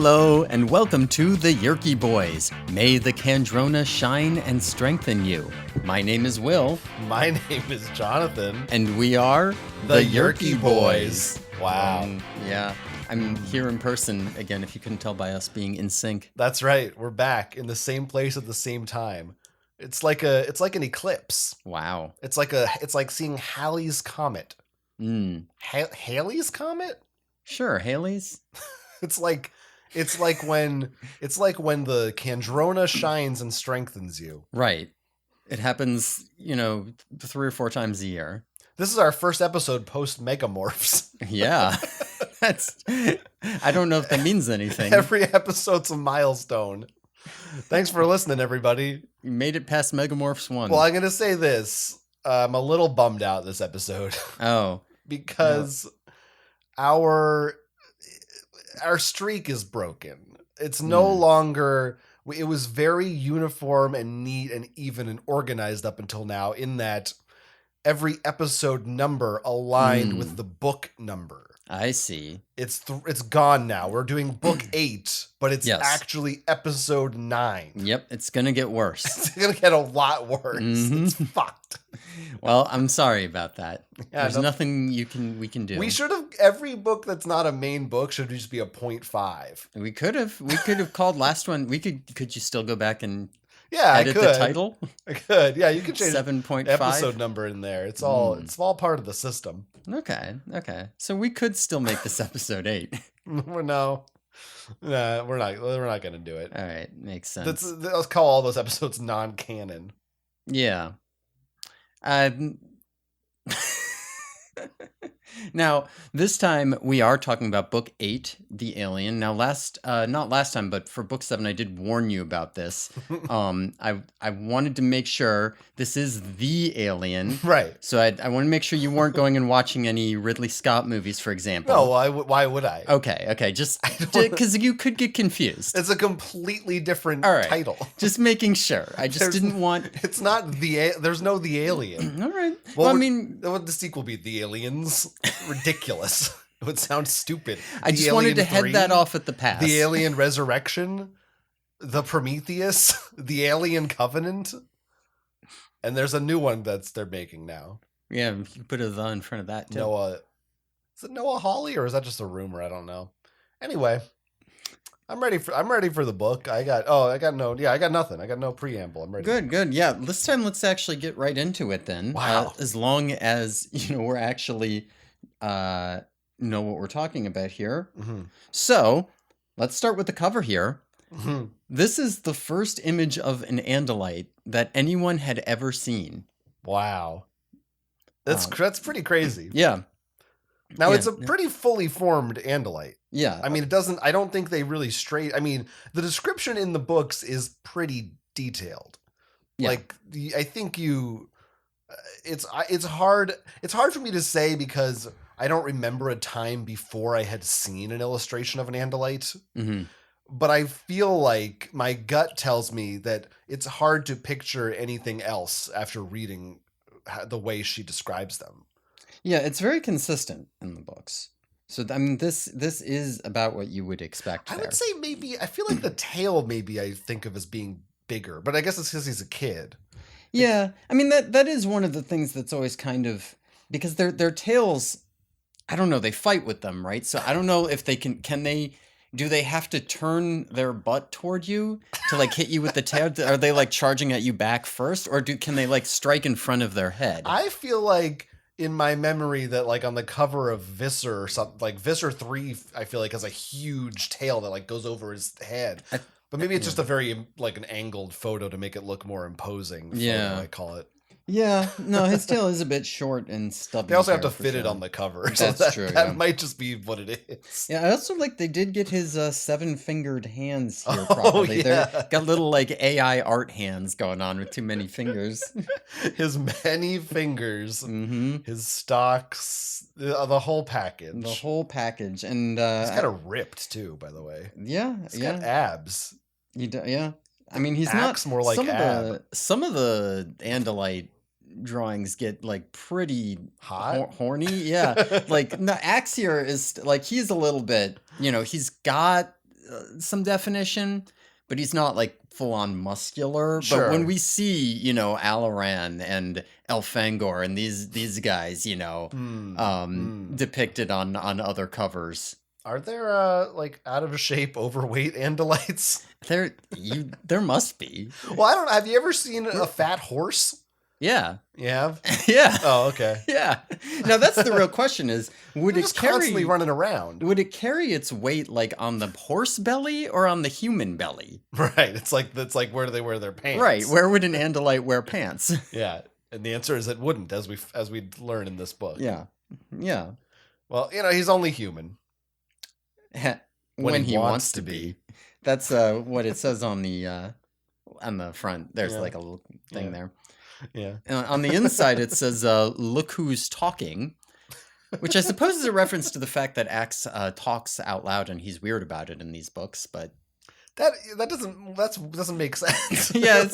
Hello, and welcome to the Yerky Boys. May the Kandrona shine and strengthen you. My name is Will. My name is Jonathan. And we are the Yerky Boys. Wow. Yeah, I'm here in person again, if you couldn't tell by us being in sync. That's right. We're back in the same place at the same time. It's like an eclipse. Wow. It's like seeing Halley's Comet. Halley's Comet? Sure, Halley's. It's like when the Kandrona shines and strengthens you. Right. It happens, 3 or 4 times a year. This is our first episode post Megamorphs. Yeah. I don't know if that means anything. Every episode's a milestone. Thanks for listening, everybody. You made it past Megamorphs 1. Well, I'm going to say this. I'm a little bummed out this episode. Oh. Because our streak is broken. It's no longer... It was very uniform and neat and even and organized up until now, in that every episode number aligned with the book number. I see. It's gone now. We're doing book 8, but it's actually episode 9. Yep, it's going to get worse. It's going to get a lot worse. It's fucked. Well, I'm sorry about that. Yeah, There's nothing we can do. We should have, every book that's not a main book should just be a 0.5. We could have called last one. Could you still go back and edit the title? I could. Yeah, you can change 7.5 episode number in there. It's all part of the system. Okay. So we could still make this episode 8. No, we're not going to do it. All right, makes sense. Let's call all those episodes non-canon. Yeah. Now, this time we are talking about book 8, The Alien. Now, not last time, but for book 7, I did warn you about this. I wanted to make sure this is The Alien. Right. So I want to make sure you weren't going and watching any Ridley Scott movies, for example. No, why would I? Okay. Just because you could get confused. It's a completely different title. Just making sure. I just didn't want... It's not there's no The Alien. All right. Well, would the sequel be The Aliens? Ridiculous. It would sound stupid. I just wanted to head that off at the pass. The Alien Resurrection, the Prometheus, the Alien Covenant, and there's a new one they're making now. Yeah, you could put a "the" in front of that too. Noah, is it Noah Hawley or is that just a rumor? I don't know. Anyway, I'm ready for the book. I got nothing. I got no preamble. I'm ready. Good. Yeah, this time let's actually get right into it then. Wow. As long as we're actually know what we're talking about here. Mm-hmm. So let's start with the cover here. Mm-hmm. This is the first image of an Andalite that anyone had ever seen. Wow, that's pretty crazy. Yeah. Now it's a pretty fully formed Andalite. Yeah. I mean, I don't think they really the description in the books is pretty detailed. Yeah. Like, I think it's hard for me to say because I don't remember a time before I had seen an illustration of an Andalite. Mm-hmm. But I feel like my gut tells me that it's hard to picture anything else after reading the way she describes them. Yeah, it's very consistent in the books. So, I mean, this is about what you would expect. I would say I feel like the tail I think of as being bigger, but I guess it's because he's a kid. Yeah, I mean, that is one of the things that's always kind of, because their tails, I don't know, they fight with them, right? So I don't know if they do they have to turn their butt toward you to like hit you with the tail? Are they like charging at you back first, or can they like strike in front of their head? I feel like in my memory that like on the cover of Visser or something, like Visser 3, I feel like has a huge tail that like goes over his head. But maybe it's just a very like an angled photo to make it look more imposing. Photo, I call it. Yeah, no, his tail is a bit short and stubby. They also have to fit it on the cover. That's so true. That might just be what it is. Yeah, I also like they did get his 7-fingered hands here properly. Yeah. They're got little like AI art hands going on with too many fingers. His many fingers, his stocks, the whole package. The whole package. And he's kind of ripped too, by the way. Yeah, he's got abs. Yeah. I mean, he's Acts not more like some of the Andalite drawings get like pretty horny. Yeah. Like the Axe here is like, he's a little bit, he's got some definition, but he's not like full on muscular. Sure. But when we see, you know, Alaran and Elfangor and these guys, you know, depicted on other covers. Are there like out of shape, overweight Andalites? There must be. Well, I don't know. Have you ever seen a fat horse? Yeah. You have? Yeah. Oh, okay. Yeah. Now that's the real question: is would They're it just constantly running around? Would it carry its weight like on the horse belly or on the human belly? Right. It's like where do they wear their pants? Right. Where would an Andalite wear pants? Yeah. And the answer is it wouldn't, as we learn in this book. Yeah. Yeah. Well, you know, he's only human. when he wants to be. That's what it says on the front. There's like a little thing there. Yeah. On the inside, it says, "Look who's talking," which I suppose is a reference to the fact that Axe talks out loud and he's weird about it in these books. But that doesn't make sense. Yeah,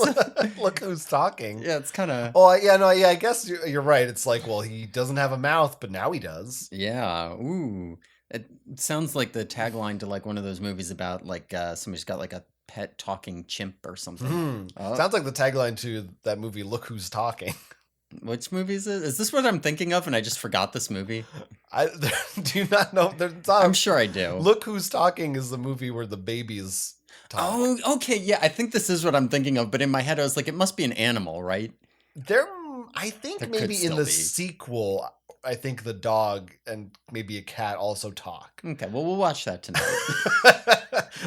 look who's talking. Yeah, it's kind of. Oh yeah, no, yeah. I guess you're right. It's like, well, he doesn't have a mouth, but now he does. Yeah. Ooh. It sounds like the tagline to like one of those movies about like somebody's got like a pet talking chimp or something. Sounds like the tagline to that movie, Look Who's Talking. Which movie is it? Is this what I'm thinking of and I just forgot this movie? I do not know. I'm sure I do. Look Who's Talking is the movie where the babies talk. Oh, okay. Yeah, I think this is what I'm thinking of. But in my head, I was like, it must be an animal, right? I think There maybe could in the still be. sequel, I think the dog and maybe a cat also talk. Okay, well, we'll watch that tonight.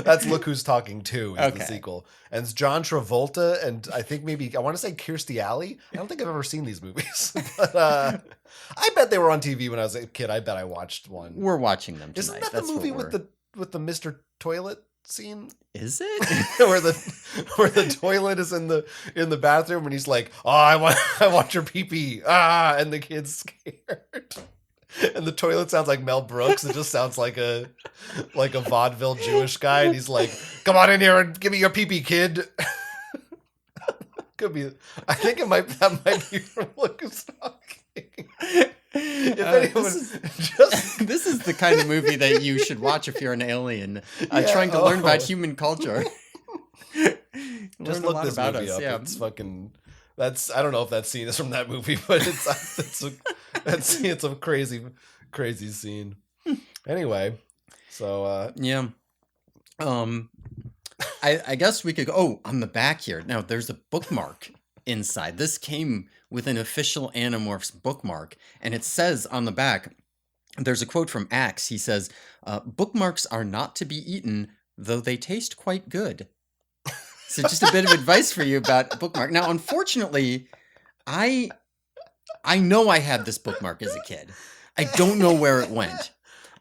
That's Look Who's Talking 2 is the Okay. sequel. And it's John Travolta and I think maybe, I want to say Kirstie Alley. I don't think I've ever seen these movies. But I bet they were on TV when I was a kid. I bet I watched one. We're watching them tonight. Isn't that That's the movie what with the Mr. Toilet scene? Is it? where the toilet is in the bathroom and he's like, "Oh, I want your pee pee." And the kid's scared. And the toilet sounds like Mel Brooks. It just sounds like a vaudeville Jewish guy. And he's like, "Come on in here and give me your pee pee, kid." Could be. I think that might be from Look Who's Talking. If anyone, this is the kind of movie that you should watch if you're an alien trying to learn about human culture. Just look this movie up. Yeah. It's fucking. I don't know if that scene is from that movie, but it's a crazy scene. Anyway, so yeah. I guess we could go. Oh, on the back here. Now there's a bookmark inside. This came with an official Animorphs bookmark, and it says on the back, there's a quote from Axe. He says, "Bookmarks are not to be eaten, though they taste quite good." So just a bit of advice for you about bookmark. Now, unfortunately, I know I had this bookmark as a kid. I don't know where it went.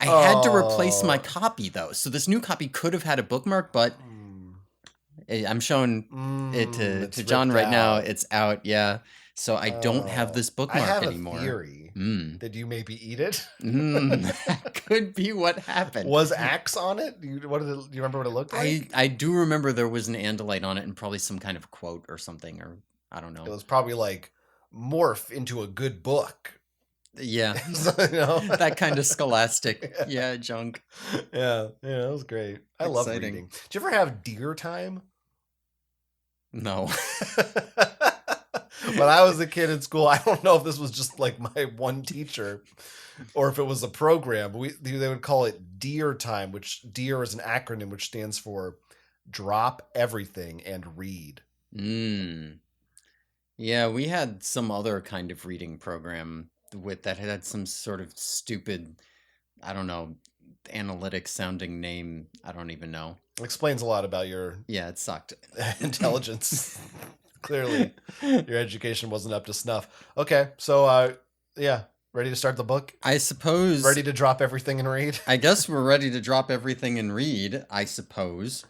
I had to replace my copy, though. So this new copy could have had a bookmark, but I'm showing it to John right now. It's out, yeah. So I don't have this bookmark anymore. I have a theory. Did you maybe eat it? That could be what happened. Was Axe on it? Do you remember what it looked like? I do remember there was an Andalite on it and probably some kind of quote or something, or I don't know. It was probably like, "Morph into a good book." Yeah. You know? That kind of scholastic junk. Yeah, that was great. I love reading. Did you ever have deer time? No. When I was a kid in school, I don't know if this was just like my one teacher or if it was a program. They would call it Deer Time, which DEAR is an acronym which stands for Drop Everything and Read. Yeah, we had some other kind of reading program that had some sort of stupid, I don't know, analytic sounding name. I don't even know. It explains a lot about your it sucked. Intelligence. Clearly, your education wasn't up to snuff. Okay, so ready to start the book? I suppose. Ready to drop everything and read? I guess we're ready to drop everything and read, I suppose.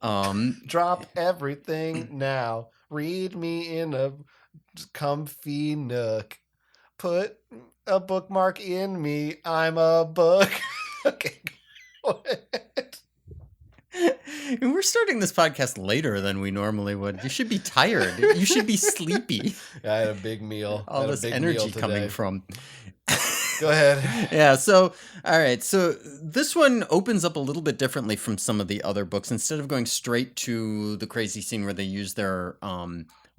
Drop everything now. Read me in a comfy nook. Put a bookmark in me. I'm a book. Okay, go ahead. We're starting this podcast later than we normally would. You should be tired. You should be sleepy. I had a big meal. All this energy coming from. Go ahead. Yeah, so all right, so this one opens up a little bit differently from some of the other books. Instead of going straight to the crazy scene where they use their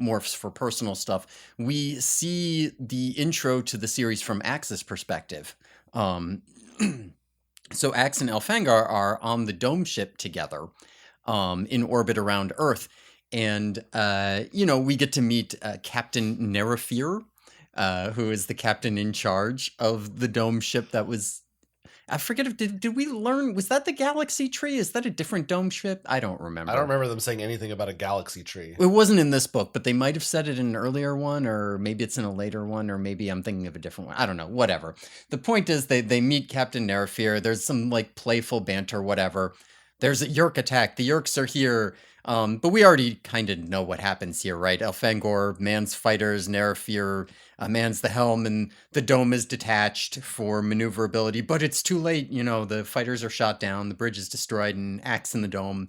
morphs for personal stuff, we see the intro to the series from Axe's perspective. Um, so Axe and Elfangar are on the dome ship together, in orbit around Earth. And, we get to meet Captain Nerafir, who is the captain in charge of the dome ship that was. I forget if did we learn, was that the Galaxy Tree? Is that a different dome ship? I don't remember. I don't remember them saying anything about a galaxy tree. It wasn't in this book, but they might have said it in an earlier one, or maybe it's in a later one, or maybe I'm thinking of a different one. I don't know. Whatever. The point is they meet Captain Nerafir. There's some like playful banter, whatever. There's a Yerk attack. The Yerks are here. But we already kind of know what happens here, right? Elfangor mans fighters, Nerafir mans the helm, and the dome is detached for maneuverability. But it's too late. The fighters are shot down, the bridge is destroyed, and Axe in the dome,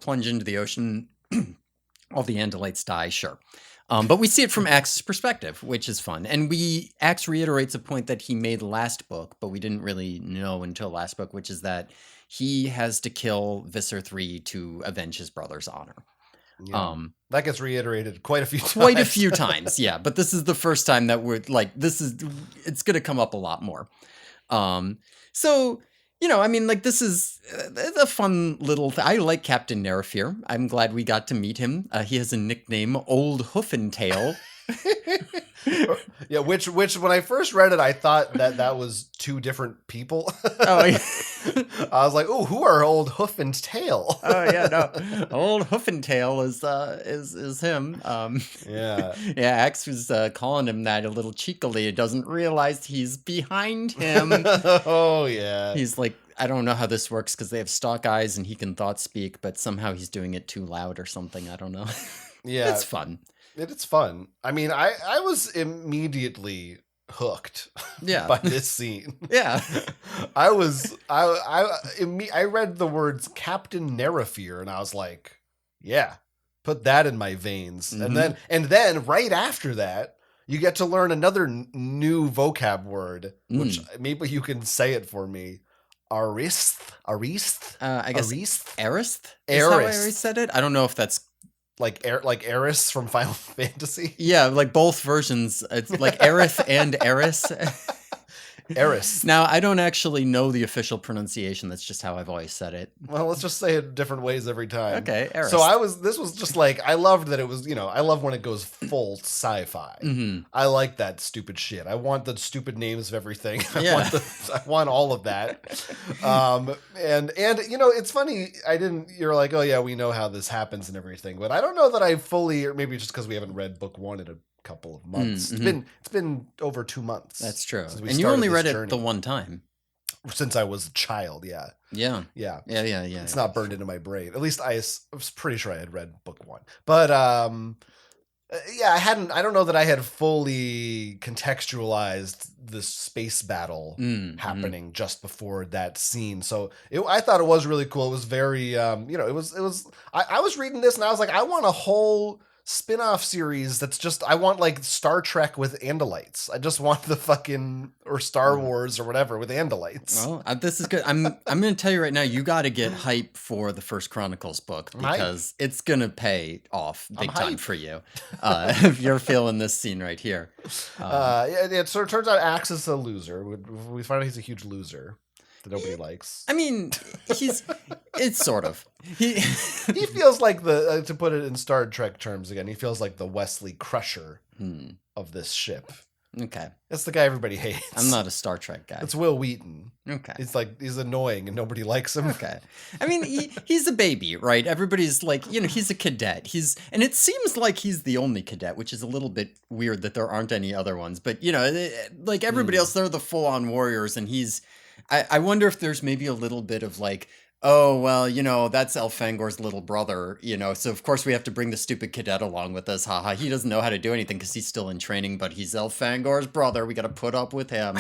plunge into the ocean. All the Andalites die, sure. But we see it from Axe's perspective, which is fun. And Axe reiterates a point that he made last book, but we didn't really know until last book, which is that he has to kill Visser 3 to avenge his brother's honor. Yeah. That gets reiterated quite a few times. Quite a few times, yeah. But this is the first time that we're like, it's going to come up a lot more. So, this is a fun little I like Captain Nerafir. I'm glad we got to meet him. He has a nickname, Old Hoofentail. Yeah, which when I first read it, I thought that was two different people. Oh, yeah. I was like, "Oh, who are Old Hoof and Tail?" Oh yeah, no, Old Hoofentail is him. Yeah, yeah. Axe was calling him that a little cheekily. He doesn't realize he's behind him. Oh yeah. He's like, I don't know how this works because they have stalk eyes and he can thought speak, but somehow he's doing it too loud or something. I don't know. Yeah, it's fun. It's fun. I mean, I was immediately hooked. Yeah. By this scene. Yeah. I read the words Captain Nerafir and I was like, yeah, put that in my veins. Mm-hmm. And then right after that, you get to learn another new vocab word, which maybe you can say it for me. Arist. I guess Arist. Arist. Is how I always said it. I don't know if that's like Eris from Final Fantasy. Yeah, like both versions. It's like Aerith and Eris. Eris. Now, I don't actually know the official pronunciation. That's just how I've always said it. Well, let's just say it different ways every time. Okay, Eris. So this was just like, I loved that it was, I love when it goes full sci-fi. Mm-hmm. I like that stupid shit. I want the stupid names of everything. Yeah. I want all of that. And it's funny, you're like, oh yeah, we know how this happens and everything, but I don't know that I fully, or maybe just because we haven't read book one in a couple of months. Mm-hmm. It's been over 2 months. That's true. And you only read it the one time. Since I was a child, yeah. Yeah. Yeah. It's not burned into my brain. At least I was pretty sure I had read book one. But I don't know that I had fully contextualized the space battle happening just before that scene. So I thought it was really cool. It was very I was reading this and I was like, I want a whole spin-off series that's just, I want like Star Trek with Andalites. I just want the fucking, or Star Wars or whatever with Andalites. Well, this is good. I'm going to tell you right now, you got to get hype for the First Chronicles book because it's going to pay off big time for you if you're feeling this scene right here. So it turns out Axe is a loser. We find out he's a huge loser that nobody likes. I mean, it's sort of. He feels like to put it in Star Trek terms again, he feels like the Wesley Crusher of this ship. Okay. That's the guy everybody hates. I'm not a Star Trek guy. It's Will Wheaton. Okay. He's annoying and nobody likes him. Okay. I mean, he's a baby, right? Everybody's like, he's a cadet. And it seems like he's the only cadet, which is a little bit weird that there aren't any other ones. But, like everybody else, they're the full-on warriors. And I wonder if there's maybe a little bit of like, oh, well, that's Elfangor's little brother, so of course we have to bring the stupid cadet along with us. Haha, he doesn't know how to do anything because he's still in training, but he's Elfangor's brother. We got to put up with him.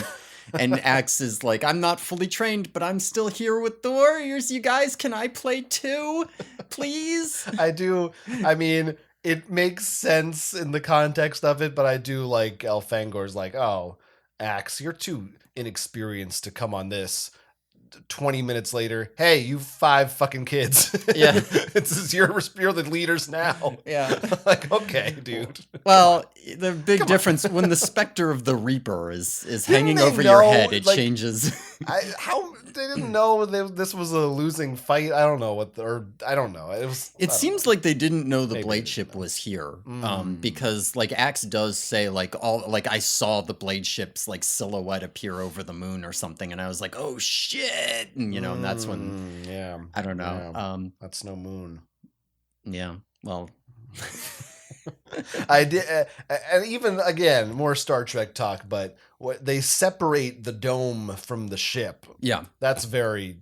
And Axe is like, I'm not fully trained, but I'm still here with the warriors. You guys, can I play too? Please? I do. I mean, it makes sense in the context of it, but I do like Elfangor's like, oh, Axe, you're too inexperienced to come on this. 20 minutes later, hey, you 5 fucking kids. Yeah. You're the leaders now. Yeah. Like, okay, dude. Well, the big difference when the specter of the Reaper is hanging they over your know, head, it like, changes. How they didn't know this was a losing fight. I don't know I don't know. It seems like they didn't know the Maybe blade they ship didn't know. was here, because like Axe does say like I saw the blade ship's like silhouette appear over the moon or something, and I was like, oh shit, and and that's when I don't know. Yeah. That's no moon. Yeah, well. I did, and even again, more Star Trek talk, but they separate the dome from the ship. Yeah, that's very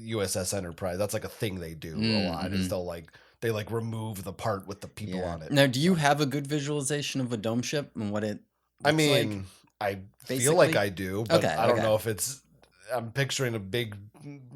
USS Enterprise. That's like a thing they do a lot. Is they remove the part with the people on it. Now, do you have a good visualization of a dome ship and what it? I mean, like, I feel like I do, but I don't know if it's. I'm picturing a big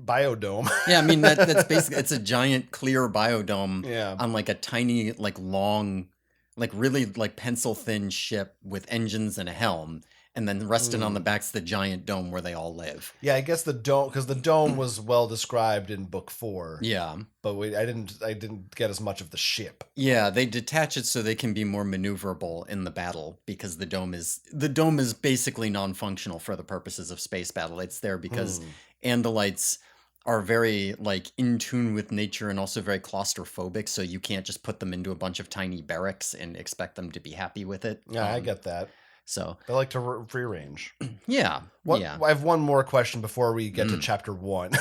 biodome. Yeah, I mean that's basically it's a giant clear biodome Yeah. on like a tiny like long like really like pencil thin ship with engines and a helm, and then resting on the back's the giant dome where they all live. Yeah, I guess the dome, because the dome was well described in book 4. Yeah, but I didn't get as much of the ship. Yeah, they detach it so they can be more maneuverable in the battle, because the dome is basically non-functional for the purposes of space battle. It's there because Andalites are very like in tune with nature and also very claustrophobic, so you can't just put them into a bunch of tiny barracks and expect them to be happy with it. Yeah, I get that. So they like to free range. Yeah. I have one more question before we get to chapter 1.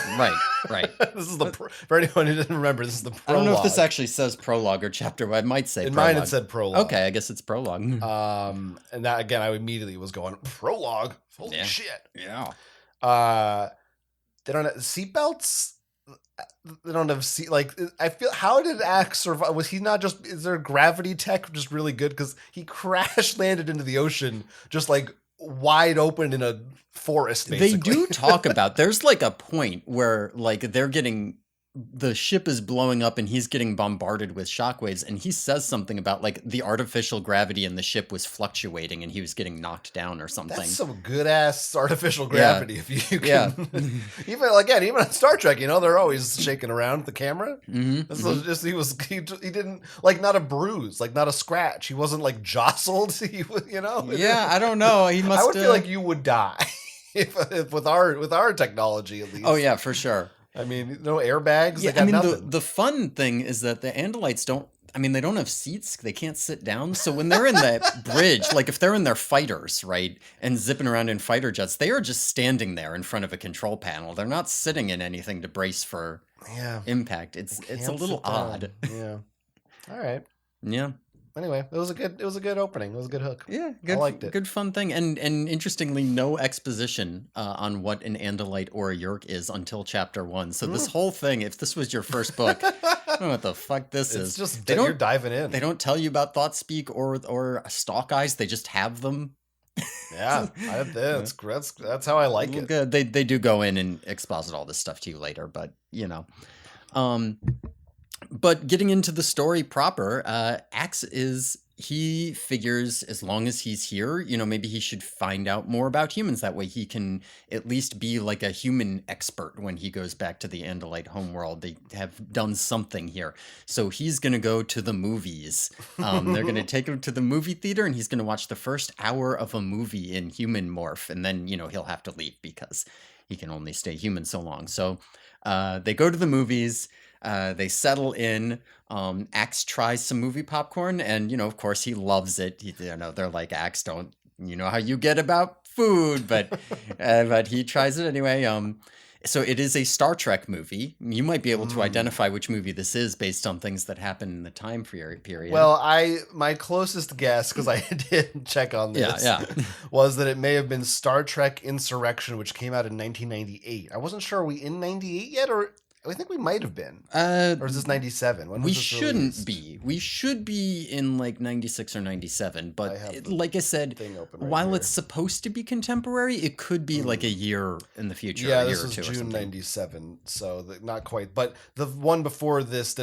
Right. This is for anyone who didn't remember, this is the prologue. I don't know if this actually says prologue or chapter. I might say prologue. Mine it said prologue. Okay, I guess it's prologue. And that again, I immediately was going prologue. Holy shit. Yeah. They don't have seatbelts. They don't have I feel, how did Axe survive? Was he not just, is there gravity tech just really good? Because he crash landed into the ocean just like wide open in a forest, basically. They do talk about, there's like a point where like the ship is blowing up and he's getting bombarded with shockwaves, and he says something about like the artificial gravity in the ship was fluctuating and he was getting knocked down or something. That's some good ass artificial gravity. If you can, even on Star Trek, they're always shaking around the camera. Just he didn't like, not a bruise, like not a scratch. He wasn't like jostled. Yeah, I don't know. He must. I would feel like you would die if with our technology at least. Oh yeah, for sure. I mean, no airbags. Yeah, I mean, the fun thing is that the Andalites they don't have seats. They can't sit down. So when they're in that bridge, like if they're in their fighters, right, and zipping around in fighter jets, they are just standing there in front of a control panel. They're not sitting in anything to brace for impact. It's a little odd. Yeah. All right. Yeah. Anyway, it was a good opening. It was a good hook. Yeah, good, I liked it. Good fun thing, and interestingly, no exposition on what an Andalite or a Yeerk is until chapter 1. So this whole thing, if this was your first book, I don't know what the fuck this is. It's just you're diving in. They don't tell you about thought speak or stalk eyes. They just have them. Yeah, that's how I like it. Good. They do go in and exposit all this stuff to you later, but But getting into the story proper, Axe he figures as long as he's here, maybe he should find out more about humans. That way he can at least be like a human expert when he goes back to the Andalite homeworld. They have done something here. So he's going to go to the movies. They're going to take him to the movie theater, and he's going to watch the first hour of a movie in human morph. And then, he'll have to leave because he can only stay human so long. So they go to the movies. They settle in. Axe tries some movie popcorn, and of course he loves it. They're like, Axe, don't how you get about food, but he tries it anyway. So it is a Star Trek movie. You might be able to identify which movie this is based on things that happen in the time period. Well, my closest guess, because I did check on this, was that it may have been Star Trek Insurrection, which came out in 1998. I wasn't sure, are we in 98 yet, or I think we might have been. Uh, Or is this 97? When was we this shouldn't released? be. We should be in like 96 or 97. But I have the like I said, thing open right while here. it's supposed to be contemporary, it could be like a year in the future, Yeah, a year this or was two or June something. 97, so not quite. But the one before this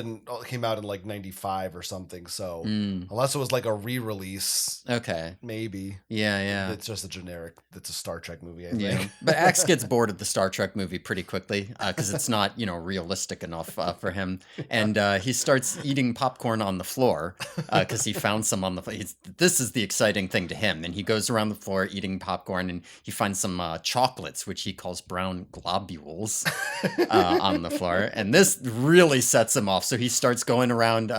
came out in like 95 or something. So unless it was like a re-release, Okay. maybe. Yeah. It's just a generic. It's a Star Trek movie, I Yeah, think. but Axe gets bored of the Star Trek movie pretty quickly because it's not, realistic enough for him, and he starts eating popcorn on the floor because he found some on the floor. This is the exciting thing to him, and he goes around the floor eating popcorn, and he finds some chocolates, which he calls brown globules, on the floor, and this really sets him off. So he starts going around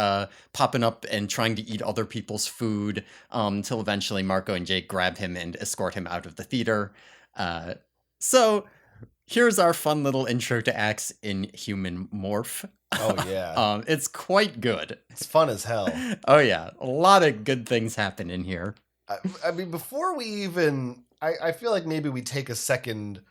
popping up and trying to eat other people's food until eventually Marco and Jake grab him and escort him out of the theater. So here's our fun little intro to Axe in Human Morph. Oh yeah, It's quite good. it's fun as hell. Oh yeah, a lot of good things happen in here. I mean, before we even, I feel like maybe we take a second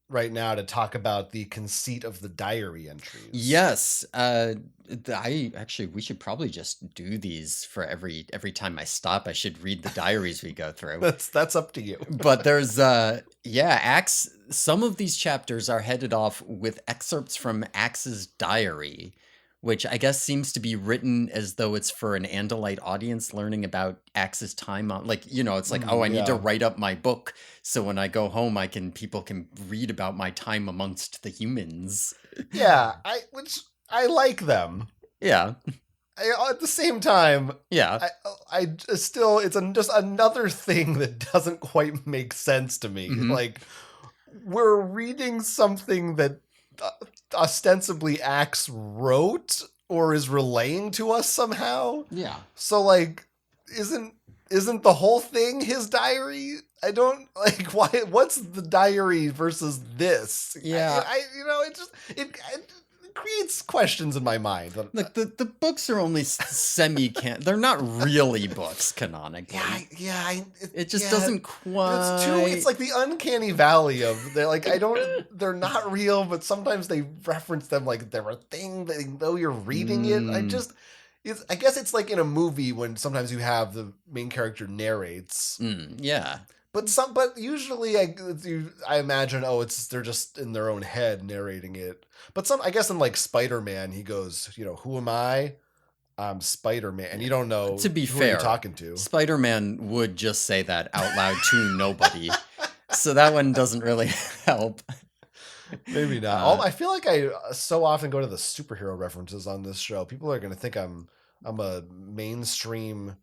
right now to talk about the conceit of the diary entries. Yes, we should probably just do these for every time I stop. I should read the diaries we go through. That's up to you. But there's Axe. Some of these chapters are headed off with excerpts from Axe's diary, which I guess seems to be written as though it's for an Andalite audience learning about Axe's time on, like, it's like, oh, I need to write up my book so when I go home people can read about my time amongst the humans. Yeah, I like them. Yeah. At the same time, Yeah. I still, it's just another thing that doesn't quite make sense to me. Mhm. Like, we're reading something that ostensibly Axe wrote or is relaying to us somehow. Yeah. So, like, isn't the whole thing his diary? I don't like why. What's the diary versus this? Yeah. It creates questions in my mind. Look, the books are only semi-can. They're not really books canonically. It just doesn't quite. It's like the uncanny valley of they're not real, but sometimes they reference them like they're a thing, though you're reading it. I guess it's like in a movie when sometimes you have the main character narrates. Yeah. But usually I imagine they're just in their own head narrating it. But I guess in like Spider-Man he goes, who am I? I'm Spider-Man, and you don't know to be who fair, you're talking to. Spider-Man would just say that out loud to nobody, so that one doesn't really help. Maybe not. I feel like I so often go to the superhero references on this show. People are going to think I'm a mainstream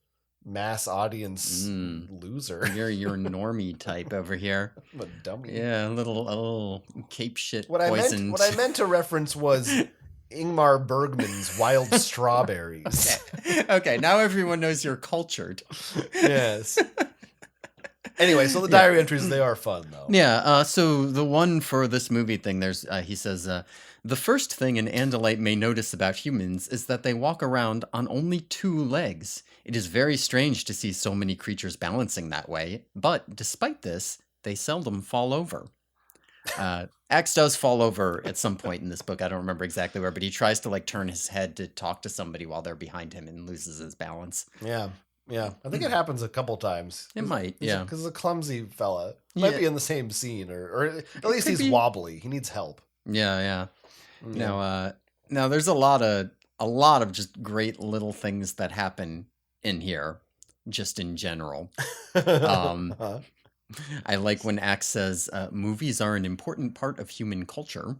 mass audience loser. You're a normie type over here. I'm a dummy. Yeah, a little cape shit What poisoned. I meant to reference was Ingmar Bergman's Wild Strawberries. Okay, now everyone knows you're cultured. Yes. Anyway, so the diary entries, they are fun though. Yeah, so the one for this movie thing, he says, the first thing an Andalite may notice about humans is that they walk around on only 2 legs. It is very strange to see so many creatures balancing that way, but despite this, they seldom fall over. Axe does fall over at some point in this book. I don't remember exactly where, but he tries to like turn his head to talk to somebody while they're behind him and loses his balance. Yeah. I think it happens a couple times. It might, yeah. Because a clumsy fella might be in the same scene, or at least he's wobbly. He needs help. Yeah. Now there's a lot of just great little things that happen in here, just in general. I like when Axe says, movies are an important part of human culture.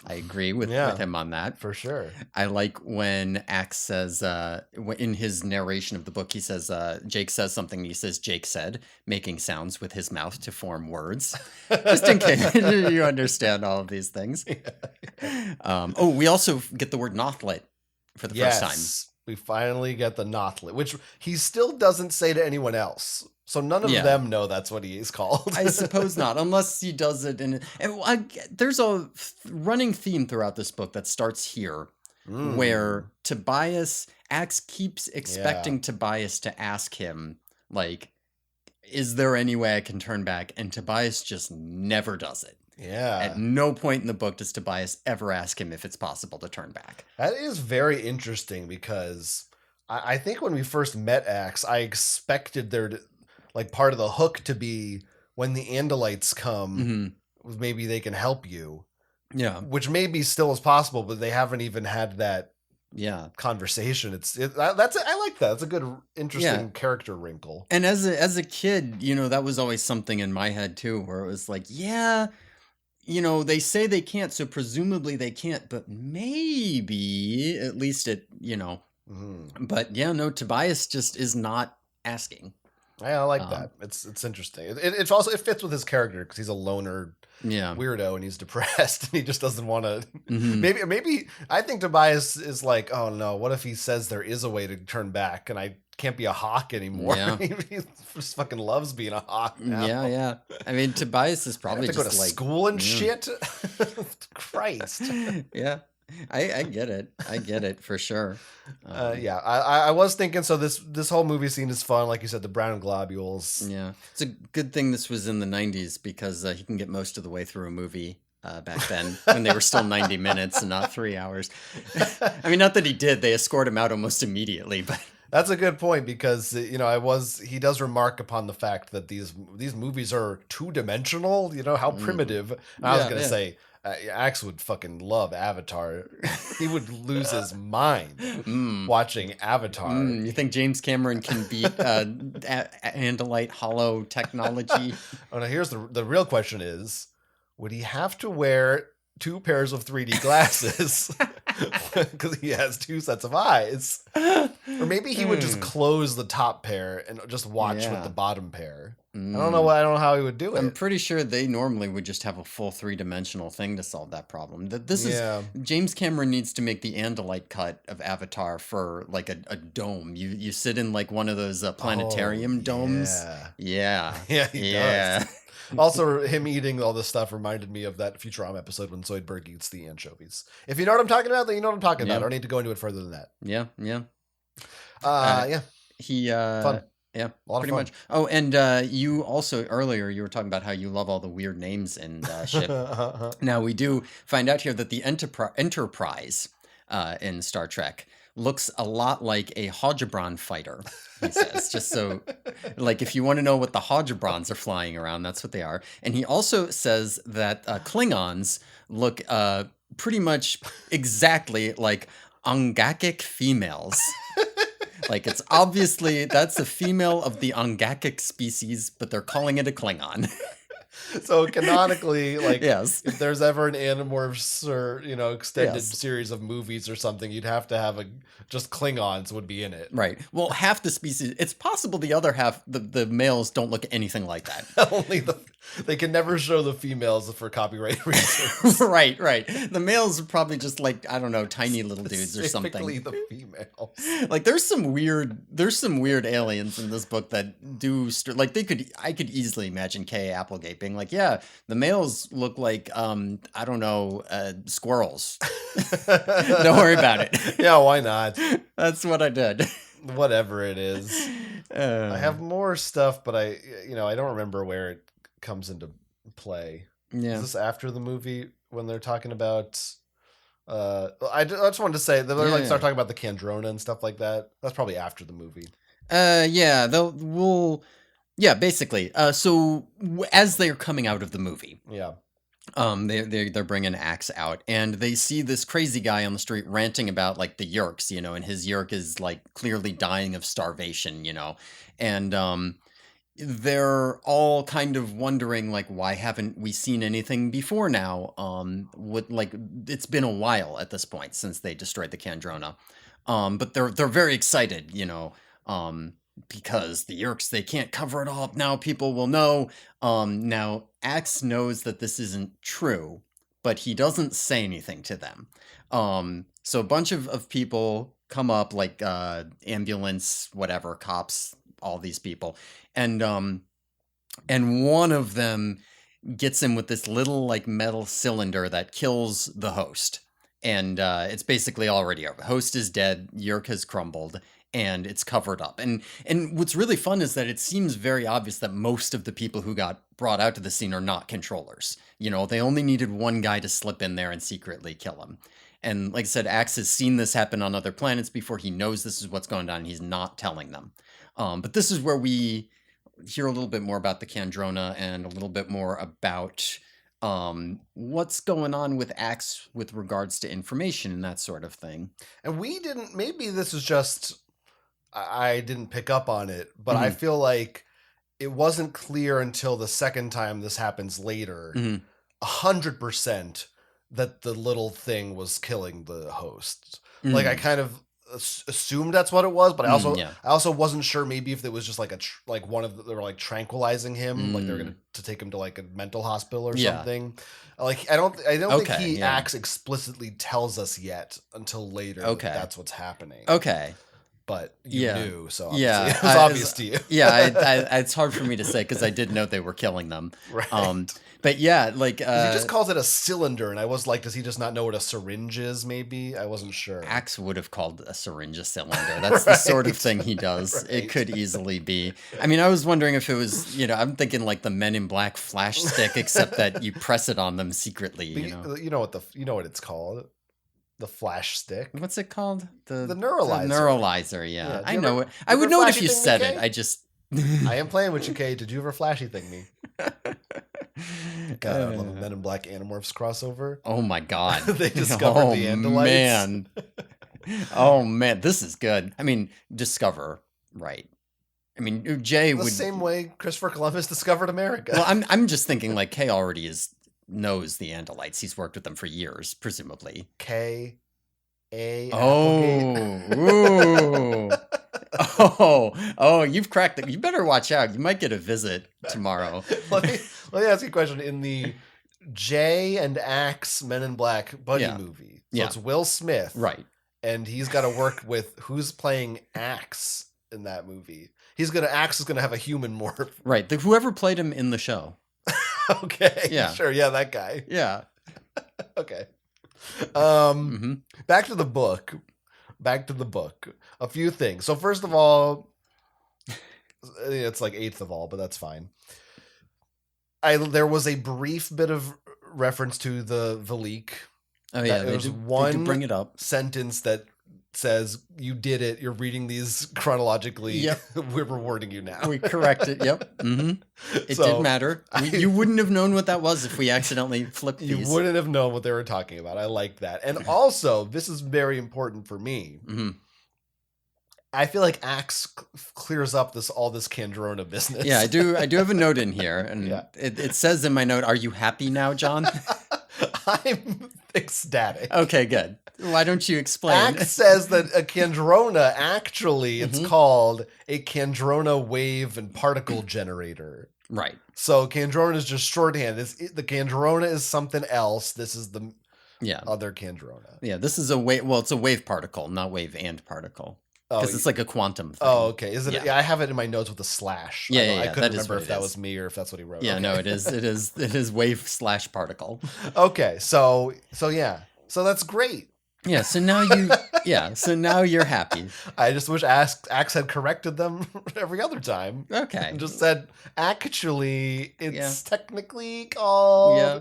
I agree with him on that. For sure. I like when Axe says, in his narration of the book, he says, Jake says something, he says, Jake said, making sounds with his mouth to form words. Just in case you understand all of these things. We also get the word Nothlit for the first time. We finally get the Nothlit, which he still doesn't say to anyone else. So none of them know that's what he is called. I suppose not, unless he does it there's a running theme throughout this book that starts here, where Axe keeps expecting Tobias to ask him, like, is there any way I can turn back? And Tobias just never does it. At Yeah. no point in the book does Tobias ever ask him if it's possible to turn back. That is very interesting because I think when we first met Axe, I expected there to, like, part of the hook to be when the Andalites come, Hmm. maybe they can help you, Yeah. which maybe still is possible, but they haven't even had that Yeah. conversation. That's I like that. It's a good, Yeah. interesting character wrinkle. And as a kid, that was always something in my head too, where it was like, yeah, they say they can't, so presumably they can't, but maybe at least Mm. but yeah, no, Tobias just is not asking. Yeah, I like Um, that. It's interesting. It's also, it fits with his character because he's a loner yeah. weirdo and he's depressed and he just doesn't want to. Hmm. Maybe I think Tobias is like, oh no, what if he says there is a way to turn back and I can't be a hawk anymore? Yeah. He just fucking loves being a hawk now. Yeah. I mean, Tobias is I probably have to go just to like school and yeah. shit. Christ. Yeah. I get it. I get it for sure. Yeah, I was thinking. So this whole movie scene is fun, like you said, the brown globules. Yeah, it's a good thing this was in the '90s because you can get most of the way through a movie back then when they were still 90 minutes and not 3 hours. I mean, not that he did; they escort him out almost immediately. But That's a good point because he does remark upon the fact that these movies are 2-dimensional. How primitive. And I was gonna say. Axe would fucking love Avatar. He would lose his mind watching Avatar. You think James Cameron can beat Andalite hollow technology? Oh, now here's the real question is, would he have to wear 2 pairs of 3D glasses because he has 2 sets of eyes? Or maybe he would just close the top pair and just watch with the bottom pair. I don't know how he would do it. I'm pretty sure they normally would just have a full 3-dimensional thing to solve that problem. This is James Cameron needs to make the Andalite cut of Avatar for like a dome. You sit in like one of those planetarium domes. Yeah. Yeah, he does. Also, him eating all this stuff reminded me of that Futurama episode when Zoidberg eats the anchovies. If you know what I'm talking about, then you know what I'm talking about. I don't need to go into it further than that. Yeah. Yeah. He fun. Yeah, a lot pretty of fun. much. Oh, and you also earlier you were talking about how you love all the weird names in ship. Now we do find out here that the Enterprise in Star Trek looks a lot like a Hodgebron fighter. He says, just so, like, if you want to know what the Hodgebrons are flying around, that's what they are. And he also says that Klingons look pretty much exactly like Angakic females. Like, it's obviously, that's a female of the Angakic species, but they're calling it a Klingon. So canonically, like, yes. if there's ever an Animorphs or extended Yes. series of movies or something, you'd have to have just Klingons would be in it. Right. Well, half the species. It's possible the other half, the males, don't look anything like that. Only they can never show the females for copyright reasons. Right. The males are probably just like, I don't know, tiny little dudes or something. Specifically the females. Like there's some weird aliens in this book that do like I could easily imagine Kay Applegate being like, yeah, the males look like I don't know, squirrels. Don't worry about it. Yeah, why not? That's what I did. Whatever it is. I have more stuff, but I don't remember where it comes into play. Yeah. Is this after the movie when they're talking about I just wanted to say they're start talking about the Kandrona and stuff like that. That's probably after the movie. Yeah, basically. So as they're coming out of the movie, they're bringing Axe out, and they see this crazy guy on the street ranting about like the Yeerks, and his Yeerk is like clearly dying of starvation, and they're all kind of wondering like, why haven't we seen anything before now? It's been a while at this point since they destroyed the Kandrona, but they're very excited, because the Yeerks, they can't cover it all up now. People will know. Now Axe knows that this isn't true, but he doesn't say anything to them. So a bunch of people come up, like ambulance, whatever, cops, all these people, and one of them gets him with this little like metal cylinder that kills the host, and it's basically already over. Host is dead. Yeerk has crumbled. and it's covered up. And what's really fun is that it seems very obvious that most of the people who got brought out to the scene are not controllers. You know, they only needed one guy to slip in there and secretly kill him. And like I said, Axe has seen this happen on other planets before. He knows this is what's going on. He's not telling them. But this is where we hear a little bit more about the Kandrona and a little bit more about what's going on with Axe with regards to information and that sort of thing. And we didn't, maybe this is just, I didn't pick up on it, but I feel like it wasn't clear until the second time this happens later, 100% that the little thing was killing the host. Like I kind of assumed that's what it was, but I also wasn't sure maybe if it was just like they were like tranquilizing him, like they're gonna to take him to like a mental hospital or something. Like I don't think Axe explicitly tells us yet until later that that's what's happening. Okay. But you knew, so obviously it was obvious to you. It's hard for me to say because I did note they were killing them. Right. But yeah, like... he just calls it a cylinder, and I was like, does he just not know what a syringe is, maybe? I wasn't sure. Axe would have called a syringe a cylinder. That's the sort of thing he does. It could easily be. I mean, I was wondering if it was, I'm thinking like the Men in Black flash stick, except that you press it on them secretly, You know what it's called? The flash stick. What's it called? The neuralizer. The neuralizer, yeah. I know it. I would know it if you said it. I just... I am playing with you, Kay. Did you ever flashy thing me? God, I love a Men in Black Animorphs crossover. Oh my God. They discovered the Andalites. Man. Oh man, this is good. I mean, discover, right. I mean, Jay would... The same way Christopher Columbus discovered America. Well, I'm just thinking like Kay already knows the Andalites. He's worked with them for years, presumably. K-A... Oh, ooh. Oh, you've cracked it. You better watch out. You might get a visit tomorrow. let me ask you a question. In the Jay and Axe Men in Black buddy movie, so it's Will Smith. Right. And he's got to work with who's playing Axe in that movie. Axe is going to have a human morph. Right. Whoever played him in the show. Okay. Yeah. Sure. Yeah, that guy. Yeah. Okay. Back to the book. A few things. So first of all, it's like eighth of all, but that's fine. There was a brief bit of reference to the leak. Oh yeah, there was one bring it up. sentence that says, "You did it. You're reading these chronologically. Yep. We're rewarding you now." We corrected. Yep. It did matter. You wouldn't have known what that was if we accidentally flipped these. You wouldn't have known what they were talking about. I like that. And also, this is very important for me. I feel like Axe clears up all this Kandrona business. Yeah, I do have a note in here, and it says in my note, "Are you happy now, John?" I'm ecstatic. Okay, good. Why don't you explain? Axe says that a Kandrona, actually, it's called a Kandrona wave and particle generator. Right. So Kandrona is just shorthand. The Kandrona is something else. This is the other Kandrona. Yeah, this is a wave. Well, it's a wave particle, not wave and particle. Because it's like a quantum thing. Oh, okay. Is it? Yeah, I have it in my notes with a slash. Yeah, I couldn't remember if that was me or if that's what he wrote. Yeah, no, it is. It is wave/particle. Okay, so yeah, so that's great. Yeah, so now you're happy. I just wish Axe had corrected them every other time. Okay, and just said actually it's technically called. Yeah,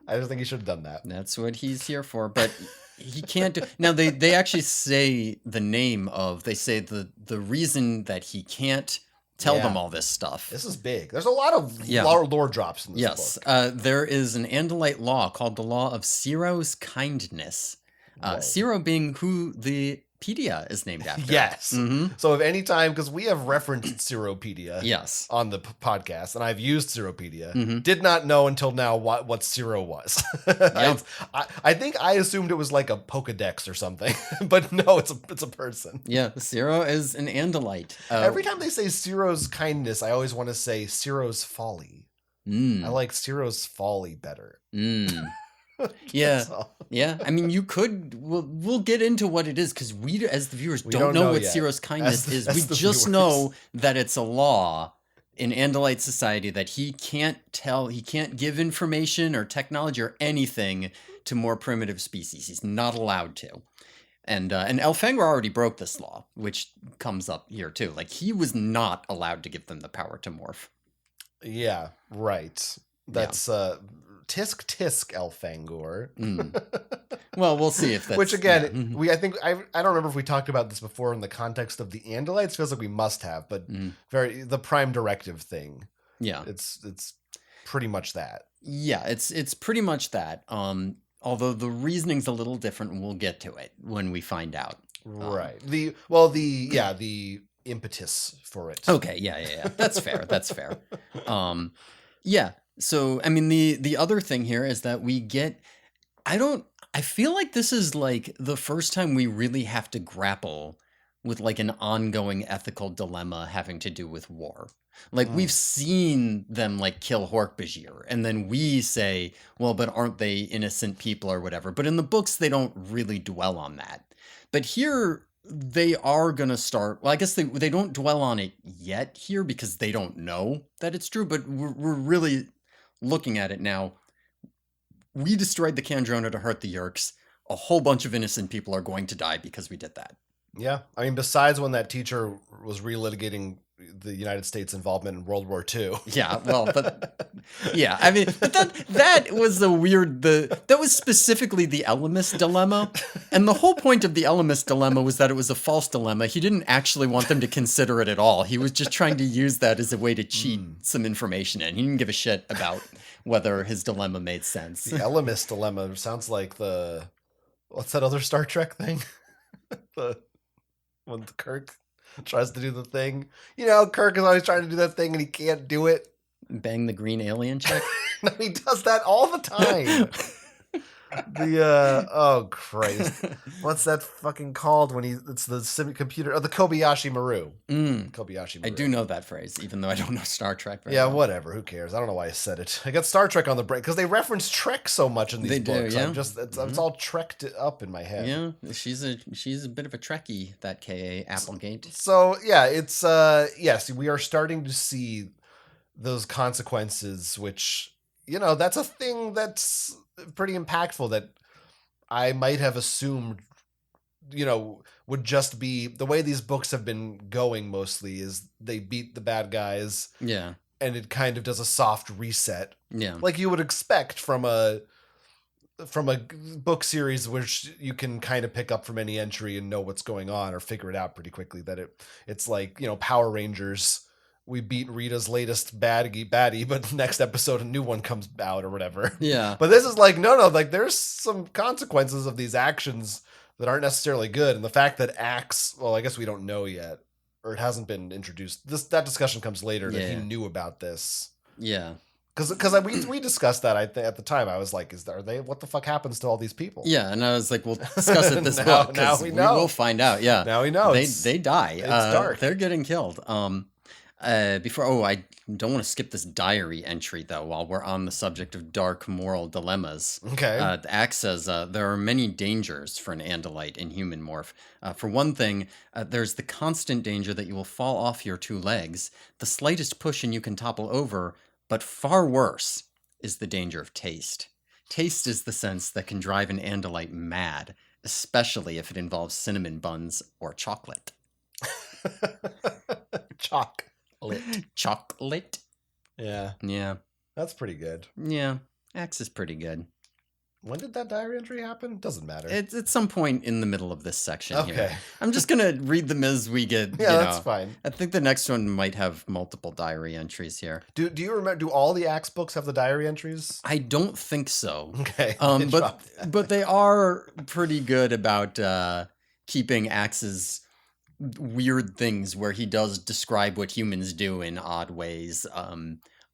I just think he should have done that. That's what he's here for, but. He can't do now. They actually say the name of. They say the reason that he can't tell them all this stuff. This is big. There's a lot of lore drops in this book. There is an Andalite law called the law of Seerow's kindness. Seerow being who the Pedia is named after. Yes. So if any time, because we have referenced Seeropedia on the podcast, and I've used Seeropedia, did not know until now what Seerow was. I think I assumed it was like a Pokedex or something, but no, it's a person. Yeah, Seerow is an Andalite. Every time they say Seerow's kindness, I always want to say Seerow's folly. I like Seerow's folly better. Yeah. I mean, you could. We'll get into what it is because we, as the viewers, don't know what Seerow's kindness is. We just know that it's a law in Andalite society that he can't give information or technology or anything to more primitive species. He's not allowed to. And Elfangor already broke this law, which comes up here too. Like he was not allowed to give them the power to morph. Yeah, right. Yeah. That's tisk tisk Elfangor. Mm. Well, we'll see if that's Which again, yeah. I don't remember if we talked about this before in the context of the Andalites. Feels like we must have, but the prime directive thing. Yeah. It's pretty much that. Yeah, it's pretty much that. Although the reasoning's a little different, and we'll get to it when we find out. Right. The impetus for it. Okay, yeah. That's fair. That's fair. Yeah. So I mean the other thing here is that we get I feel like this is like the first time we really have to grapple with like an ongoing ethical dilemma having to do with war. Like we've seen them like kill Hork-Bajir, and then we say, well, but aren't they innocent people or whatever? But in the books, they don't really dwell on that. But here, they are gonna start. Well, I guess they don't dwell on it yet here because they don't know that it's true. But we're really looking at it now. We destroyed the Kandrona to hurt the Yerks. A whole bunch of innocent people are going to die because we did that. Yeah. I mean, besides when that teacher was relitigating the United States involvement in World War II. Yeah, well, but yeah, I mean, but that was a weird. That was specifically the Ellimist dilemma, and the whole point of the Ellimist dilemma was that it was a false dilemma. He didn't actually want them to consider it at all. He was just trying to use that as a way to cheat some information in. He didn't give a shit about whether his dilemma made sense. The Ellimist dilemma sounds like what's that other Star Trek thing? When Kirk tries to do the thing. You know, Kirk is always trying to do that thing and he can't do it. Bang the green alien chick? No, he does that all the time. Oh Christ. What's that fucking called when it's the computer? Oh, the Kobayashi Maru. Kobayashi Maru. I do know that phrase, even though I don't know Star Trek very Yeah, well. Whatever. Who cares? I don't know why I said it. I got Star Trek on the brain because they reference Trek so much in these books. Yeah. It's all trekked up in my head. Yeah, she's a bit of a Trekkie, that K.A. Applegate. So yeah, it's yes, we are starting to see those consequences, which that's a thing that's pretty impactful that I might have assumed would just be the way these books have been going. Mostly is they beat the bad guys, yeah, and it kind of does a soft reset, yeah, like you would expect from a book series, which you can kind of pick up from any entry and know what's going on or figure it out pretty quickly. That it's like Power Rangers. We beat Rita's latest baddie, but next episode a new one comes out or whatever. Yeah. But this is like, no, like there's some consequences of these actions that aren't necessarily good. And the fact that Axe, well, I guess we don't know yet, or it hasn't been introduced. That discussion comes later that he knew about this. Yeah. Because we discussed that at the time. I was like, what the fuck happens to all these people? Yeah, and I was like, we'll discuss it this now, book. Now we know. We'll find out. Yeah. Now we know. They die. It's dark. They're getting killed. I don't want to skip this diary entry, though, while we're on the subject of dark moral dilemmas. Okay. The Axe says, there are many dangers for an Andalite in human morph. For one thing, there's the constant danger that you will fall off your two legs. The slightest push and you can topple over, but far worse is the danger of taste. Taste is the sense that can drive an Andalite mad, especially if it involves cinnamon buns or chocolate. Chocolate. Yeah. Yeah. That's pretty good. Yeah. Axe is pretty good. When did that diary entry happen? Doesn't matter. It's at some point in the middle of this section. Okay. Here. I'm just gonna read them as we get. Yeah, that's fine. I think the next one might have multiple diary entries here. Do you remember? Do all the Axe books have the diary entries? I don't think so. Okay. But they are pretty good about keeping Axe's weird things where he does describe what humans do in odd ways,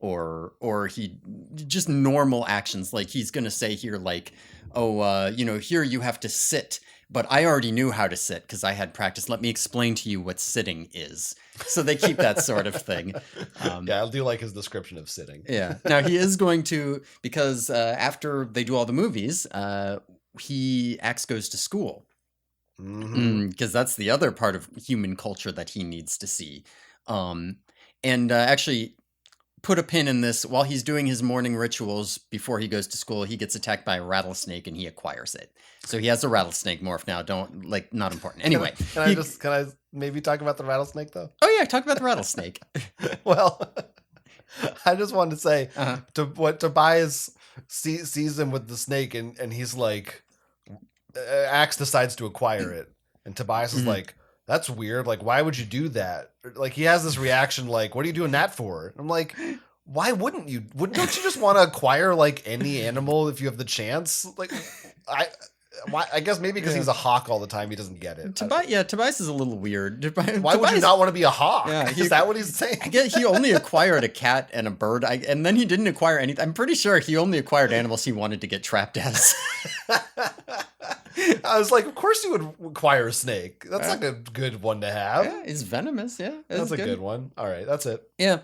or he just normal actions. Like he's gonna say here, like, here you have to sit, but I already knew how to sit because I had practice. Let me explain to you what sitting is. So they keep that sort of thing. Yeah, I do like his description of sitting. Yeah. Now he is going to, because after they do all the movies, Axe goes to school. Because that's the other part of human culture that he needs to see. And actually, put a pin in this. While he's doing his morning rituals before he goes to school, he gets attacked by a rattlesnake and he acquires it. So he has a rattlesnake morph now. Not important. Anyway. Can I maybe talk about the rattlesnake though? Oh yeah, talk about the rattlesnake. Well, I just wanted to say what Tobias sees him with the snake and he's like, Axe decides to acquire it. And Tobias is like, that's weird. Like, why would you do that? Like, he has this reaction like, what are you doing that for? I'm like, why wouldn't you? Don't you just want to acquire like any animal if you have the chance? Like, I guess maybe because he's a hawk all the time, he doesn't get it. Tobias is a little weird. Why would you not want to be a hawk? Yeah, is that what he's saying? I guess he only acquired a cat and a bird, and then he didn't acquire anything. I'm pretty sure he only acquired animals he wanted to get trapped as. I was like, of course you would acquire a snake. That's like a good one to have. Yeah, it's venomous. Yeah, that's a good one. All right, that's it. Yeah.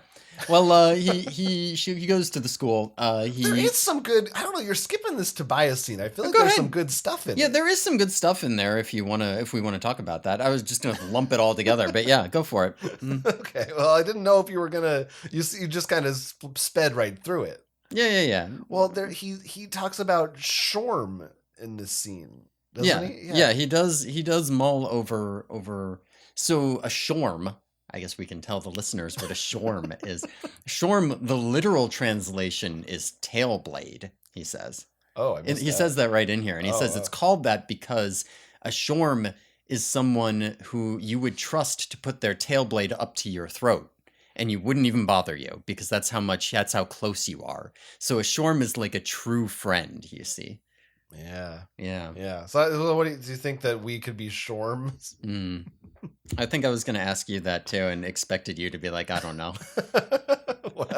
Well, he goes to the school. There is some good. I don't know. You're skipping this Tobias scene. I feel like there's some good stuff in it. Yeah, there is some good stuff in there. If we want to talk about that, I was just gonna lump it all together. But yeah, go for it. Okay. Well, I didn't know if you were gonna. You just kind of sped right through it. Yeah. Well, he talks about shorm in this scene. Doesn't he? Yeah, he does. He does mull over. So a shorm. I guess we can tell the listeners what a shorm is. Shorm, the literal translation is tail blade, he says. Oh, I missed He says that right in here. And he says it's called that because a shorm is someone who you would trust to put their tail blade up to your throat. And you wouldn't even bother you because that's how close you are. So a shorm is like a true friend, you see. Yeah. So what do you think that we could be shorms? I think I was going to ask you that too and expected you to be like, I don't know. Well,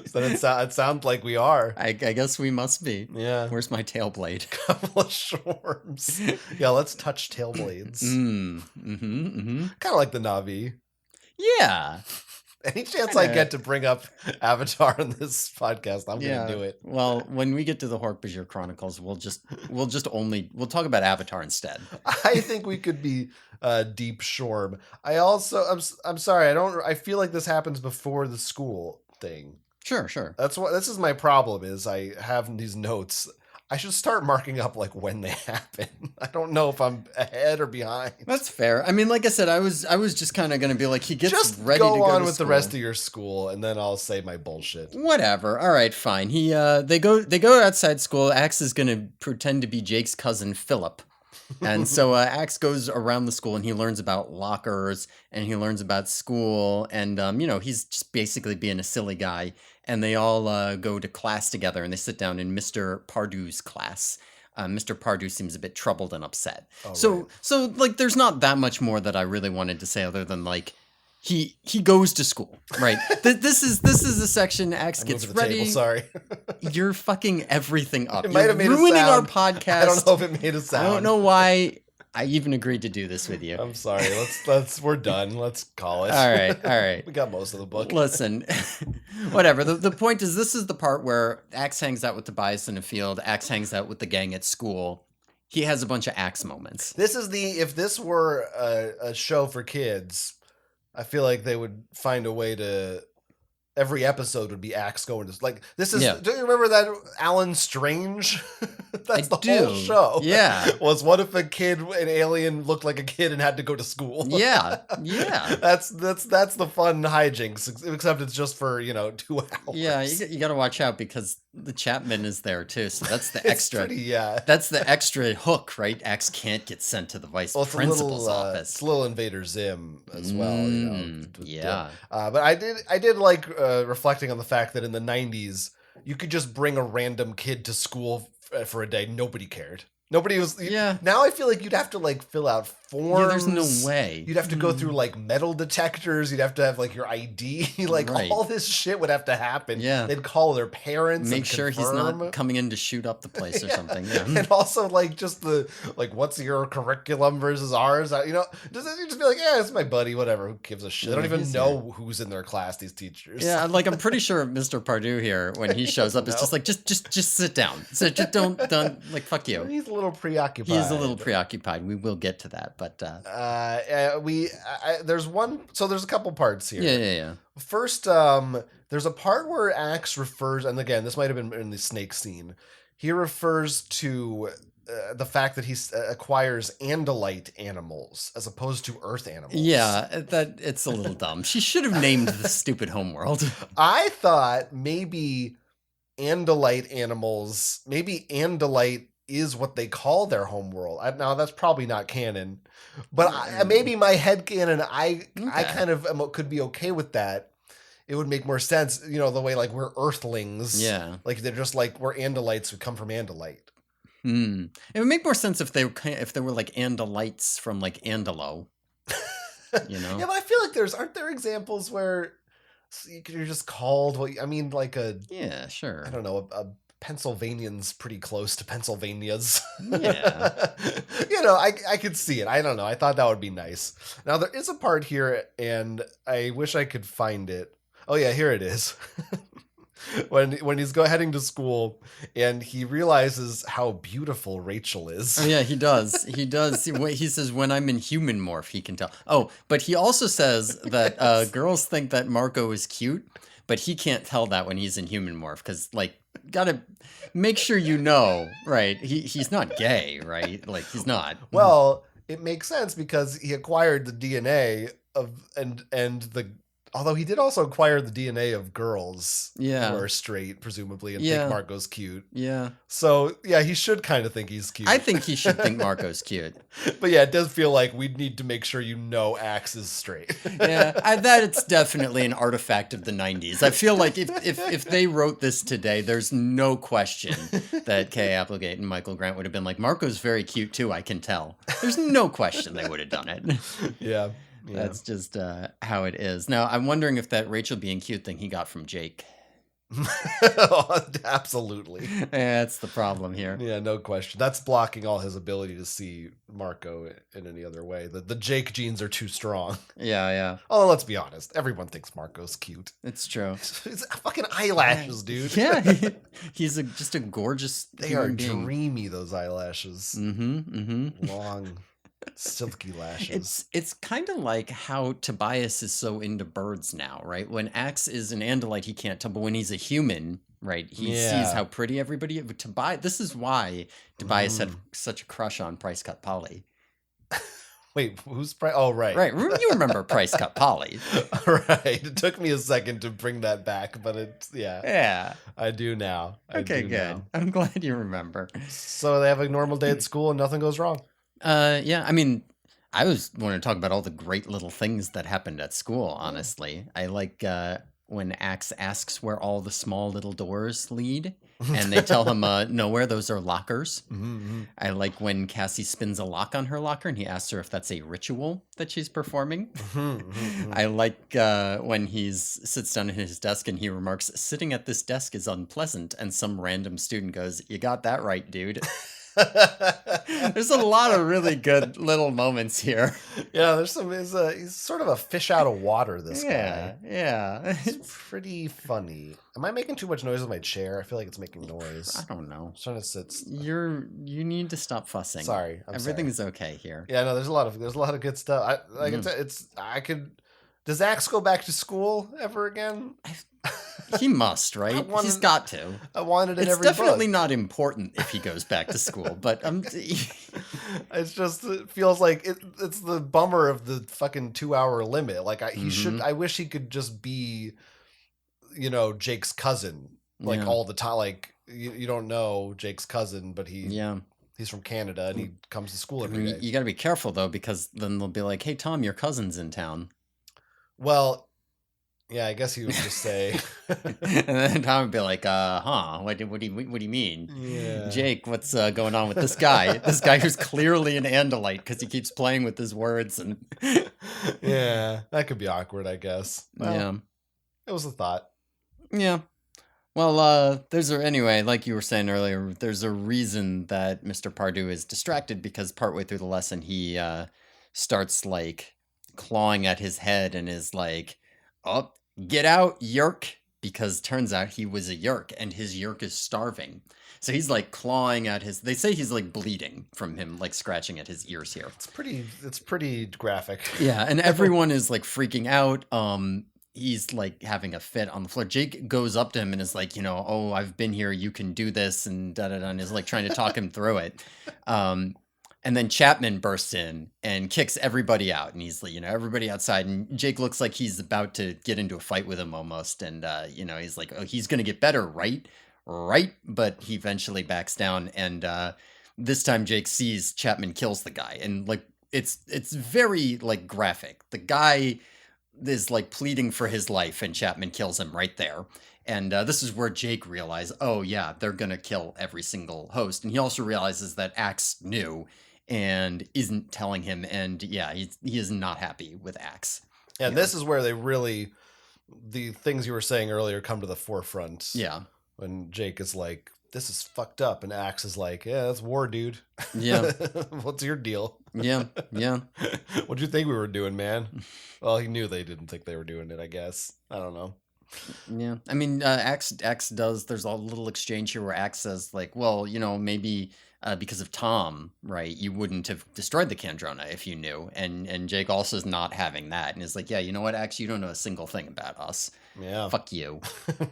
so it sounds like we are. I guess we must be. Yeah. Where's my tail blade? Couple of shorms. Yeah, let's touch tail blades. Kind of like the Na'vi. Yeah. Any chance I get to bring up Avatar in this podcast, I'm gonna do it. Well, when we get to the Hork-Bajir Chronicles, we'll talk about Avatar instead. I think we could be deep shorm. I'm sorry, I feel like this happens before the school thing. Sure. This is my problem is I have these notes. I should start marking up like when they happen. I don't know if I'm ahead or behind. That's fair. I mean, like I said, I was just kind of going to be like, he gets just ready to go on with school. The rest of your school, and then I'll say my bullshit. Whatever. All right, fine. They go outside school. Axe is going to pretend to be Jake's cousin Philip. And so Axe goes around the school and he learns about lockers and he learns about school and he's just basically being a silly guy. And they all go to class together and they sit down in Mr. Pardew's class. Mr. Pardew seems a bit troubled and upset. So like there's not that much more that I really wanted to say other than like he goes to school, right? This is a section Axe gets ready. Table, sorry. You're fucking everything up. It might have made ruining a sound. our podcast. I don't know if it made a sound. I don't know why I even agreed to do this with you. I'm sorry. We're done. Let's call it. All right. We got most of the book. Listen, whatever. The point is, this is the part where Axe hangs out with Tobias in a field. Axe hangs out with the gang at school. He has a bunch of Axe moments. If this were a show for kids, I feel like they would find a way to. Every episode would be Axe going to like this is. Yeah. Do you remember that Alan Strange? That's the whole show. Yeah. Was what if an alien looked like a kid and had to go to school? Yeah. That's the fun hijinks. Except it's just for 2 hours. Yeah, you got to watch out because the Chapman is there too. So that's the extra. Yeah. That's the extra hook, right? Axe can't get sent to the vice principal's office. It's a little Invader Zim as well. Yeah. But I did like reflecting on the fact that in the 90s you could just bring a random kid to school for a day. Nobody cared. Nobody was. Yeah. Now I feel like you'd have to like fill out forms. Yeah, there's no way. You'd have to go through like metal detectors. You'd have to have like your ID. Like all this shit would have to happen. Yeah. They'd call their parents. Make sure he's not coming in to shoot up the place or something. Yeah. And also like just the like, what's your curriculum versus ours? Just be like, yeah, it's my buddy. Whatever. Who gives a shit? They don't even know who's in their class. These teachers. Yeah. Like I'm pretty sure Mr. Pardew here when he shows up is just like just sit down. So just don't like fuck you. He's a little preoccupied. He's a little preoccupied. We will get to that, but there's one. So there's a couple parts here. yeah. First, there's a part where Axe refers, and again, this might have been in the snake scene. He refers to the fact that he acquires Andalite animals as opposed to Earth animals. Yeah, that it's a little dumb. She should have named the stupid homeworld. I thought maybe Andalite animals, maybe Andalite is what they call their homeworld. Now that's probably not canon, but maybe my headcanon, I kind of could be okay with that. It would make more sense, the way like we're Earthlings. Yeah, like they're just like we're Andalites who come from Andalite. It would make more sense if they were like Andalites from like Andalo. Yeah, but I feel like aren't there examples where you're just called like a sure. I don't know, a Pennsylvanian's pretty close to Pennsylvania's. Yeah. I could see it. I don't know. I thought that would be nice. Now there is a part here, and I wish I could find it. Oh yeah, here it is. when he's heading to school and he realizes how beautiful Rachel is. Oh yeah, he does. He does. He says, when I'm in human morph, he can tell. Oh, but he also says that girls think that Marco is cute, but he can't tell that when he's in human morph because, like, gotta make sure right? He's not gay, right? Like, he's not. Well, it makes sense because he acquired the DNA of although he did also acquire the DNA of girls who are straight, presumably, and think Marco's cute. Yeah. So, yeah, he should kind of think he's cute. I think he should think Marco's cute. But yeah, it does feel like we need to make sure Axe is straight. Yeah, that it's definitely an artifact of the 90s. I feel like if they wrote this today, there's no question that Kay Applegate and Michael Grant would have been like, Marco's very cute too, I can tell. There's no question they would have done it. Yeah. That's just how it is. Now, I'm wondering if that Rachel being cute thing he got from Jake. Absolutely. That's the problem here. Yeah, no question. That's blocking all his ability to see Marco in any other way. The Jake genes are too strong. Yeah. Oh, let's be honest. Everyone thinks Marco's cute. It's true. His fucking eyelashes, dude. Yeah, he's just a gorgeous. They are dreamy. Those eyelashes. Mm-hmm. Long. Silky lashes. It's kind of like how Tobias is so into birds now, right? When Axe is an Andalite, he can't tell, but when he's a human, right, he sees how pretty everybody is. Tobias, this is why Tobias had such a crush on Price Cut Polly. Wait, who's Price? Oh, right. Right, you remember Price Cut Polly. Right. It took me a second to bring that back, but it's, Yeah. I do now. Okay, good. Now. I'm glad you remember. So they have a normal day at school and nothing goes wrong. Yeah, I mean, I was want to talk about all the great little things that happened at school, honestly. I like when Axe asks where all the small little doors lead, and they tell him, nowhere, those are lockers. Mm-hmm. I like when Cassie spins a lock on her locker, and he asks her if that's a ritual that she's performing. I like when he sits down at his desk, and he remarks, sitting at this desk is unpleasant, and some random student goes, you got that right, dude. There's a lot of really good little moments here. Yeah, there's some. He's sort of a fish out of water. This guy. Yeah. It's pretty funny. Am I making too much noise with my chair? I feel like it's making noise. I don't know. I'm trying to sit. You need to stop fussing. Sorry, everything is okay here. Yeah, no, there's a lot of good stuff. Does Axe go back to school ever again? He must, right? He's got to. I wanted it. It's definitely not important if he goes back to school, but it's just it feels like it's the bummer of the fucking 2-hour limit. Like he should. I wish he could just be, Jake's cousin, like all the time. Like you don't know Jake's cousin, but he's from Canada and he comes to school every day. You got to be careful though, because then they'll be like, "Hey Tom, your cousin's in town." Well. Yeah, I guess he would just say, and then Tom would be like, what do you mean? Yeah. Jake, what's going on with this guy? This guy who's clearly an Andalite because he keeps playing with his words and yeah, that could be awkward, I guess. Well, it was a thought. Yeah. Well, anyway, like you were saying earlier, there's a reason that Mr. Pardue is distracted because partway through the lesson he starts like clawing at his head and is like, "Oh, get out, yerk!" because turns out he was a Yeerk and his Yeerk is starving. So he's like clawing at his. They say he's like bleeding from him, like scratching at his ears here. It's pretty graphic. Yeah, and everyone is like freaking out. He's like having a fit on the floor. Jake goes up to him and is like, oh, I've been here. You can do this, and da da da, and is like trying to talk him through it. And then Chapman bursts in and kicks everybody out, and he's like, everybody outside, and Jake looks like he's about to get into a fight with him almost, and he's like, oh, he's gonna get better, right? Right, but he eventually backs down, and this time Jake sees Chapman kills the guy, and like it's very like graphic. The guy is like pleading for his life, and Chapman kills him right there. And this is where Jake realized, oh yeah, they're gonna kill every single host, and he also realizes that Axe knew and isn't telling him, and yeah, he is not happy with Axe. And this is where the things you were saying earlier come to the forefront. Yeah. When Jake is like, this is fucked up, and Axe is like, yeah, that's war, dude. Yeah. What's your deal? Yeah. What'd you think we were doing, man? Well, he knew they didn't think they were doing it, I guess. I don't know. Yeah. I mean, Axe does, there's a little exchange here where Axe says like, well, maybe because of Tom, right, you wouldn't have destroyed the Kandrona if you knew. And Jake also is not having that, and is like, yeah, you know what, Axe, you don't know a single thing about us. Yeah. Fuck you.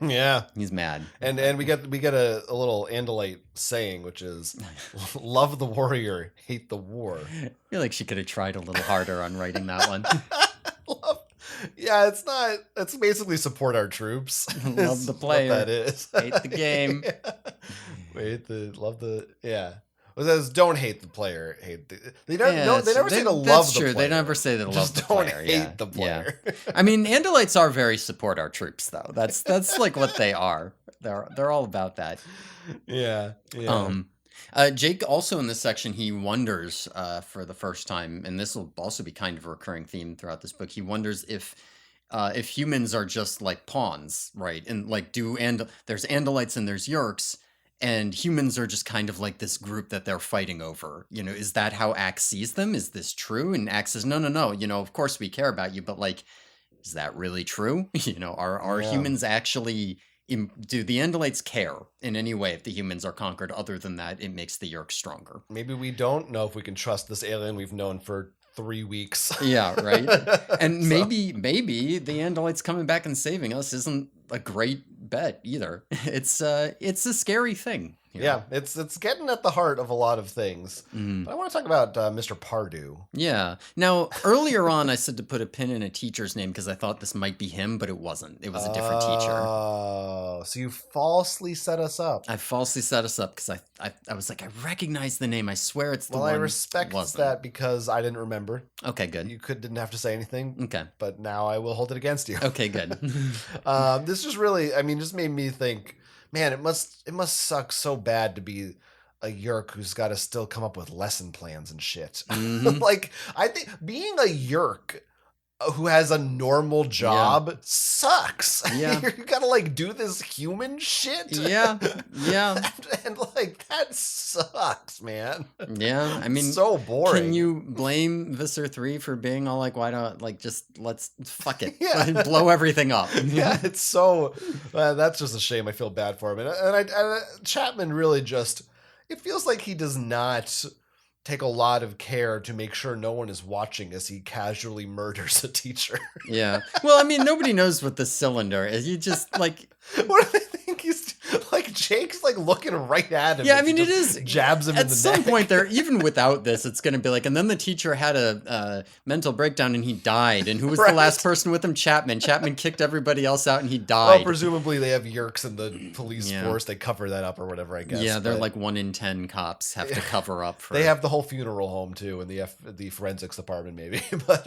Yeah. He's mad. And we get a little Andalite saying, which is, love the warrior, hate the war. I feel like she could have tried a little harder on writing that one. Yeah, it's basically support our troops. Love the player. What that is. Hate the game. Yeah. Well, it says don't hate the player. They never say to love that's the true. player. They never say to love Just the don't player. hate the player. Yeah. I mean, Andalites are very support our troops, though. That's like what they are. They're all about that. Yeah. Jake also in this section, he wonders for the first time, and this will also be kind of a recurring theme throughout this book. He wonders if humans are just like pawns, right? And like there's Andalites and there's Yeerks, and humans are just kind of like this group that they're fighting over. Is that how Axe sees them? Is this true? And Axe says, no. Of course we care about you, but like, is that really true? Are humans actually? Do the Andalites care in any way if the humans are conquered? Other than that, it makes the Yeerks stronger. Maybe we don't know if we can trust this alien we've known for 3 weeks. Yeah, right. And maybe the Andalites coming back and saving us isn't a great bet either. It's a scary thing. Yeah, it's getting at the heart of a lot of things. But I want to talk about Mr. Pardew. Yeah. Now, earlier on, I said to put a pin in a teacher's name because I thought this might be him, but it wasn't. It was a different teacher. Oh, so you falsely set us up. I falsely set us up because I was like, I recognize the name. I swear it's the one. Well, I respect that because I didn't remember. Okay, good. You didn't have to say anything. Okay. But now I will hold it against you. Okay, good. This just really, just made me think, man, it must suck so bad to be a Yeerk who's got to still come up with lesson plans and shit. Mm-hmm. Like, I think being a Yeerk who has a normal job sucks. Yeah. You gotta like do this human shit. Yeah. and like that sucks, man. Yeah. I mean, so boring. Can you blame Visser 3 for being all like, why don't like just let's fuck it, Yeah. blow everything up? Yeah, it's so that's just a shame. I feel bad for him, and Chapman really just, it feels like he does not take a lot of care to make sure no one is watching as he casually murders a teacher. Yeah. Well, I mean, nobody knows what the cylinder is. You just like, what do they think he's like? Jake's like looking right at him. Yeah, I mean, it is jabs him in the neck. At some point there, even without this, it's going to be like, and then the teacher had a mental breakdown and he died. And who was the last person with him? Chapman. Chapman kicked everybody else out and he died. Well, presumably they have Yeerks in the police force. They cover that up or whatever, I guess. Yeah, they're like 1 in 10 cops have to cover up for. They have the whole funeral home too, in the forensics department maybe. But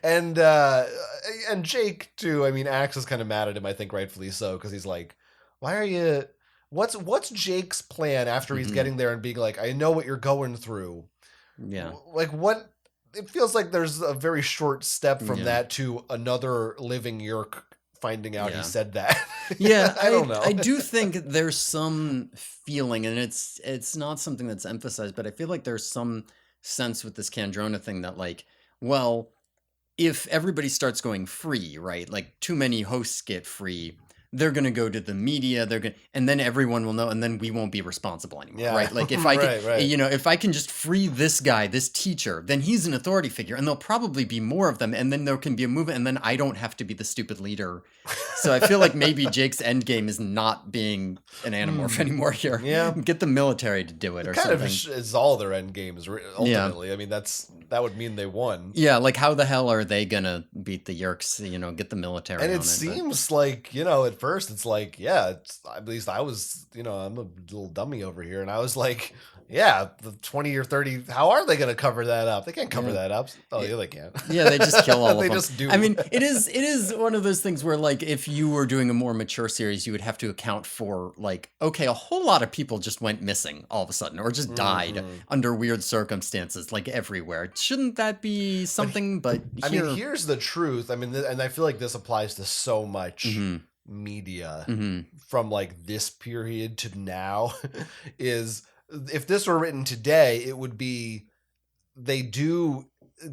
and Jake too. I mean, Axe is kind of mad at him. I think rightfully so, because he's like, why are you? What's Jake's plan after he's getting there and being like, I know what you're going through. Yeah. Like what? It feels like there's a very short step from that to another living Yeerk finding out he said that. Yeah, I don't know. I do think there's some feeling, and it's not something that's emphasized, but I feel like there's some sense with this Kandrona thing that like, well, if everybody starts going free, right? Like too many hosts get free, they're going to go to the media, and then everyone will know, and then we won't be responsible anymore, Yeah. right? Like if I can, Right. if I can just free this guy, this teacher, then he's an authority figure, and there'll probably be more of them, and then there can be a movement, and then I don't have to be the stupid leader. So I feel like maybe Jake's end game is not being an Animorph anymore here. Yeah. Get the military to do it or kind something. of is all their end games ultimately. I mean, that would mean they won. Yeah, like how the hell are they gonna beat the Yerks? Get the military. And on it seems like, at first it's like, yeah, at least I was, I'm a little dummy over here, and I was like, yeah, the 20 or 30, how are they going to cover that up? They can't cover that up. Oh, yeah, they can. Yeah, they just kill all of them. They just do. I mean, it is one of those things where, like, if you were doing a more mature series, you would have to account for, like, okay, a whole lot of people just went missing all of a sudden, or just died under weird circumstances, like, everywhere. Shouldn't that be something? But I mean, here's the truth. I mean, and I feel like this applies to so much media from, like, this period to now, is if this were written today, it would be, they do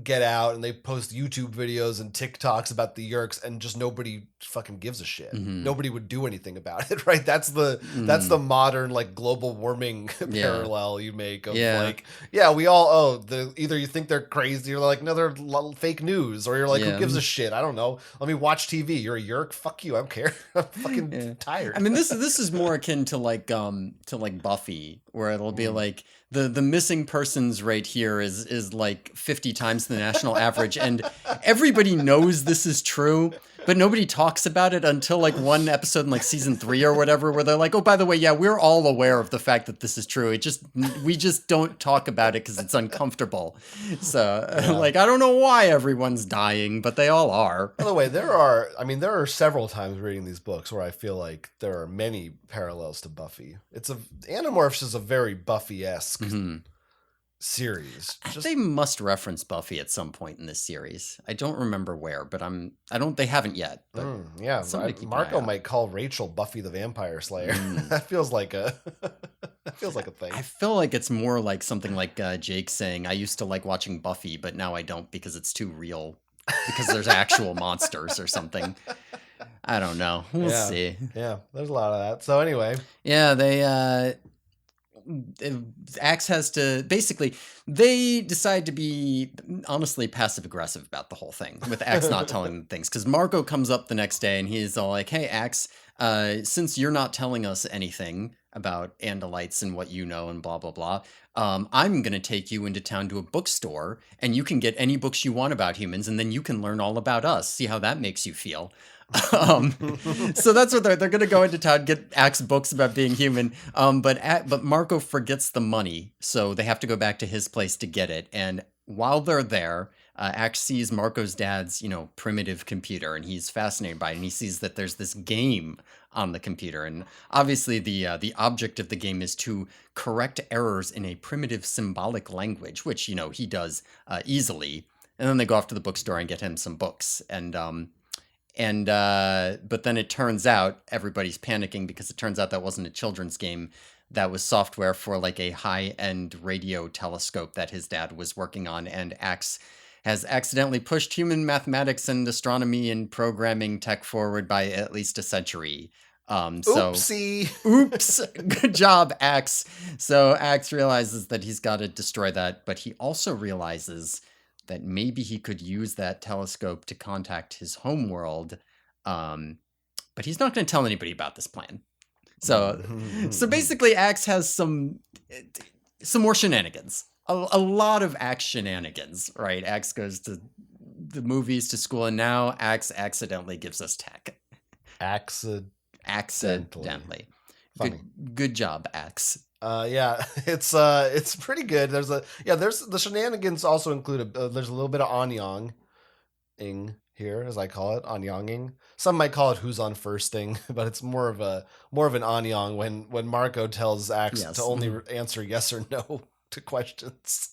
get out and they post YouTube videos and TikToks about the Yerks, and just nobody fucking gives a shit. Nobody would do anything about it, right? That's the modern, like, global warming parallel you make of like, yeah, we all either you think they're crazy, or like, no, they're fake news, or you're like, who gives a shit? I don't know. Let me watch TV. You're a Yerk? Fuck you. I don't care. I'm fucking tired. I mean, this is more akin to like Buffy, where it'll be like the missing persons rate here is like 50 times the national average, and everybody knows this is true, but nobody talks about it until like one episode in like season 3 or whatever, where they're like, oh, by the way, yeah, we're all aware of the fact that this is true. We just don't talk about it because it's uncomfortable. So like, I don't know why everyone's dying, but they all are. By the way, there are several times reading these books where I feel like there are many parallels to Buffy. Animorphs is a very Buffy-esque series. They must reference Buffy at some point in this series. I don't remember where, but they haven't yet. But yeah, Marco might call Rachel Buffy the Vampire Slayer. That feels like a thing. I feel like it's more like something like Jake saying, I used to like watching Buffy, but now I don't because it's too real, because there's actual monsters or something. I don't know. We'll see. Yeah, there's a lot of that. So anyway. Yeah, Axe has to, basically, they decide to be honestly passive aggressive about the whole thing, with Axe not telling them things, because Marco comes up the next day and he's all like, hey, Axe, since you're not telling us anything about Andalites and what you know and blah blah blah, I'm gonna take you into town to a bookstore, and you can get any books you want about humans, and then you can learn all about us. See how that makes you feel. So that's what they're gonna go into town, get Axe books about being human, but Marco forgets the money, so they have to go back to his place to get it. And while they're there, Axe sees Marco's dad's primitive computer, and he's fascinated by it, and he sees that there's this game on the computer, and obviously the object of the game is to correct errors in a primitive symbolic language, which he does easily. And then they go off to the bookstore and get him some books, but then it turns out everybody's panicking, because it turns out that wasn't a children's game. That was software for like a high-end radio telescope that his dad was working on, and Axe has accidentally pushed human mathematics and astronomy and programming tech forward by at least a century. Oopsie. Oops. Good job, Axe. So Axe realizes that he's got to destroy that, but he also realizes that maybe he could use that telescope to contact his home world, but he's not going to tell anybody about this plan. So basically, Axe has some more shenanigans. A lot of Axe shenanigans, right? Axe goes to the movies, to school, and now Axe accidentally gives us tech. Accidentally. Funny. Good job, Axe. Yeah, it's pretty good. There's the shenanigans also include there's a little bit of on-yonging here, as I call it, on-yonging. Some might call it who's on firsting, but it's more of an on-yong when Marco tells Axe to only answer yes or no to questions.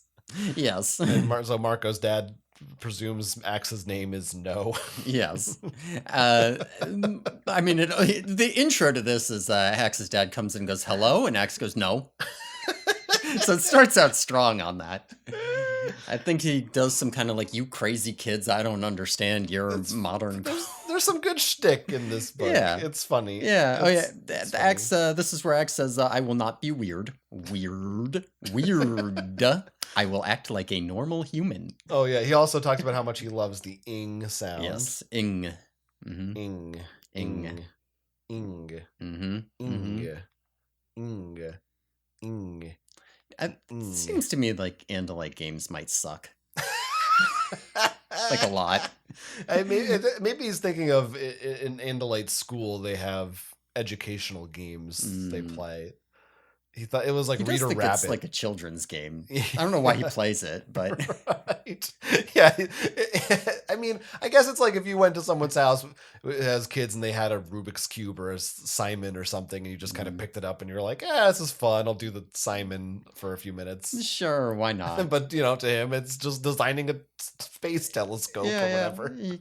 Yes. And so Marco's dad presumes Axe's name is No. Yes. I mean, the intro to this is Axe's dad comes in and goes, hello, and Axe goes, no. So it starts out strong on that. I think he does some kind of like, you crazy kids, I don't understand your modern... There's there's some good shtick in this book. Yeah. It's funny. Yeah. Oh yeah. It's The Axe. This is where Axe says, "I will not be weird. Weird. I will act like a normal human." Oh yeah. He also talked about how much he loves the ing sound. Yes. Ing. Ing. Ing. Ing. Ing. Mm-hmm. Ing. Ing. Ing. It seems to me like Andalite games might suck. Like a lot. I mean, maybe he's thinking of in Andalite school they have educational games they play. He thought it was like Reader Rabbit. It's like a children's game. I don't know why he plays it, but right. Yeah. I mean, I guess it's like if you went to someone's house who has kids and they had a Rubik's Cube or a Simon or something, and you just kind of picked it up and you're like, this is fun. I'll do the Simon for a few minutes. Sure, why not? But to him, it's just designing a space telescope or whatever. You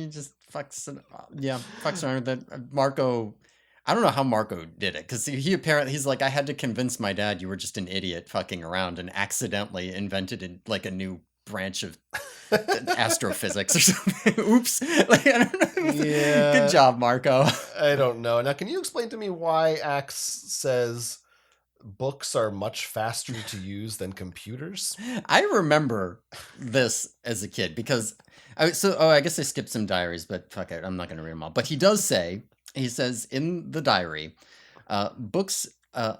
just fucks around with it. Marco. I don't know how Marco did it, because he apparently, he's like, I had to convince my dad you were just an idiot fucking around and accidentally invented like a new branch of astrophysics or something. Oops. Like, I don't know. Yeah. Good job, Marco. I don't know. Now, can you explain to me why Axe says books are much faster to use than computers? I remember this as a kid because I guess I skipped some diaries, but fuck it, I'm not going to read them all. But he says in the diary, books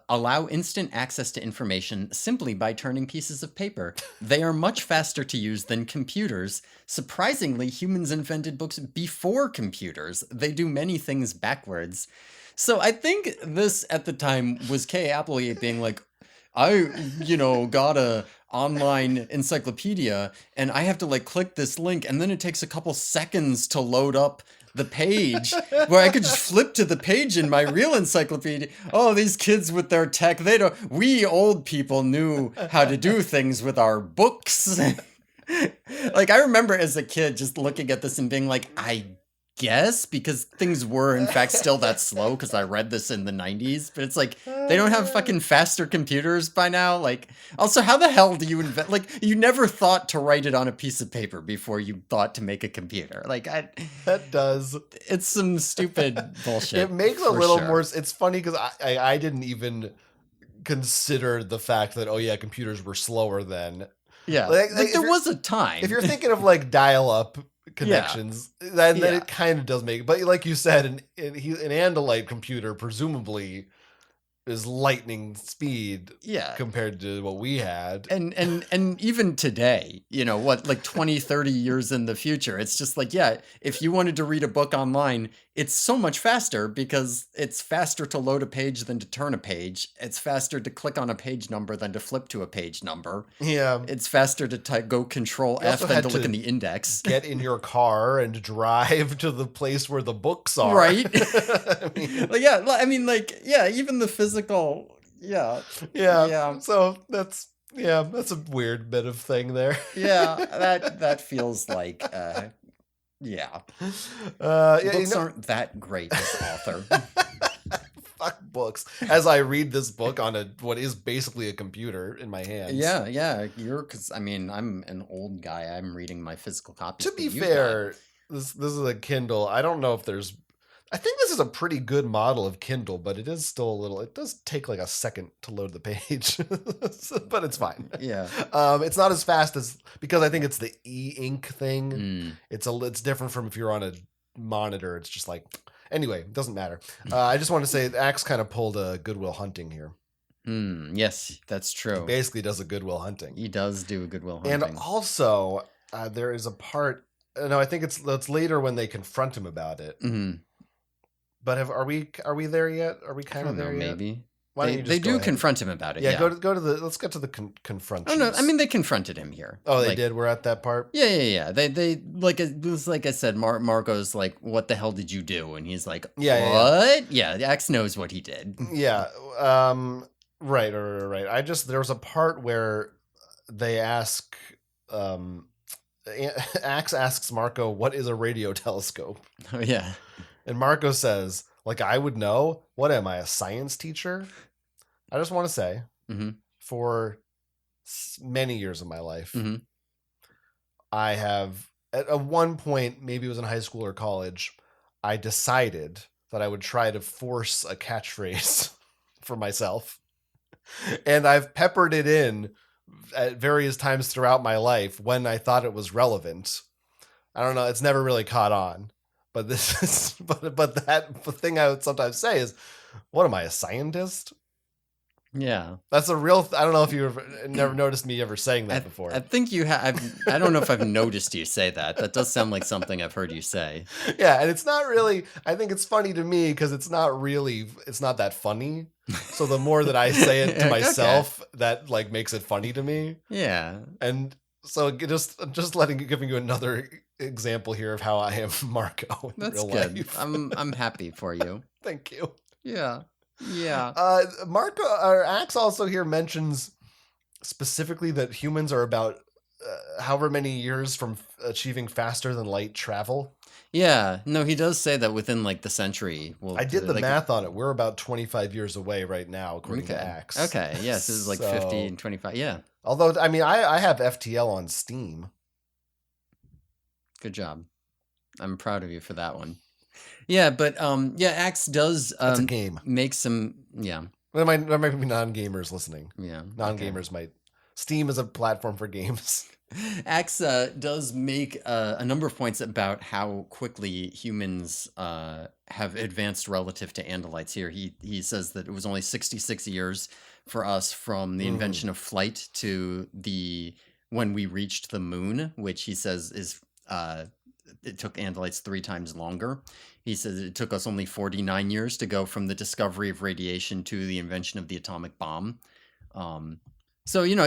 allow instant access to information simply by turning pieces of paper. They are much faster to use than computers. Surprisingly, humans invented books before computers. They do many things backwards. So I think this at the time was Kay Appley being like, I got a online encyclopedia and I have to like click this link and then it takes a couple seconds to load up the page where I could just flip to the page in my real encyclopedia. Oh, these kids with their tech, we old people knew how to do things with our books. Like, I remember as a kid just looking at this and being like, I guess, because things were in fact still that slow, because I read this in the 90s, but it's like, they don't have fucking faster computers by now. Like, also, how the hell do you invent, like, you never thought to write it on a piece of paper before you thought to make a computer. Like, that does, it's some stupid bullshit. It makes a little more, it's funny because I didn't even consider the fact that, computers were slower then. Yeah, like there was a time. If you're thinking of like dial-up connections, then it kind of does make, but like you said, an Andalite computer presumably is lightning speed compared to what we had. And even today, like 20, 30 years in the future, it's just like, if you wanted to read a book online, it's so much faster because it's faster to load a page than to turn a page. It's faster to click on a page number than to flip to a page number. Yeah. It's faster to go Control F than to look in the index. Get in your car and drive to the place where the books are. Right. Even the physical. Yeah. So that's a weird bit of thing there. That feels like books aren't that great as author. Fuck books. As I read this book on what is basically a computer in my hands. Because I'm an old guy. I'm reading my physical copies. To be fair, this is a Kindle. I don't know if there's. I think this is a pretty good model of Kindle, but it is still a little. It does take like a second to load the page, but it's fine. Yeah. It's not as fast as, because I think it's the e-ink thing. It's different from if you're on a monitor. It's just like, anyway, it doesn't matter. I just want to say Axe kind of pulled a Goodwill Hunting here. Yes, that's true. He basically does a Goodwill Hunting. He does do a Goodwill Hunting. And also, there is a part. No, I think it's later when they confront him about it. Mm-hmm. But are we there yet? Are we kind of there yet? Maybe. Why don't you just they do confront him about it. Yeah, go to the. Let's get to the confront. Oh no, they confronted him here. Oh, they did. We're at that part. Yeah. They like it was like I said. Marco's like, "What the hell did you do?" And he's like, "What?" Yeah, Axe knows what he did. Yeah. Right. There was a part where they ask. Axe asks Marco, "What is a radio telescope?" Oh yeah. And Marco says, like, I would know. What am I, a science teacher? I just want to say, for many years of my life, I have, at one point, maybe it was in high school or college, I decided that I would try to force a catchphrase for myself. And I've peppered it in at various times throughout my life when I thought it was relevant. I don't know, it's never really caught on. But this is but that the thing I would sometimes say is, what am I, a scientist? Yeah. That's a real I don't know if you've never noticed me ever saying that before. I think you have. I don't know if I've noticed you say that. That does sound like something I've heard you say. Yeah, and it's not really, I think it's funny to me because it's not that funny. So the more that I say it to myself, that like makes it funny to me. Yeah. And so just giving you another example here of how I am Marco in That's real good. life. I'm happy for you. Thank you. Yeah. Yeah. Marco or Axe also here mentions specifically that humans are about however many years from achieving faster than light travel. Yeah, no, he does say that within like the century. I did the math on it. We're about 25 years away right now, according to Axe. Okay, yes, this is like 50 and 25. Yeah. Although, I mean, I have FTL on Steam. Good job. I'm proud of you for that one. Yeah, but yeah, Axe does it's a game. Make some There might be non-gamers listening. Yeah. Non-gamers might. Steam is a platform for games. Axe does make a number of points about how quickly humans have advanced relative to Andalites here. He says that it was only 66 years for us from the invention of flight to when we reached the moon, which he says is it took Andalites 3 times longer. He says it took us only 49 years to go from the discovery of radiation to the invention of the atomic bomb. So, you know,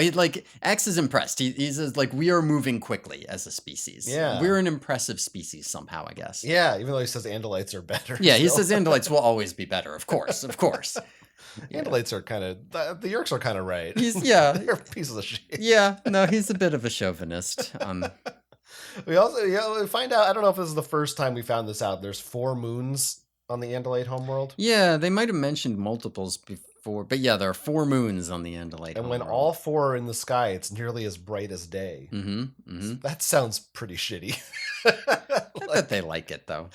Axe is impressed. He says, like, we are moving quickly as a species. Yeah. We're an impressive species somehow, I guess. Yeah, even though he says Andalites are better. Yeah, he says Andalites will always be better, of course, of course. Andalites are kind of, the Yerks are kind of right. They're pieces of shit. Yeah, no, he's a bit of a chauvinist. We also, we find out, I don't know if this is the first time we found this out, there's 4 moons on the Andalite homeworld. Yeah, they might have mentioned multiples before, but yeah, there are 4 moons on the Andalite And when all 4 are in the sky, it's nearly as bright as day. Mm-hmm. That sounds pretty shitty. I bet they like it, though.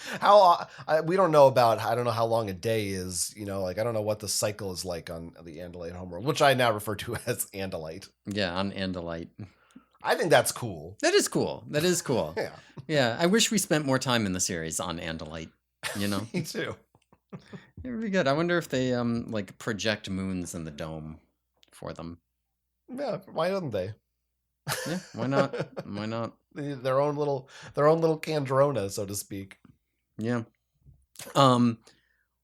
We don't know I don't know how long a day is, you know, like I don't know what the cycle is like on the Andalite homeworld, which I now refer to as Andalite. Yeah, on Andalite. I think that's cool. That is cool. Yeah. Yeah, I wish we spent more time in the series on Andalite, you know? Me too. It would be good. I wonder if they like project moons in the dome for them. Yeah, why don't they? Yeah, why not? Why not? Their own little Candrona, so to speak. Yeah.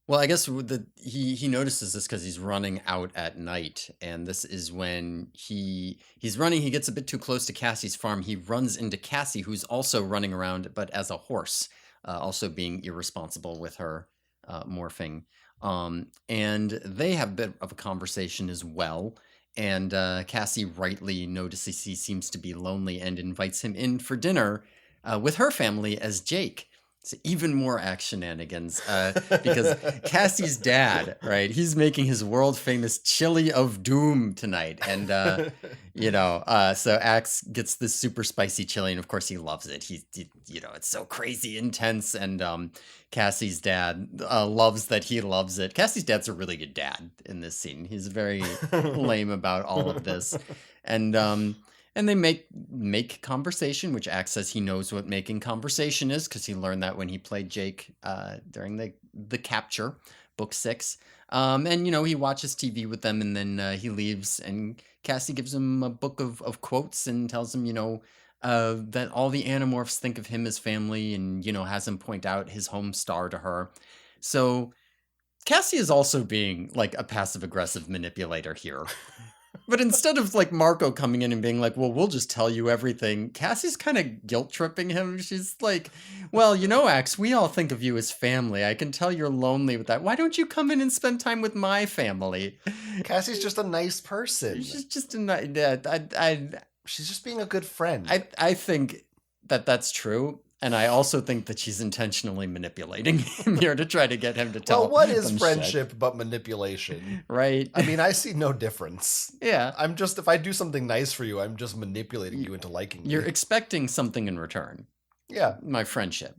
Well, I guess he notices this because he's running out at night, and this is when he's running. He gets a bit too close to Cassie's farm. He runs into Cassie, who's also running around, but as a horse, also being irresponsible with her morphing. And they have a bit of a conversation as well. And Cassie rightly notices he seems to be lonely and invites him in for dinner with her family as Jake. It's even more action shenanigans because Cassie's dad, right? He's making his world famous chili of doom tonight. And, so Axe gets this super spicy chili. And of course he loves it. It's so crazy intense. And Cassie's dad loves that he loves it. Cassie's dad's a really good dad in this scene. He's very lame about all of this. And they make conversation, which Axe says he knows what making conversation is because he learned that when he played Jake during the capture, book 6. And he watches TV with them, and then he leaves. And Cassie gives him a book of quotes and tells him, that all the Animorphs think of him as family, and has him point out his home star to her. So Cassie is also being like a passive aggressive manipulator here. But instead of like Marco coming in and being like, well, we'll just tell you everything, Cassie's kind of guilt tripping him. She's like, well, Axe, we all think of you as family. I can tell you're lonely with that. Why don't you come in and spend time with my family? Cassie's just a nice person. She's just she's just being a good friend. I think that's true. And I also think that she's intentionally manipulating him here to try to get him to tell. Well, what is friendship but manipulation? Right. I mean, I see no difference. Yeah. if I do something nice for you, I'm just manipulating you into liking me. You're expecting something in return. Yeah. My friendship.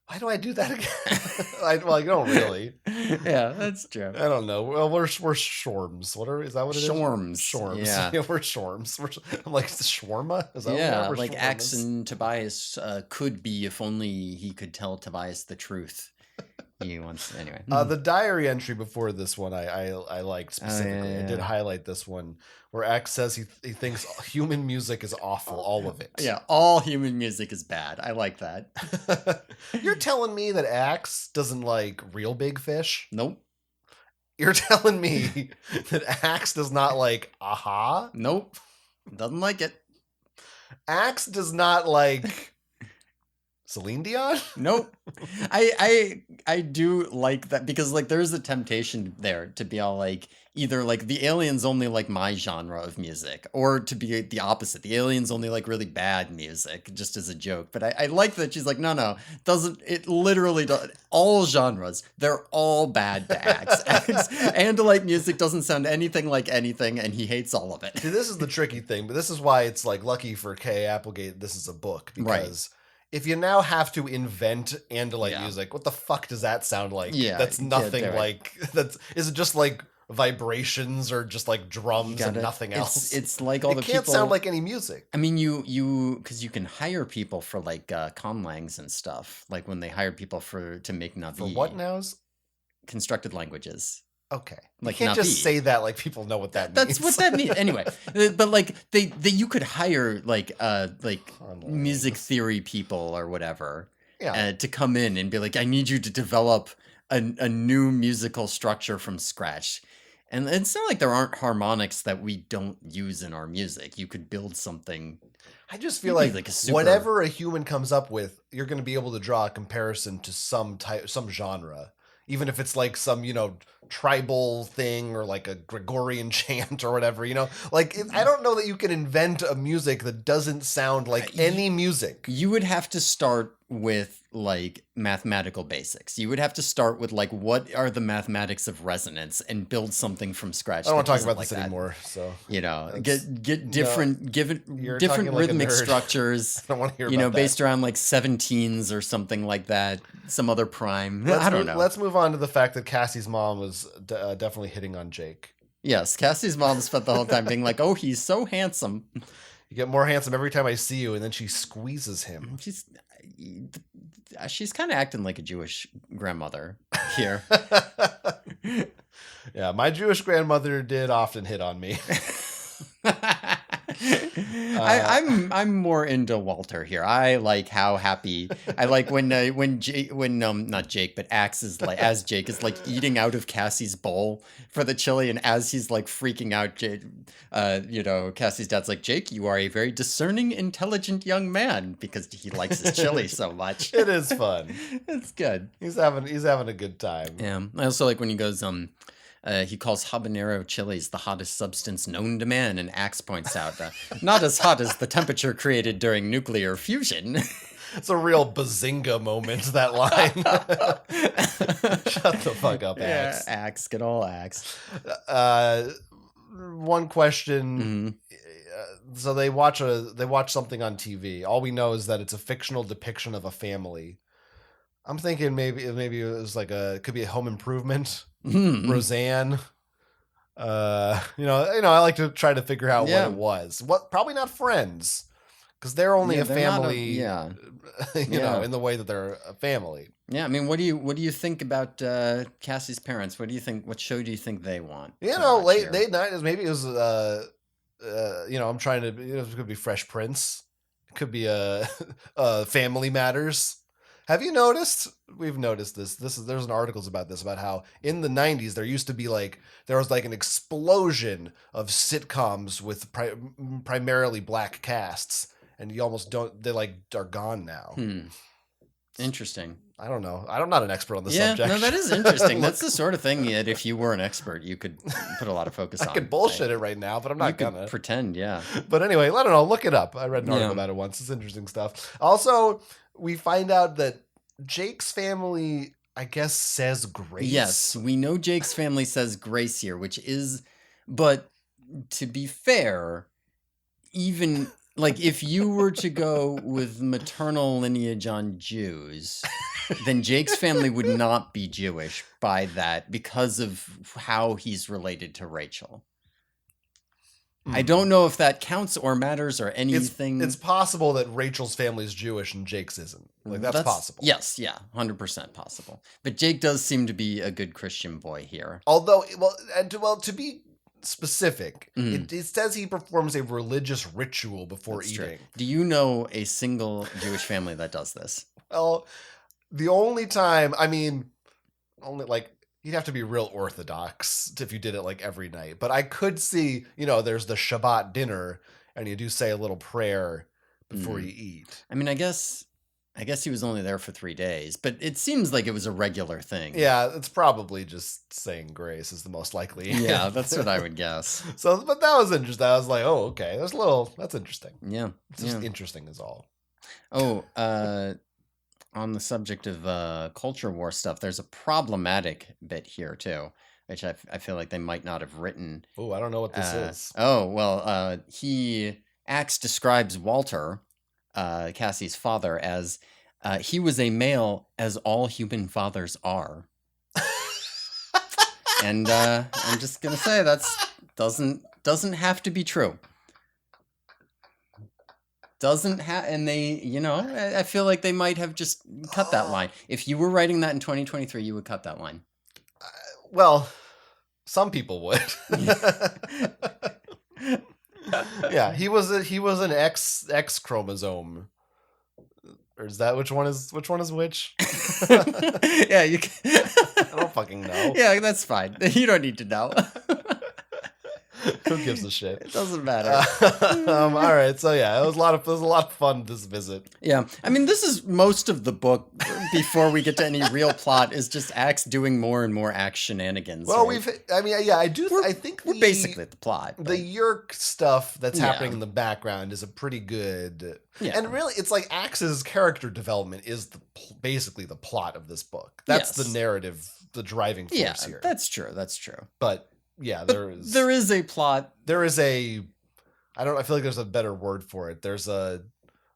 Why do I do that again? I don't really. Yeah, that's true. I don't know. Well, we're shorms. Is that what it is? Shorms. Shorms. Yeah. Yeah, we're shorms. I'm like the shawarma. Is that what we Yeah, are? We're like Axe shawarmas. and Tobias could be if only he could tell Tobias the truth. He wants anyway. The diary entry before this one, I liked specifically. Oh, I did yeah. highlight this one where Axe says he thinks human music is awful, all of it. Yeah, all human music is bad. I like that. You're telling me that Axe doesn't like real big fish? Nope. You're telling me that Axe does not like Aha? Nope. Doesn't like it. Axe does not like Celine Dion? Nope. I do like that because like there's a temptation there to be all like either like the aliens only like my genre of music or to be the opposite. The aliens only like really bad music just as a joke. But I like that she's like, no, doesn't it literally does all genres, they're all bad to Axe. And like music doesn't sound anything like anything and he hates all of it. See, this is the tricky thing, but this is why it's like lucky for Kay Applegate this is a book because if you now have to invent Andalite music, what the fuck does that sound like? Yeah, that's nothing like is it just like vibrations or just like drums and nothing else? It's like all the people. It can't sound like any music. I mean, because you can hire people for like conlangs and stuff, like when they hired people to make Navi. For what nows? Constructed languages. Okay. Like you can't Navi. Just say that like people know what that means. That's what that means. Anyway, but like they you could hire like music theory people or whatever to come in and be like, I need you to develop a new musical structure from scratch. And it's not like there aren't harmonics that we don't use in our music. You could build something. I just feel like whatever a human comes up with, you're going to be able to draw a comparison to some genre. Even if it's like some, tribal thing or like a Gregorian chant or whatever, like I don't know that you can invent a music that doesn't sound like any music. You would have to start with like mathematical basics. You would have to start with like what are the mathematics of resonance and build something from scratch. I don't want to talk about this anymore. So get different different rhythmic structures. I don't want to hear about based around like 17s or something like that. Some other prime. I don't know. Let's move on to the fact that Cassie's mom was definitely hitting on Jake. Yes, Cassie's mom spent the whole time being like, "Oh, he's so handsome." You get more handsome every time I see you, and then she squeezes him. She's kind of acting like a Jewish grandmother here. Yeah, my Jewish grandmother did often hit on me. I'm more into Walter here. I like how happy. I like when not Jake, but Axe is like as Jake is like eating out of Cassie's bowl for the chili, and as he's like freaking out, Cassie's dad's like, Jake, you are a very discerning, intelligent young man because he likes his chili so much. It is fun. It's good. He's having a good time. Yeah, I also like when he goes he calls habanero chilies the hottest substance known to man, and Axe points out, not as hot as the temperature created during nuclear fusion. It's a real bazinga moment, that line. Shut the fuck up, Axe. Yeah, Axe, good old Axe. One question. Mm-hmm. So they watch something on TV. All we know is that it's a fictional depiction of a family. I'm thinking maybe it was like could be a Home Improvement. Mm-hmm. Roseanne. I like to try to figure out what it was. Probably not Friends, because they're only a family. In the way that they're a family. Yeah, I mean, what do you think about Cassie's parents? What do you think? What show do you think they want? Late night is maybe it was. I'm trying to. It could be Fresh Prince. It could be Family Matters. Have you noticed? We've noticed this. There's an articles about this, about how in the 90s there used to be there was an explosion of sitcoms with primarily black casts, and you almost don't. They are gone now. Interesting. I don't know. I'm not an expert on the subject. No, that is interesting. That's the sort of thing that if you were an expert, you could put a lot of focus on. I could bullshit it right now, but I'm not gonna pretend. Yeah. But anyway, I don't know. Look it up. I read an article about it once. It's interesting stuff. Also, we find out that Jake's family, I guess, says grace. Yes, we know Jake's family says grace here, but to be fair, even if you were to go with maternal lineage on Jews, then Jake's family would not be Jewish by that because of how he's related to Rachel. I don't know if that counts or matters or anything. It's possible that Rachel's family is Jewish and Jake's isn't. Like, that's possible. Yes, yeah, 100% possible. But Jake does seem to be a good Christian boy here. Although, to be specific, it says he performs a religious ritual before eating. True. Do you know a single Jewish family that does this? Well, the only time, you'd have to be real Orthodox if you did it like every night. But I could see, there's the Shabbat dinner, and you do say a little prayer before you eat. I mean, I guess he was only there for 3 days, but it seems like it was a regular thing. Yeah, it's probably just saying grace is the most likely. Yeah, that's what I would guess. So, but that was interesting. I was like, oh, okay, that's interesting. Yeah. It's just interesting is all. Oh, on the subject of culture war stuff, there's a problematic bit here too, which I feel like they might not have written. Oh, I don't know what this is. Oh, well, Axe describes Walter, Cassie's father, as he was a male, as all human fathers are. And I'm just gonna say doesn't have to be true. And they, I feel like they might have just cut that line. If you were writing that in 2023, you would cut that line. Well, some people would. Yeah, he was an X chromosome. Or is that which one is which? Yeah, you can. I don't fucking know. Yeah, that's fine. You don't need to know. Who gives a shit? It doesn't matter. All right, so yeah, it was a lot of fun this visit. Yeah, I mean, this is most of the book. Before we get to any real plot, is just Axe doing more and more Axe shenanigans. Well, right? I think we're basically at the plot. The Yerk stuff that's happening in the background is a pretty good. Yeah. And really, it's like Axe's character development is basically the plot of this book. That's the narrative, the driving force here. That's true. But yeah, there is a plot. There is a, I feel like there's a better word for it. There's a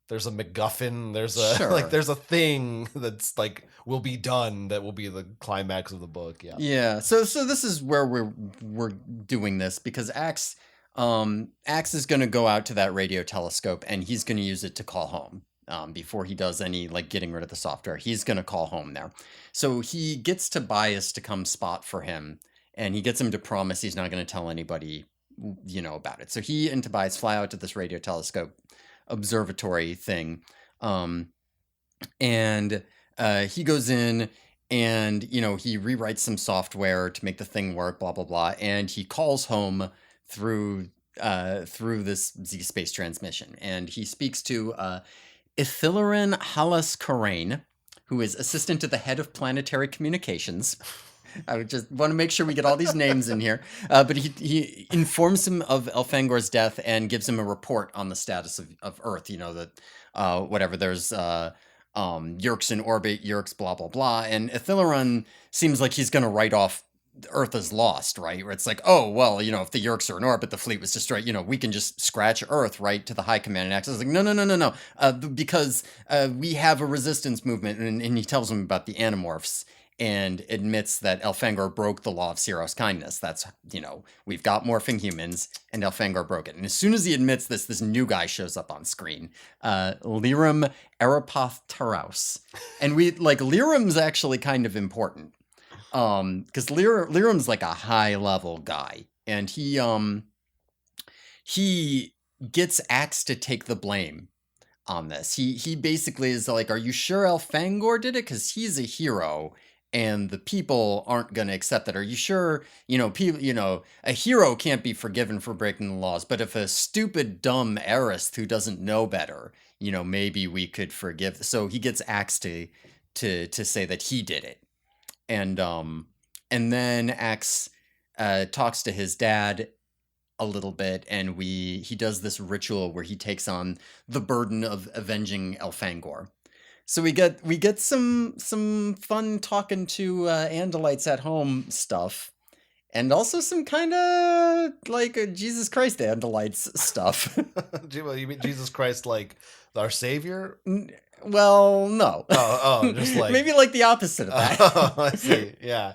MacGuffin. There's a there's a thing that's like will be done that will be the climax of the book. Yeah. Yeah. So this is where we're doing this because Axe is going to go out to that radio telescope and he's going to use it to call home. Before he does any getting rid of the software, he's going to call home there. So he gets Tobias to come spot for him. And he gets him to promise he's not going to tell anybody, about it. So he and Tobias fly out to this radio telescope observatory thing. And he goes in and, he rewrites some software to make the thing work, blah, blah, blah. And he calls home through this Z-space transmission. And he speaks to Ithilarin Halas Karain, who is assistant to the head of planetary communications. I would just want to make sure we get all these names in here. But he informs him of Elfangor's death and gives him a report on the status of Earth. That whatever, there's Yerks in orbit, Yerks, blah, blah, blah. And Ithilaron seems like he's going to write off Earth as lost, right? Where it's like, oh, well, if the Yerks are in orbit, the fleet was destroyed, we can just scratch Earth, right, to the High Command and Axis. Like, no. Because we have a resistance movement. And he tells him about the Animorphs. And admits that Elfangor broke the law of Seerow's kindness. That's, we've got morphing humans, and Elfangor broke it. And as soon as he admits this new guy shows up on screen, Lirim Arapoth Taraus. And Lirim's actually kind of important. Because Lirim's like a high-level guy. And he gets Axe to take the blame on this. He basically is like, are you sure Elfangor did it? Because he's a hero. And the people aren't going to accept that. Are you sure, people, a hero can't be forgiven for breaking the laws, but if a stupid, dumb heiress who doesn't know better, maybe we could forgive. So he gets Axe to say that he did it. And then Axe talks to his dad a little bit, and he does this ritual where he takes on the burden of avenging Elfangor. So we get some fun talking to Andalites at home stuff, and also some kind of Jesus Christ Andalites stuff. You mean Jesus Christ like our Savior? Well, no. Just like Maybe like the opposite of that. oh, I see. Yeah,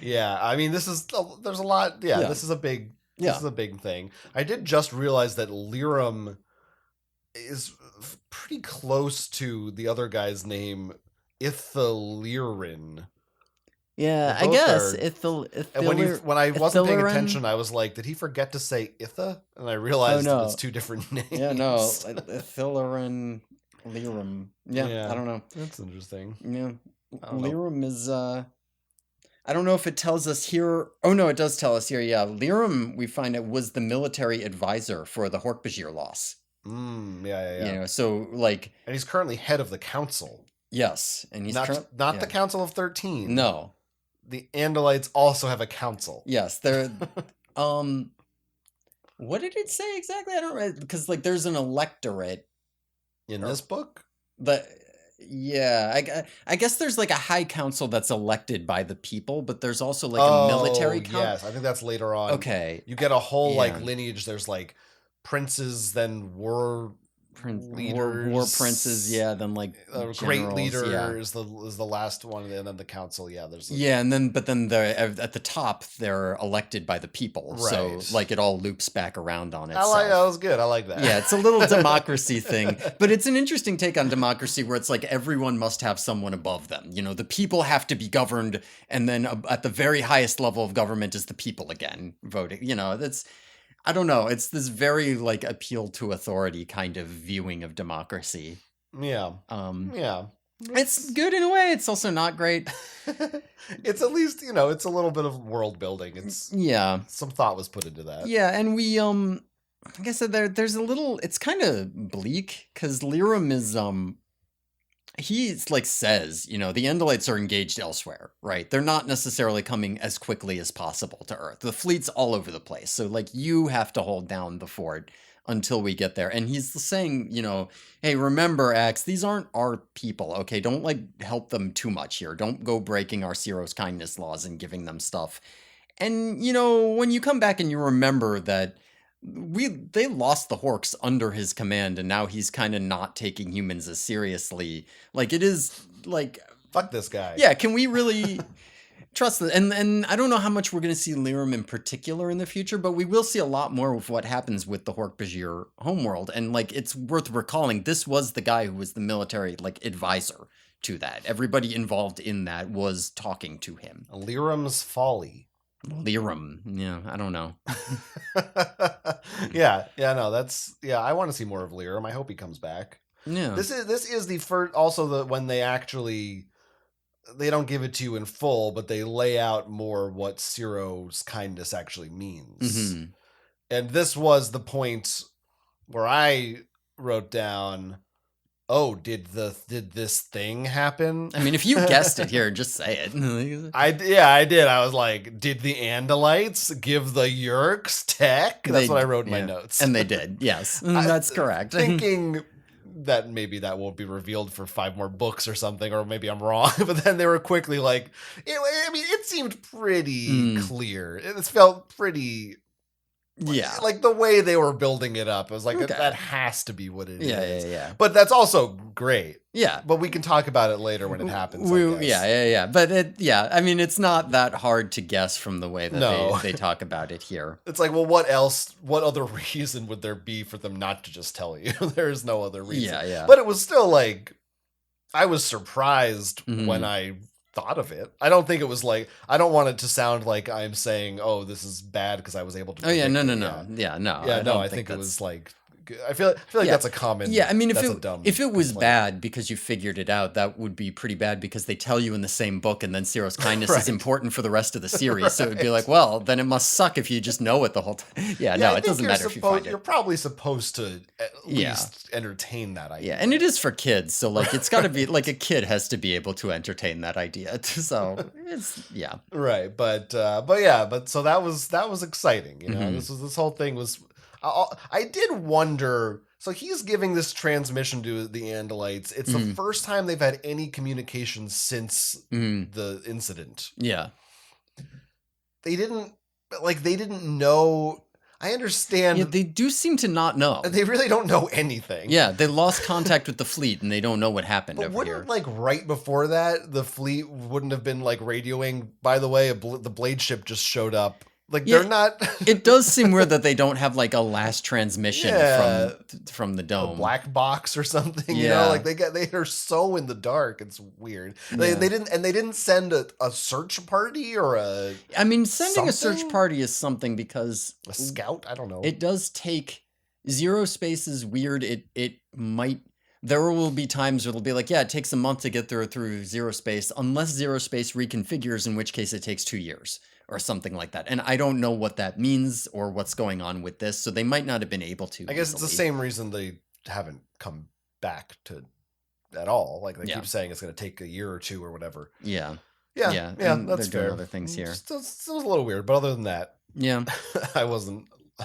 yeah. I mean, there's a lot. Yeah, Yeah. this is a big Yeah. thing. I did just realize that Lirum is pretty close to the other guy's name, Ithalirin. They Yeah, I both guess are. And when I wasn't paying Ithilerin. attention, I was like, did he forget to say Itha? And I Oh realized it was no. two different Yeah, no. names. Ithilerin Lirum. Yeah, I Yeah, don't know. that's interesting. Yeah. I don't know. Lirum is I don't know if it tells us here. Oh no, it does tell us here. Yeah, Lirum, we find it was the military advisor for the Hork-Bajir loss. Yeah. So like, And he's currently head of the council. yes, and he's Not the Council of 13. No. The Andalites also have a council. Yes, they're what did it say exactly? I don't know, because like there's an electorate In this book? but yeah, I guess there's like a high council that's elected by the people, but there's also like a military council. Yes, I think that's later on. Okay. You get a whole Yeah. like lineage. There's like princes, then war leaders, war princes, yeah, then like great generals, leader yeah. is the last one, and then the council. Yeah, there's Yeah, and then but then at the top they're elected by the people, so Right. like it all loops back around on I itself. like that was good. I like that. Yeah, it's a little democracy thing, but it's an interesting take on democracy where it's like everyone must have someone above them. You know, the people have to be governed, and then at the very highest level of government is the people again voting. You know, that's, I don't know. It's this very like appeal to authority kind of viewing of democracy. Yeah. Yeah. It's good in a way. It's also not great. It's at least, it's a little bit of world building. It's Yeah. some thought was put into that. Yeah, and we like I said, there's a little, it's kind of bleak because Lirum is he's like says, the Andalites are engaged elsewhere, right? They're not necessarily coming as quickly as possible to Earth. The fleet's all over the place. So like you have to hold down the fort until we get there. And he's saying, hey, remember, Axe, these aren't our people, okay? Don't like help them too much here. Don't go breaking our Seerow's kindness laws and giving them stuff. And when you come back and you remember that they lost the Horks under his command, and now he's kind of not taking humans as seriously. Like it is like, fuck this guy. Yeah, can we really trust that? And I don't know how much we're going to see Lirum in particular in the future, but we will see a lot more of what happens with the Hork-Bajir homeworld. And like it's worth recalling, this was the guy who was the military like advisor to that. Everybody involved in that was talking to him. Lirum's folly. Lirum. Yeah, I don't know. I want to see more of Lirum. I hope he comes back. Yeah. This is the first, also when they don't give it to you in full, but they lay out more what Seerow's kindness actually means. Mm-hmm. And this was the point where I wrote down, oh, did this thing happen? I mean, if you guessed it here, just say it. I did. I was like, did the Andalites give the Yeerks tech? That's what I wrote in my notes. And they did, yes. That's correct. Thinking that maybe that won't be revealed for 5 more books or something, or maybe I'm wrong. But then they were quickly like, it seemed pretty clear. It felt pretty... Yeah. Like the way they were building it up. I was like, that has to be what it is. Yeah. But that's also great. Yeah. But we can talk about it later when it happens. Yeah. But I mean, it's not that hard to guess from the way that they talk about it here. It's like, well, what else? What other reason would there be for them not to just tell you? There's no other reason. Yeah. But it was still like, I was surprised when I thought of it. I don't think it was like, I don't want it to sound like I'm saying, oh, this is bad because I was able to. Oh yeah, no. Yeah, no. I think it was like, I feel like that's a common. Yeah, I mean, if it was complaint. bad because you figured it out, that would be pretty bad because they tell you in the same book, and then Seerow's kindness is important for the rest of the series. So it would be like, well, then it must suck if you just know it the whole time. Yeah, no, it doesn't matter if you find it. You're probably supposed to at least entertain that idea. Yeah, and it is for kids, so like it's got to be like a kid has to be able to entertain that idea. So it's right, but so that was exciting. This whole thing was. I did wonder. So he's giving this transmission to the Andalites. It's the first time they've had any communication since the incident. Yeah, they didn't know. I understand. Yeah, they do seem to not know. They really don't know anything. Yeah, they lost contact with the fleet and they don't know what happened But over wouldn't, here. like, right before that, the fleet wouldn't have been, like, radioing, by the way, the blade ship just showed up. Like, Yeah, they're not... It does seem weird that they don't have like a last transmission Yeah. from the a dome. black box or something, you Yeah. know, like they are so in the dark. It's weird. Yeah. They didn't send a search party or a I mean, sending a something? search party is something because a scout. I don't know. it does take zero space is weird. It might there will be times where it'll be like, yeah, it takes a month to get through zero space, unless zero space reconfigures, in which case it takes 2 years or something like that. And I don't know what that means or what's going on with this, so they might not have been able to. I guess it's the easily. same reason they haven't come back to at all. Like they Yeah. keep saying it's going to take a year or two or whatever. Yeah. Yeah, and that's they're doing fair. other things here. It was a little weird, but other than that, Yeah.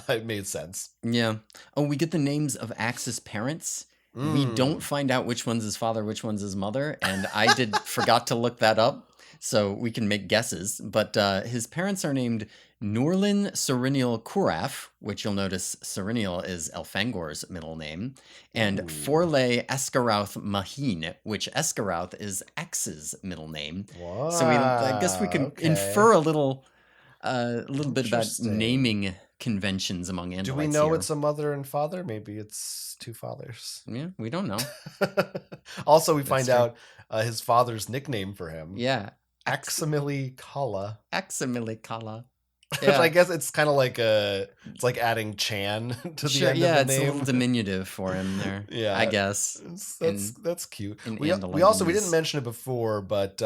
it made sense. Yeah. Oh, we get the names of Axe's parents. We don't find out which one's his father, which one's his mother, and I forgot to look that up, so we can make guesses. But his parents are named Norlin Serenial Kuraf, which you'll notice Serenial is Elfangor's middle name, and Forlay Escarouth Maheen, which Escarouth is Axe's middle name. Wow. So I guess we can infer a little bit about naming conventions among Andalites. Do we know here. it's a mother and father? Maybe it's two fathers. Yeah, we don't know. Also, we find out his father's nickname for him. Yeah. Aximili Kala. Aximili Kala. Which I guess it's kind of like it's like adding Chan to the end of the name. It's a little diminutive for him there. Yeah, I guess. That's cute. We Andalites. didn't mention it before, but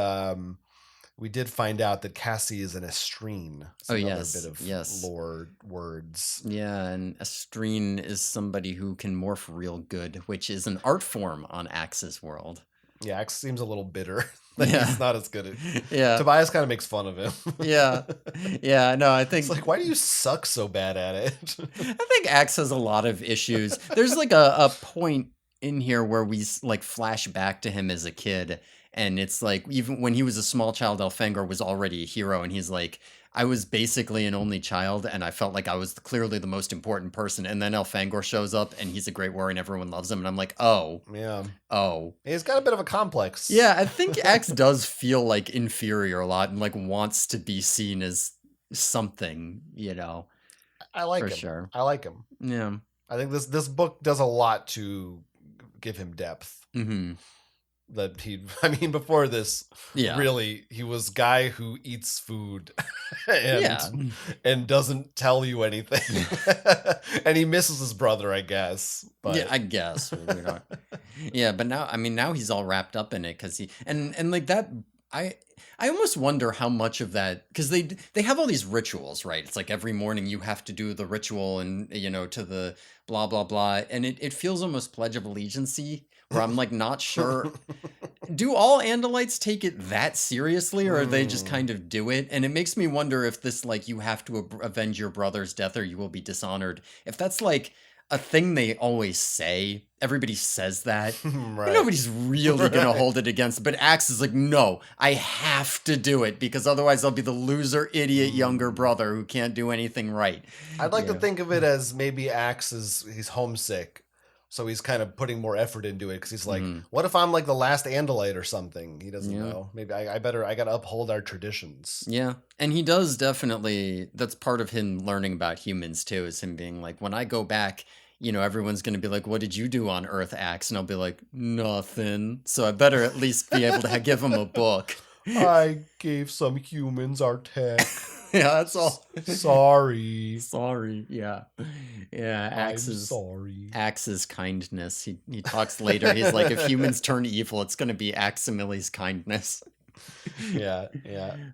we did find out that Cassie is an Estrine. Yes. Another bit of lore words. Yeah, and Estrine is somebody who can morph real good, which is an art form on Axe's world. Yeah, Axe seems a little bitter. He's not as good at. Yeah, Tobias kind of makes fun of him. yeah. No, I think it's like, why do you suck so bad at it? I think Axe has a lot of issues. There's like a point in here where we like flash back to him as a kid. And it's like, even when he was a small child, Elfangor was already a hero. And he's like, I was basically an only child, and I felt like I was clearly the most important person. And then Elfangor shows up, and he's a great warrior, and everyone loves him. And I'm like, oh. Yeah. Oh. He's got a bit of a complex. Yeah, I think Axe does feel like inferior a lot and like wants to be seen as something, you know. I like him. For sure. I like him. Yeah. I think this book does a lot to give him depth. Mm-hmm. Before this, Yeah. really, he was guy who eats food and doesn't tell you anything. And he misses his brother, I guess. But yeah, I guess. Yeah, but now he's all wrapped up in it because he and like that. I almost wonder how much of that, because they have all these rituals, right? It's like every morning you have to do the ritual and, you know, to the blah, blah, blah. And it feels almost Pledge of Allegiance-y, where I'm like not sure. Do all Andalites take it that seriously, or they just kind of do it? And it makes me wonder if this, like, you have to avenge your brother's death or you will be dishonored. If that's like a thing they always say. Everybody says that. Right. Nobody's really going to hold it against. But Axe is like, no, I have to do it because otherwise I'll be the loser, idiot younger brother who can't do anything right. I'd like to think of it as maybe Axe he's homesick. So he's kind of putting more effort into it because he's like, what if I'm like the last Andalite or something? He doesn't know. Maybe I got to uphold our traditions. Yeah. And he does definitely, that's part of him learning about humans too, is him being like, when I go back, you know, everyone's going to be like, what did you do on Earth, Axe? And I'll be like, nothing. So I better at least be able to give him a book. I gave some humans our tech. Yeah, that's all. Sorry. Yeah. Yeah, I'm sorry. Axe's kindness. He talks later. He's like, if humans turn evil, it's going to be Aximili's kindness. Yeah.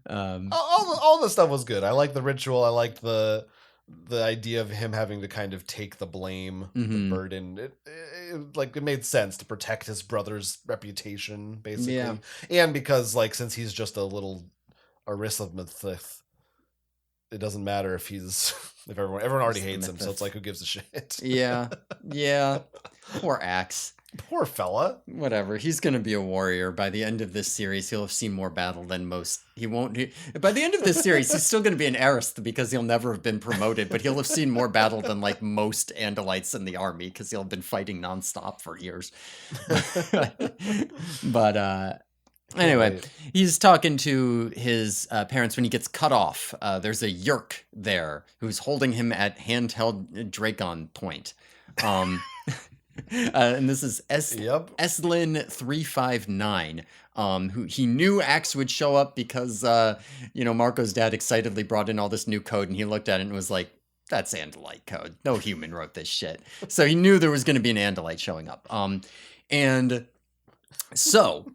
All the stuff was good. I liked the ritual. I liked the idea of him having to kind of take the blame, the burden. It made sense to protect his brother's reputation, basically. Yeah. And because, like, since he's just a little arithmetic, it doesn't matter if everyone already hates him, so it's like, who gives a shit? Yeah. Poor Axe. Poor fella. Whatever. He's going to be a warrior. By the end of this series, he'll have seen more battle than most. He won't. By the end of this series, he's still going to be an Arist because he'll never have been promoted, but he'll have seen more battle than like most Andalites in the army because he'll have been fighting nonstop for years. But anyway, Right. he's talking to his parents when he gets cut off. There's a Yerk there who's holding him at handheld Dracon point. And this is Yep. Eslin 359, who he knew Axe would show up because, Marco's dad excitedly brought in all this new code and he looked at it and was like, that's Andalite code. No human wrote this shit. So he knew there was going to be an Andalite showing up. And so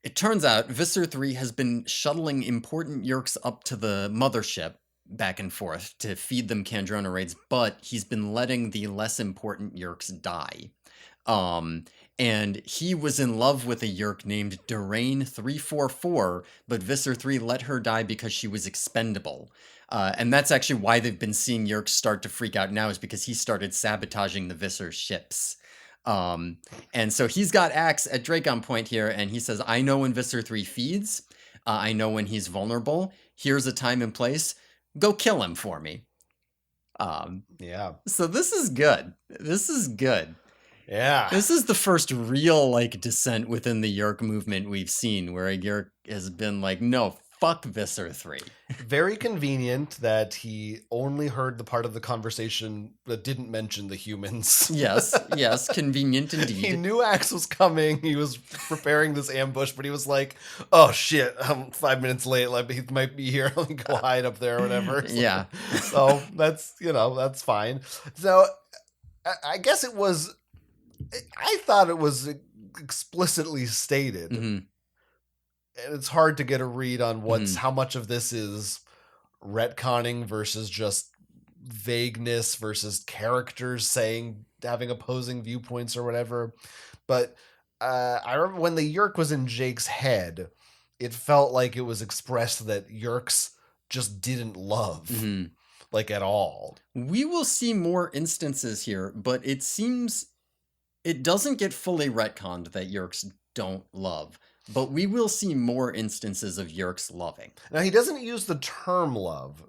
it turns out Visser 3 has been shuttling important Yerks up to the mothership back and forth to feed them Kandrona raids, but he's been letting the less important Yerks die. And he was in love with a Yerk named Durain 344, but Visser 3 let her die because she was expendable. And that's actually why they've been seeing Yerks start to freak out now, is because he started sabotaging the Visser ships. And so he's got Axe at Dracon Point here, and he says, I know when Visser 3 feeds. I know when he's vulnerable. Here's a time and place. Go kill him for me. Yeah. So this is good. This is good. Yeah. This is the first real descent within the Yerk movement we've seen, where a Yerk has been like, no, fuck Visser 3. Very convenient that he only heard the part of the conversation that didn't mention the humans. Yes, convenient indeed. He knew Axe was coming. He was preparing this ambush, but he was like, oh shit, I'm 5 minutes late. Like, he might be here. Let me go hide up there or whatever. Yeah. So that's, that's fine. So I guess it was, I thought it was explicitly stated. Mm-hmm. And it's hard to get a read on how much of this is retconning versus just vagueness versus characters having opposing viewpoints or whatever. But I remember when the Yerk was in Jake's head, it felt like it was expressed that Yerks just didn't love, at all. We will see more instances here, but it seems it doesn't get fully retconned that Yerks don't love. But we will see more instances of Yerks loving. Now, he doesn't use the term love.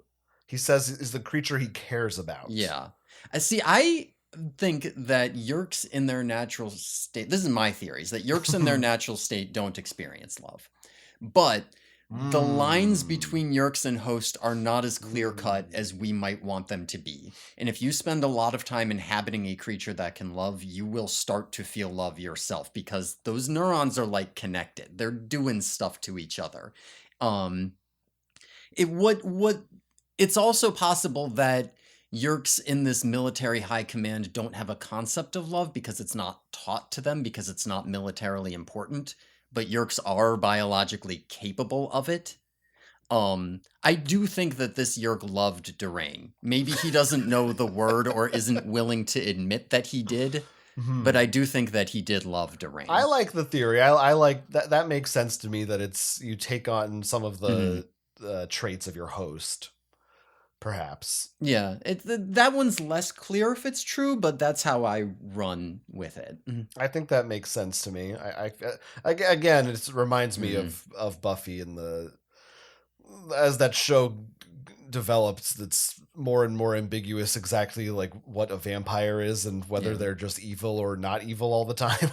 He says is the creature he cares about. Yeah. I think that Yerks in their natural state, this is my theory, is that Yerks in their natural state don't experience love. But the lines between Yerks and host are not as clear-cut as we might want them to be. And if you spend a lot of time inhabiting a creature that can love, you will start to feel love yourself because those neurons are connected. They're doing stuff to each other. It's also possible that Yerks in this military high command don't have a concept of love because it's not taught to them, because it's not militarily important. But Yerks are biologically capable of it. I do think that this Yerk loved Durain. Maybe he doesn't know the word or isn't willing to admit that he did, but I do think that he did love Durain. I like the theory. I like that. That makes sense to me that you take on some of the traits of your host. Perhaps. Yeah, that one's less clear if it's true, but that's how I run with it. I think that makes sense to me. Again, it reminds me of Buffy as that show develops. That's more and more ambiguous exactly what a vampire is and whether they're just evil or not evil all the time.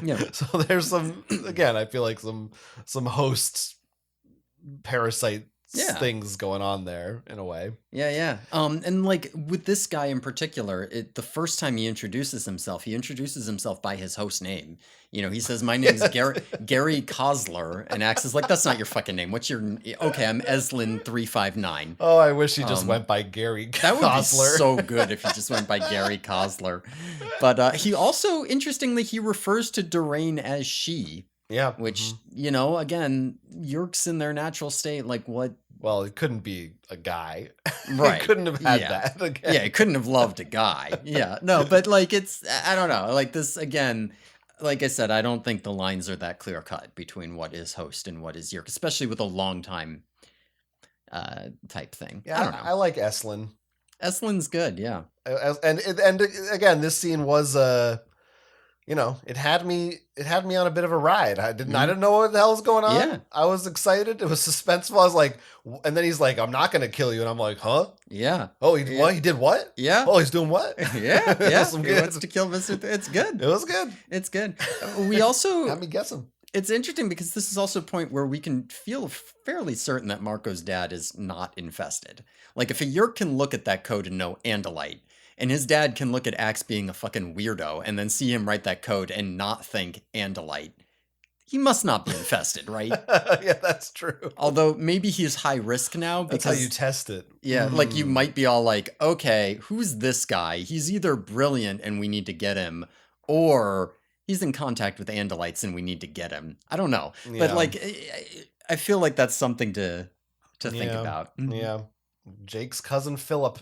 Yeah. So there's I feel like some host parasite things going on there in a way. Yeah. And with this guy in particular, the first time he introduces himself by his host name. He says, my name's Gary Kosler, and Axe is like, that's not your fucking name. What's your... Okay, I'm Eslin 359. Oh, I wish he just went by Gary Kosler. That would be so good if he just went by Gary Kosler. But he also, interestingly, he refers to Durain as she. Yeah. Which, again, Yerks in their natural state, what? Well, it couldn't be a guy. Right. It couldn't have had that. Again. Yeah, it couldn't have loved a guy. Yeah. No, but it's, I don't know. This, again, like I said, I don't think the lines are that clear cut between what is host and what is Yerk, especially with a long time type thing. Yeah, I don't know. I like Eslin. Eslin's good, yeah. And again, this scene was it had me on a bit of a ride. I didn't know what the hell was going on. Yeah. I was excited. It was suspenseful. I was like, and then he's like, I'm not going to kill you. And I'm like, huh? Yeah. Oh, what? He did what? Yeah. Oh, he's doing what? Yeah. He wants to kill Mr. It's good. It was good. It's good. We also... Had me guessing. It's interesting because this is also a point where we can feel fairly certain that Marco's dad is not infested. Like, if a Yeerk can look at that code and know Andalite, and his dad can look at Axe being a fucking weirdo and then see him write that code and not think Andalite, he must not be infested, right? Yeah, that's true. Although maybe he's high risk now because that's how you test it. Yeah, like you might be all like, okay, who's this guy? He's either brilliant and we need to get him, or he's in contact with Andalites and we need to get him. I don't know. Yeah. But like I feel like that's something to think about. Yeah. Jake's cousin Philip.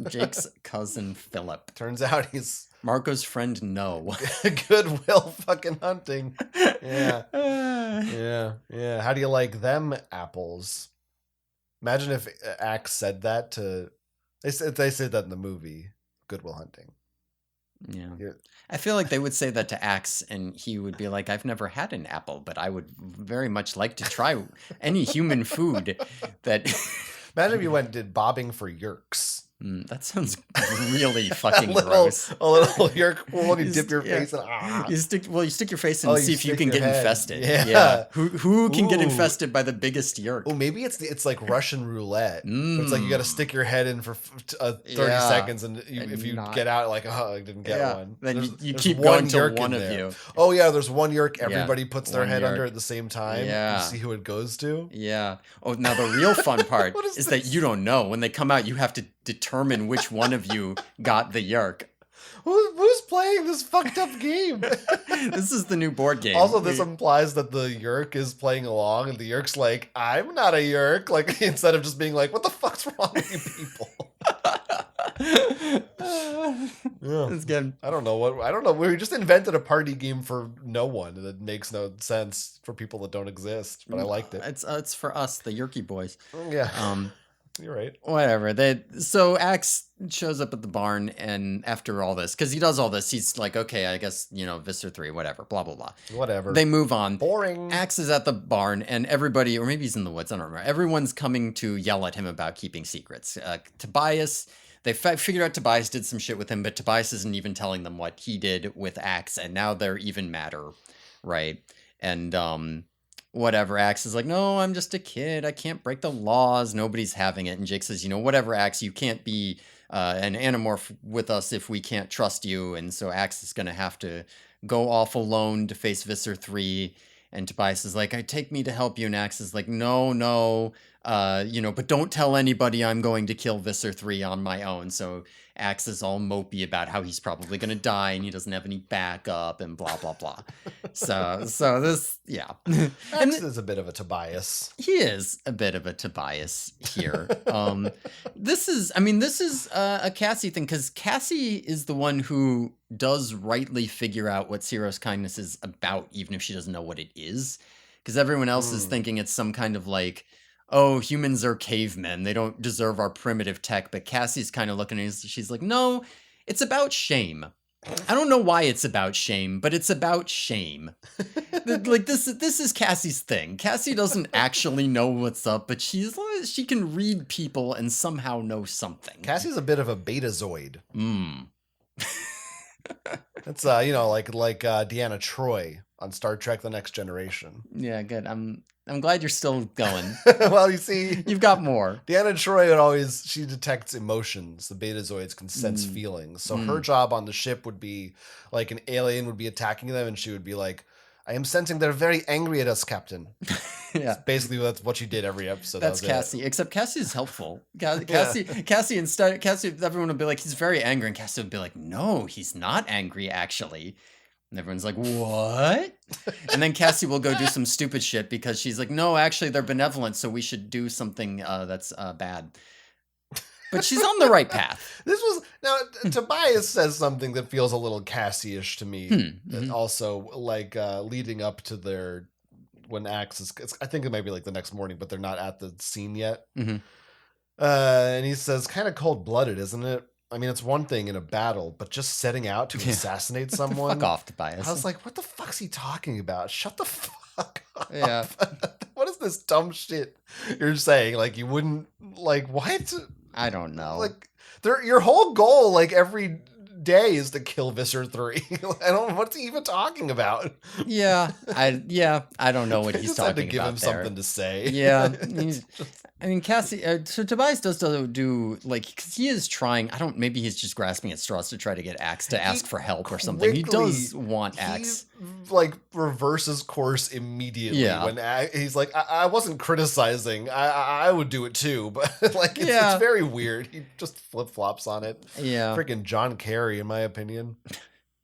Jake's cousin Philip. Turns out he's Marco's friend No. Goodwill fucking hunting. Yeah. Yeah. How do you like them apples? Imagine if Axe said that to they said that in the movie Goodwill Hunting. Yeah. I feel like they would say that to Axe and he would be like, I've never had an apple, but I would very much like to try any human food that Imagine if you did bobbing for Yeerks. That sounds really fucking gross. A little Yeerk when you dip your face in. You stick your face in and see if you can get infested. Yeah. Who can get infested by the biggest Yeerk? Oh, maybe it's like Russian roulette. It's like you got to stick your head in for 30 seconds, and if you get out, like, oh, I didn't get one. Then you keep going to one of you. Oh yeah, there's one Yeerk. Everybody puts their head under at the same time. Yeah. You see who it goes to. Yeah. Oh, now the real fun part is that you don't know. When they come out, you have to determine which one of you got the Yeerk. Who's playing this fucked up game? This is the new board game. Also, this implies that the Yeerk is playing along, and the Yeerk's like, I'm not a Yeerk. Like, instead of just being like, what the fuck's wrong with you people? Yeah. It's good. I don't know. We just invented a party game for no one that makes no sense for people that don't exist, but I liked it. It's for us, the Yeerky boys. Yeah. You're right. Whatever. So Axe shows up at the barn, and after all this, because he does all this, he's like, okay, I guess, Visser 3, whatever, blah, blah, blah. Whatever. They move on. Boring. Axe is at the barn, and everybody, or maybe he's in the woods, I don't remember. Everyone's coming to yell at him about keeping secrets. Tobias, they figured out Tobias did some shit with him, but Tobias isn't even telling them what he did with Axe, and now they're even madder, right? And, whatever. Axe is like, no, I'm just a kid. I can't break the laws. Nobody's having it. And Jake says, whatever, Axe, you can't be an Animorph with us if we can't trust you. And so Axe is going to have to go off alone to face Visser 3. And Tobias is like, take me to help you. And Axe is like, no, but don't tell anybody I'm going to kill Visser 3 on my own. So Axe is all mopey about how he's probably going to die and he doesn't have any backup and blah, blah, blah. So this, yeah. Axe is a bit of a Tobias. He is a bit of a Tobias here. This is a Cassie thing, because Cassie is the one who does rightly figure out what Seerow's kindness is about, even if she doesn't know what it is. Because everyone else is thinking it's some kind of like, oh, humans are cavemen. They don't deserve our primitive tech. But Cassie's kind of looking at it. She's like, no, it's about shame. I don't know why it's about shame, but it's about shame. Like this is Cassie's thing. Cassie doesn't actually know what's up, but she can read people and somehow know something. Cassie's a bit of a betazoid. It's like Deanna Troi on Star Trek: The Next Generation. Yeah, good. I'm glad you're still going. Well, you see, you've got more. Deanna Troi she detects emotions. The betazoids can sense feelings. So her job on the ship would be like an alien would be attacking them, and she would be like, I am sensing they're very angry at us, Captain. Yeah. Basically, that's what she did every episode. That's Cassie. Except Cassie's helpful. Cassie, everyone would be like, he's very angry. And Cassie would be like, no, he's not angry, actually. And everyone's like, what? And then Cassie will go do some stupid shit because she's like, no, actually, they're benevolent, so we should do something that's bad. But she's on the right path. Tobias says something that feels a little Cassie-ish to me. Also, like leading up to when Axe is, I think it might be like the next morning, but they're not at the scene yet. And he says, kind of cold-blooded, isn't it? I mean, it's one thing in a battle, but just setting out to Yeah. assassinate Fuck someone. off, I Tobias. was like, what the fuck's he talking about? Shut the fuck up. Yeah. What is this dumb shit you're saying? Like, you wouldn't, like, what? I don't know. Like, your whole goal, like, every day is to kill Visser 3. What's he even talking about? Yeah, I don't know what They he's just had to talking give about him there. something to say. Yeah, I mean, Cassie. So Tobias does do like, because he is trying. Maybe he's just grasping at straws to try to get Axe to ask for help or something. He does want Axe. He like reverses course immediately when he's like, I wasn't criticizing. I would do it too, but like it's very weird. He just flip flops on it. Yeah, freaking John Kerry, in my opinion.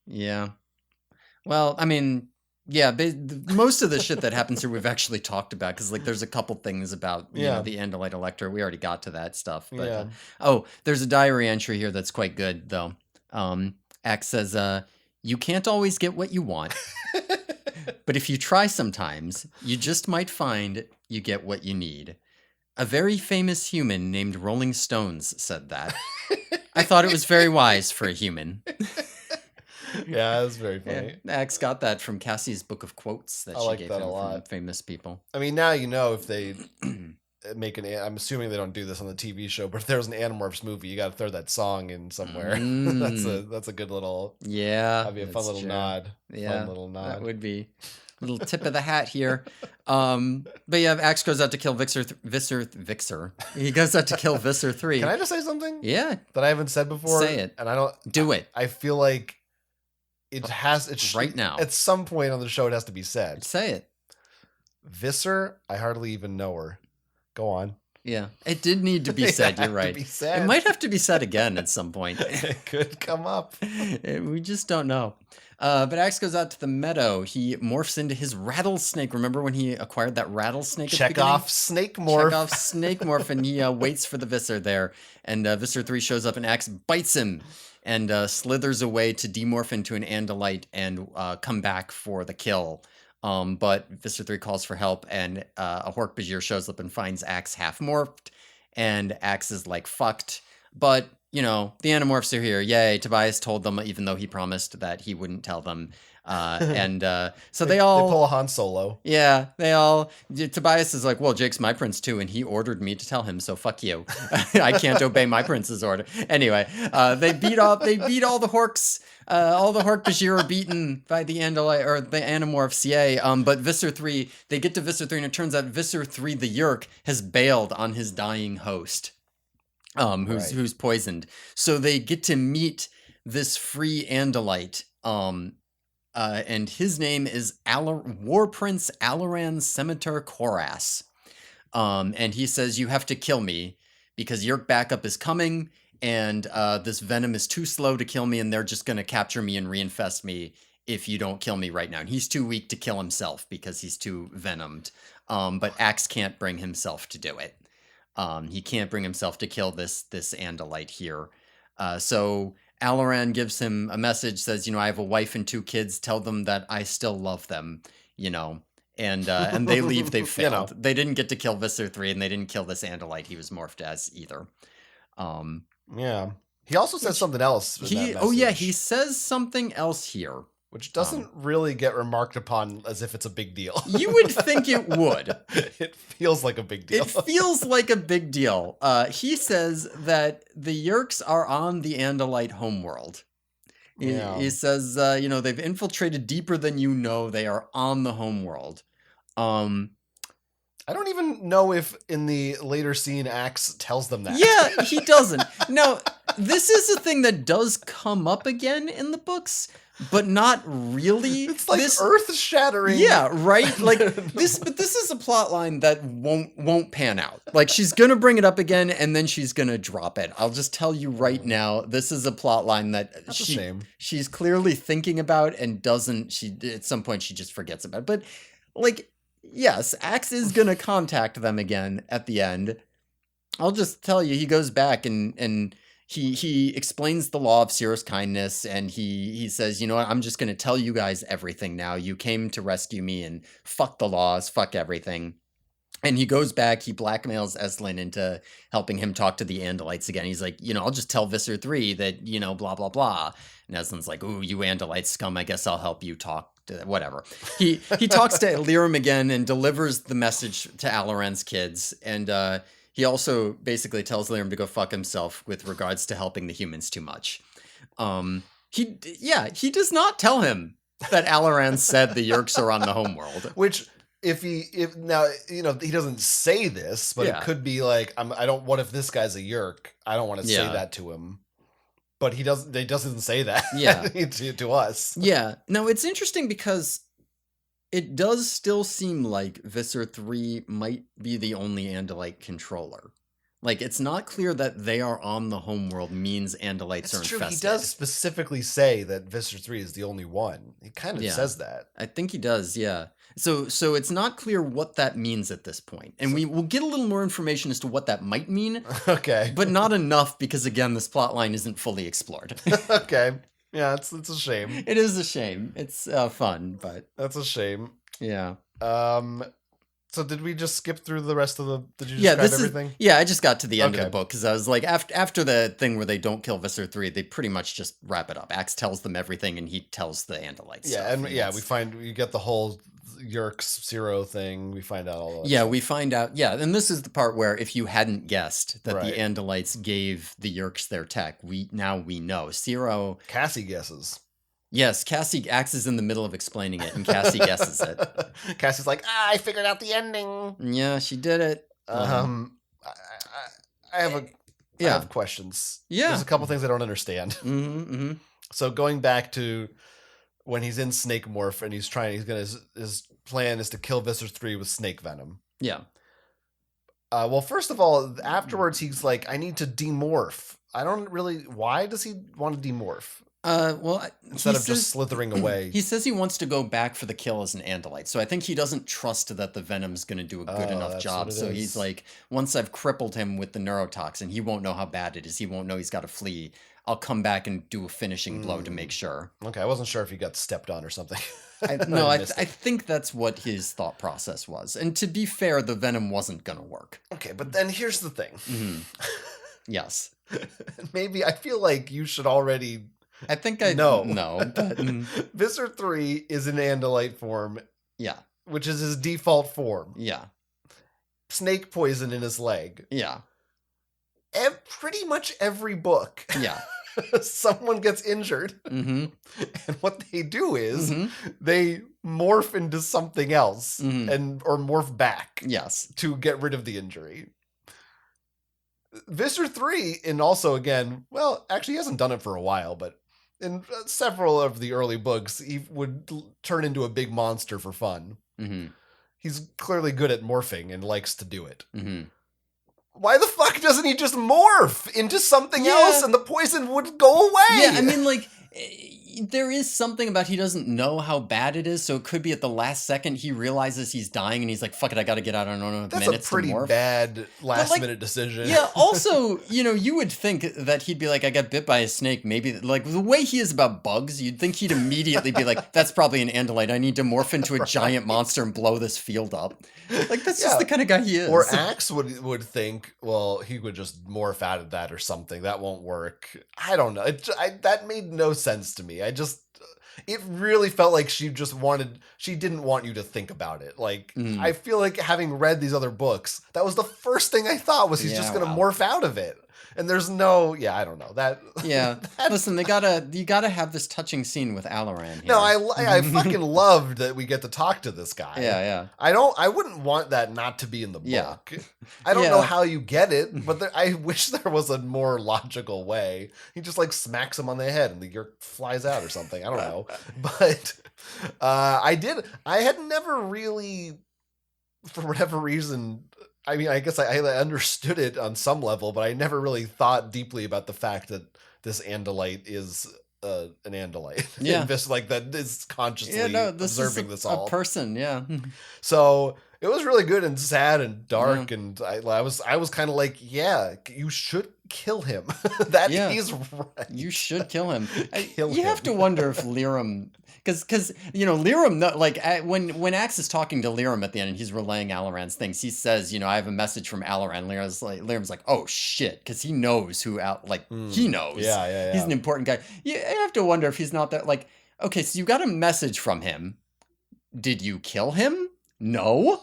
Yeah. Well, I mean, yeah, most of the shit that happens here we've actually talked about, because like there's a couple things about you know the Andalite Elector. We already got to that stuff. But there's a diary entry here that's quite good though. Axe says, "You can't always get what you want, but if you try sometimes, you just might find you get what you need. A very famous human named Rolling Stones said that. I thought it was very wise for a human." Yeah, that was very funny. Yeah, Axe got that from Cassie's book of quotes that she gave him from famous people. I mean, now you know if they make I'm assuming they don't do this on the TV show, but if there's an Animorphs movie, you got to throw that song in somewhere. That's a good little that'd be a fun little nod. Yeah, fun little nod. That would be a little tip of the hat here. But yeah, Axe goes out to kill Visser. He goes out to kill Visser 3. Can I just say something? Yeah, that I haven't said before. Say it, and I don't do it. I feel like it's right now. At some point on the show, it has to be said. Say it. Visser, I hardly even know her. Go on. Yeah, it did need to be said. You're right. It might have to be said again at some point. It could come up. We just don't know. But Axe goes out to the meadow. He morphs into his rattlesnake. Remember when he acquired that rattlesnake? Check off snake morph. Check off snake morph, and he waits for the Visser there. And Visser 3 shows up, and Axe bites him and slithers away to demorph into an Andalite and come back for the kill. But Visser 3 calls for help, and a Hork-Bajir shows up and finds Axe half morphed, and Axe is like fucked. But you know, the Animorphs are here. Yay! Tobias told them, even though he promised that he wouldn't tell them. So they pull a Han Solo. Yeah, Tobias is like, well, Jake's my prince too, and he ordered me to tell him, so fuck you. I can't obey my prince's order. Anyway, they beat all the Horks. All the Hork-Bajir are beaten by the Andalite or the Animorphs, yay. But Visser 3, they get to Visser 3, and it turns out Visser 3, the Yeerk, has bailed on his dying host. Who's poisoned. So they get to meet this free Andalite. And his name is War Prince Alaran Scimitar Koras. And he says, you have to kill me because your backup is coming, and this venom is too slow to kill me, and they're just going to capture me and reinfest me if you don't kill me right now. And he's too weak to kill himself because he's too venomed. But Axe can't bring himself to do it. He can't bring himself to kill this Andalite here. So Alaran gives him a message, says, I have a wife and 2 kids. Tell them that I still love them, And they leave. They've failed. They didn't get to kill Visser 3, and they didn't kill this Andalite he was morphed as either. Yeah. He also says something else. He says something else here. Which doesn't really get remarked upon as if it's a big deal. You would think it would. It feels like a big deal. It feels like a big deal. He says that the Yeerks are on the Andalite homeworld. He says, they've infiltrated deeper than you know. They are on the homeworld. I don't even know if in the later scene Axe tells them that. Yeah, he doesn't. Now, this is a thing that does come up again in the books, but not really. It's like earth-shattering. Yeah, right? Like this, but this is a plot line that won't pan out. Like, she's gonna bring it up again, and then she's gonna drop it. I'll just tell you right now, this is a plot line that she's clearly thinking about and doesn't. At some point she just forgets about it. But like, yes, Axe is gonna contact them again at the end. I'll just tell you, he goes back and he explains the law of Seerow's kindness, and he says, you know what, I'm just going to tell you guys everything now. You came to rescue me, and fuck the laws, fuck everything. And he goes back, he blackmails Estlin into helping him talk to the Andalites again. He's like, I'll just tell Visser 3 that, blah, blah, blah. And Estlin's like, ooh, you Andalite scum, I guess I'll help you talk to whatever. He talks to Lyrum again and delivers the message to Alaran's kids. And he also basically tells Lyrum to go fuck himself with regards to helping the humans too much. He does not tell him that Alaran said the Yeerks are on the homeworld. Which... If he doesn't say this, but it could be like, what if this guy's a Yeerk? I don't want to say that to him. But he doesn't say that to us. Yeah. No, it's interesting because it does still seem like Visser 3 might be the only Andalite controller. Like, it's not clear that they are on the homeworld means Andalites are infested. True. He does specifically say that Visser 3 is the only one. He kind of says that. I think he does, yeah. So it's not clear what that means at this point. And we will get a little more information as to what that might mean. Okay. But not enough because, again, this plot line isn't fully explored. Okay. Yeah, it's a shame. It is a shame. It's fun, but... That's a shame. Yeah. So did we just skip through the rest of the... Did you describe everything? I just got to the end of the book because I was like, after the thing where they don't kill Visser 3, they pretty much just wrap it up. Axe tells them everything and he tells the Andalites stuff. We get the whole Yeerks Seerow thing. We find out all that. Yeah, we find out. Yeah, and this is the part where if you hadn't guessed that the Andalites gave the Yeerks their tech, we know. Seerow... Cassie guesses. Yes, Axe is in the middle of explaining it, and Cassie guesses it. Cassie's like, I figured out the ending. Yeah, she did it. I have questions. Yeah. There's a couple things I don't understand. Mm-hmm. So going back to when he's in Snake Morph and his plan is to kill Visser 3 with snake venom. Yeah. Well, first of all, afterwards he's like, I need to demorph. Why does he want to demorph? Instead of just slithering away. He says he wants to go back for the kill as an Andalite. So I think he doesn't trust that the venom's going to do a good enough job. So he's like, once I've crippled him with the neurotoxin, he won't know how bad it is. He won't know he's got to flee. I'll come back and do a finishing blow to make sure. Okay, I wasn't sure if he got stepped on or something. I think that's what his thought process was. And to be fair, the venom wasn't going to work. Okay, but then here's the thing. Mm-hmm. Yes. Maybe I feel like you should already... I think I know. No, but Visser 3 is in Andalite form. Yeah. Which is his default form. Yeah. Snake poison in his leg. Yeah. Pretty much every book. Yeah. Someone gets injured. Mm-hmm. And what they do is they morph into something else or morph back. Yes. To get rid of the injury. Visser 3, and also again, well, actually he hasn't done it for a while, but in several of the early books, he would turn into a big monster for fun. Mm-hmm. He's clearly good at morphing and likes to do it. Mm-hmm. Why the fuck doesn't he just morph into something else and the poison would go away? Yeah, I mean, like, there is something about he doesn't know how bad it is, so it could be at the last second he realizes he's dying and he's like, fuck it, I gotta get out. I don't know. That's a pretty bad last-minute decision. Yeah, also, you would think that he'd be like, I got bit by a snake. Maybe, like, the way he is about bugs, you'd think he'd immediately be like, that's probably an Andalite. I need to morph into a giant monster and blow this field up. Like, that's just the kind of guy he is. Or Axe would think, well, he would just morph out of that or something. That won't work. I don't know. That made no sense to me. It really felt like she didn't want you to think about it. Like, I feel like having read these other books, that was the first thing I thought was he's just going to morph out of it. And there's no, I don't know that. Yeah. Listen, you gotta have this touching scene with Alaran here. No, I fucking loved that we get to talk to this guy. Yeah. I wouldn't want that not to be in the book. Yeah. I don't know how you get it, but I wish there was a more logical way. He just like smacks him on the head and the Yeerk flies out or something. I don't know. But I had never really, for whatever reason, I mean, I guess I understood it on some level, but I never really thought deeply about the fact that this Andalite is an Andalite. Yeah. Just like that is consciously observing this all. A person, yeah. So it was really good and sad and dark, and I was kind of like, yeah, you should kill him. That Yeah. he's right. You should kill him. Kill You have him. to wonder if Liram, because Liram, like when Axe is talking to Liram at the end and he's relaying Alaran's things, he says, I have a message from Alaran. Liram's like, oh shit, because he knows he knows. Yeah. He's an important guy. You have to wonder if he's not that, like, okay, so you got a message from him. Did you kill him? No.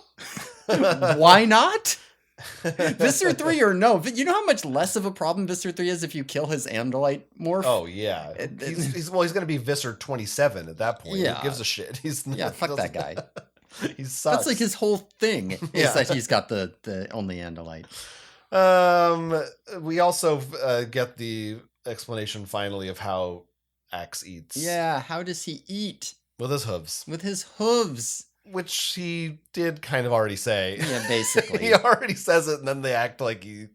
Why not? Visser 3 or no? But you know how much less of a problem Visser 3 is if you kill his Andalite morph? Oh yeah, he's going to be Visser 27 at that point. Yeah. Who gives a shit? Fuck that guy. He sucks. That's like his whole thing Yeah. is that he's got the only Andalite. We also get the explanation finally of how Axe eats. Yeah, how does he eat? With his hooves. With his hooves. Which he did kind of already say. Yeah, basically. He already says it, and then they act like he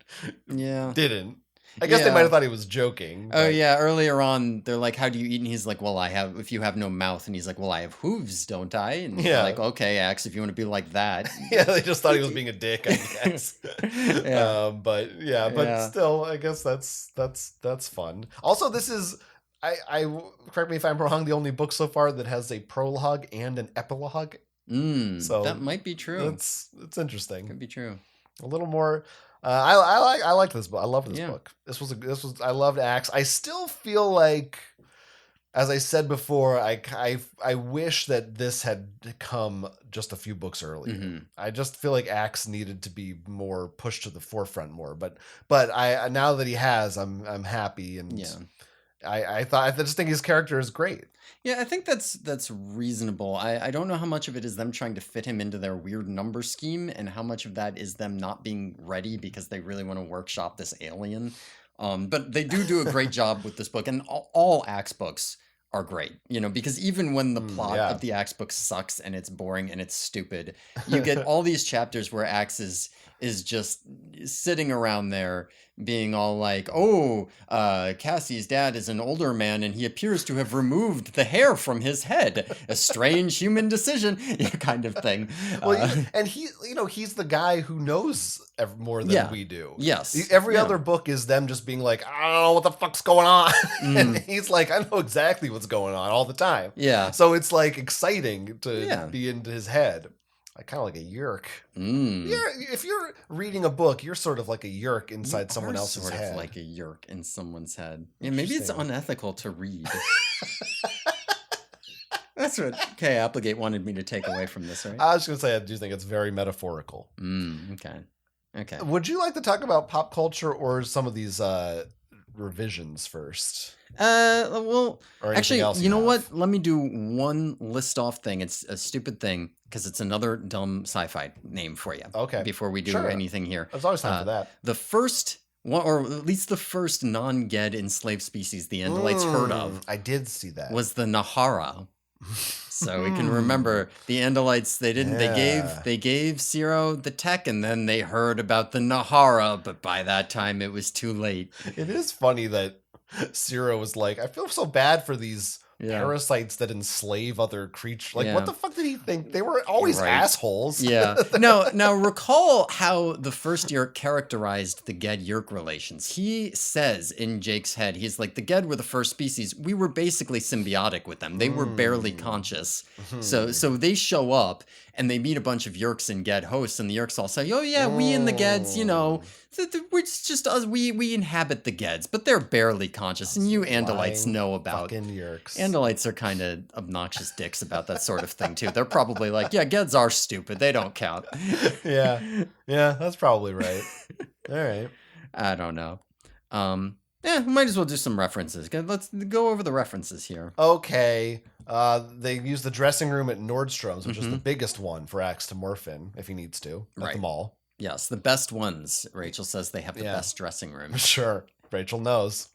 didn't. I guess they might have thought he was joking. Oh, yeah. Earlier on, they're like, how do you eat? And he's like, well, if you have no mouth. And he's like, well, I have hooves, don't I? And they're like, okay, Axe, if you want to be like that. Yeah, they just thought he was being a dick, I guess. But still, I guess that's fun. Also, this is... I correct me if I'm wrong, the only book so far that has a prologue and an epilogue. So that might be true. It's interesting. Could be true. A little more. I like this book. I love this book. I loved Axe. I still feel like, as I said before, I wish that this had come just a few books earlier. Mm-hmm. I just feel like Axe needed to be more pushed to the forefront more. But I now that he has, I'm happy and. Yeah. I just think his character is great. Yeah, I think that's reasonable. I don't know how much of it is them trying to fit him into their weird number scheme and how much of that is them not being ready because they really want to workshop this alien. But they do a great job with this book, and all Axe books are great, because even when the plot of the Axe book sucks and it's boring and it's stupid, you get all these chapters where Axe is just sitting around there being all like, Cassie's dad is an older man and he appears to have removed the hair from his head. A strange human decision, kind of thing. And he's the guy who knows more than we do. Yes. Every other book is them just being like, I don't know what the fuck's going on. And he's like, I know exactly what's going on all the time. Yeah. So it's like exciting to be into his head. Kind of like a yerk. If you're reading a book, you're sort of like a yerk inside someone else's head. Like a yerk in someone's head. Yeah, maybe it's unethical to read. That's what Kay Applegate wanted me to take away from this, right? I was going to say, I do think it's very metaphorical. Okay. Would you like to talk about pop culture or some of these revisions first? Well, actually, you know what? Let me do one list off thing. It's a stupid thing because it's another dumb sci-fi name for you. Okay. Before we do anything here. There's always time for that. The first one, or at least the first non-Ged enslaved species the Andalites heard of. I did see that. Was the Nahara. So we can remember the Andalites. They gave Seerow the tech, and then they heard about the Nahara, but by that time it was too late. It is funny that Seerow was like, I feel so bad for these parasites that enslave other creatures. Like, what the fuck did he think? They were always assholes. Yeah. Now recall how the first Yerk characterized the Ged-Yerk relations. He says in Jake's head, he's like, the Ged were the first species. We were basically symbiotic with them. They were barely conscious. So they show up and they meet a bunch of Yerks and Ged hosts, and the Yerks all say, oh yeah, we and the Geds, we're just us. We inhabit the Geds, but they're barely conscious, and you Andalites know about. Fucking Yerks. Andalites are kind of obnoxious dicks about that sort of thing too. They're probably like, yeah, Geds are stupid. They don't count. Yeah, that's probably right. All right. I don't know. We might as well do some references. Let's go over the references here. Okay. They use the dressing room at Nordstrom's, which is the biggest one for Axe to morph in, if he needs to, at the mall. Yes, the best ones. Rachel says they have the best dressing room. Sure. Rachel knows.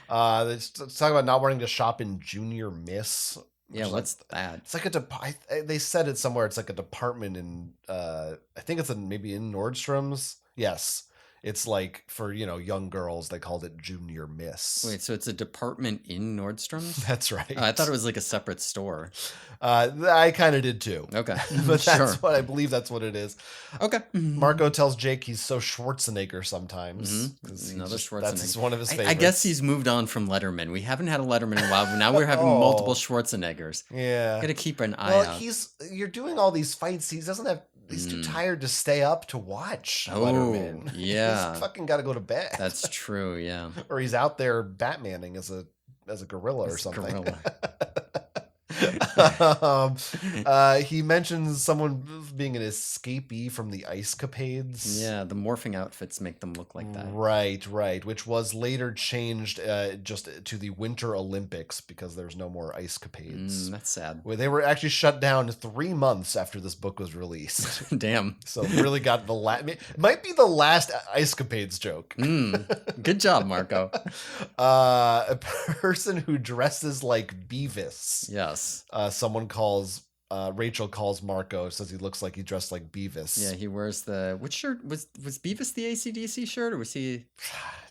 They talk about not wanting to shop in Junior Miss. Yeah, what's that? It's like they said it somewhere. It's like a department in, I think it's maybe in Nordstrom's. Yes. It's like for, young girls, they called it Junior Miss. Wait, so it's a department in Nordstrom's? That's right. Oh, I thought it was like a separate store. I kind of did too. Okay. But Sure. I believe that's what it is. Okay. Marco tells Jake he's so Schwarzenegger sometimes. Another Schwarzenegger. That's one of his favorites. I guess he's moved on from Letterman. We haven't had a Letterman in a while, but now we're having multiple Schwarzeneggers. Yeah. Gotta keep an eye out. You're doing all these fights. He's too tired to stay up to watch Letterman. Yeah. He's fucking got to go to bed. That's true, yeah. Or he's out there Batmaning as a gorilla or something. Gorilla. He mentions someone being an escapee from the Ice Capades. Yeah, the morphing outfits make them look like that. Right. Which was later changed just to the Winter Olympics because there's no more Ice Capades. That's sad. Well, they were actually shut down 3 months after this book was released. Damn. So really got might be the last Ice Capades joke. Good job, Marco. A person who dresses like Beavis. Yes. Rachel calls Marco, says he looks like he dressed like Beavis. Yeah, he wears which shirt? Was Beavis the AC/DC shirt, or was he?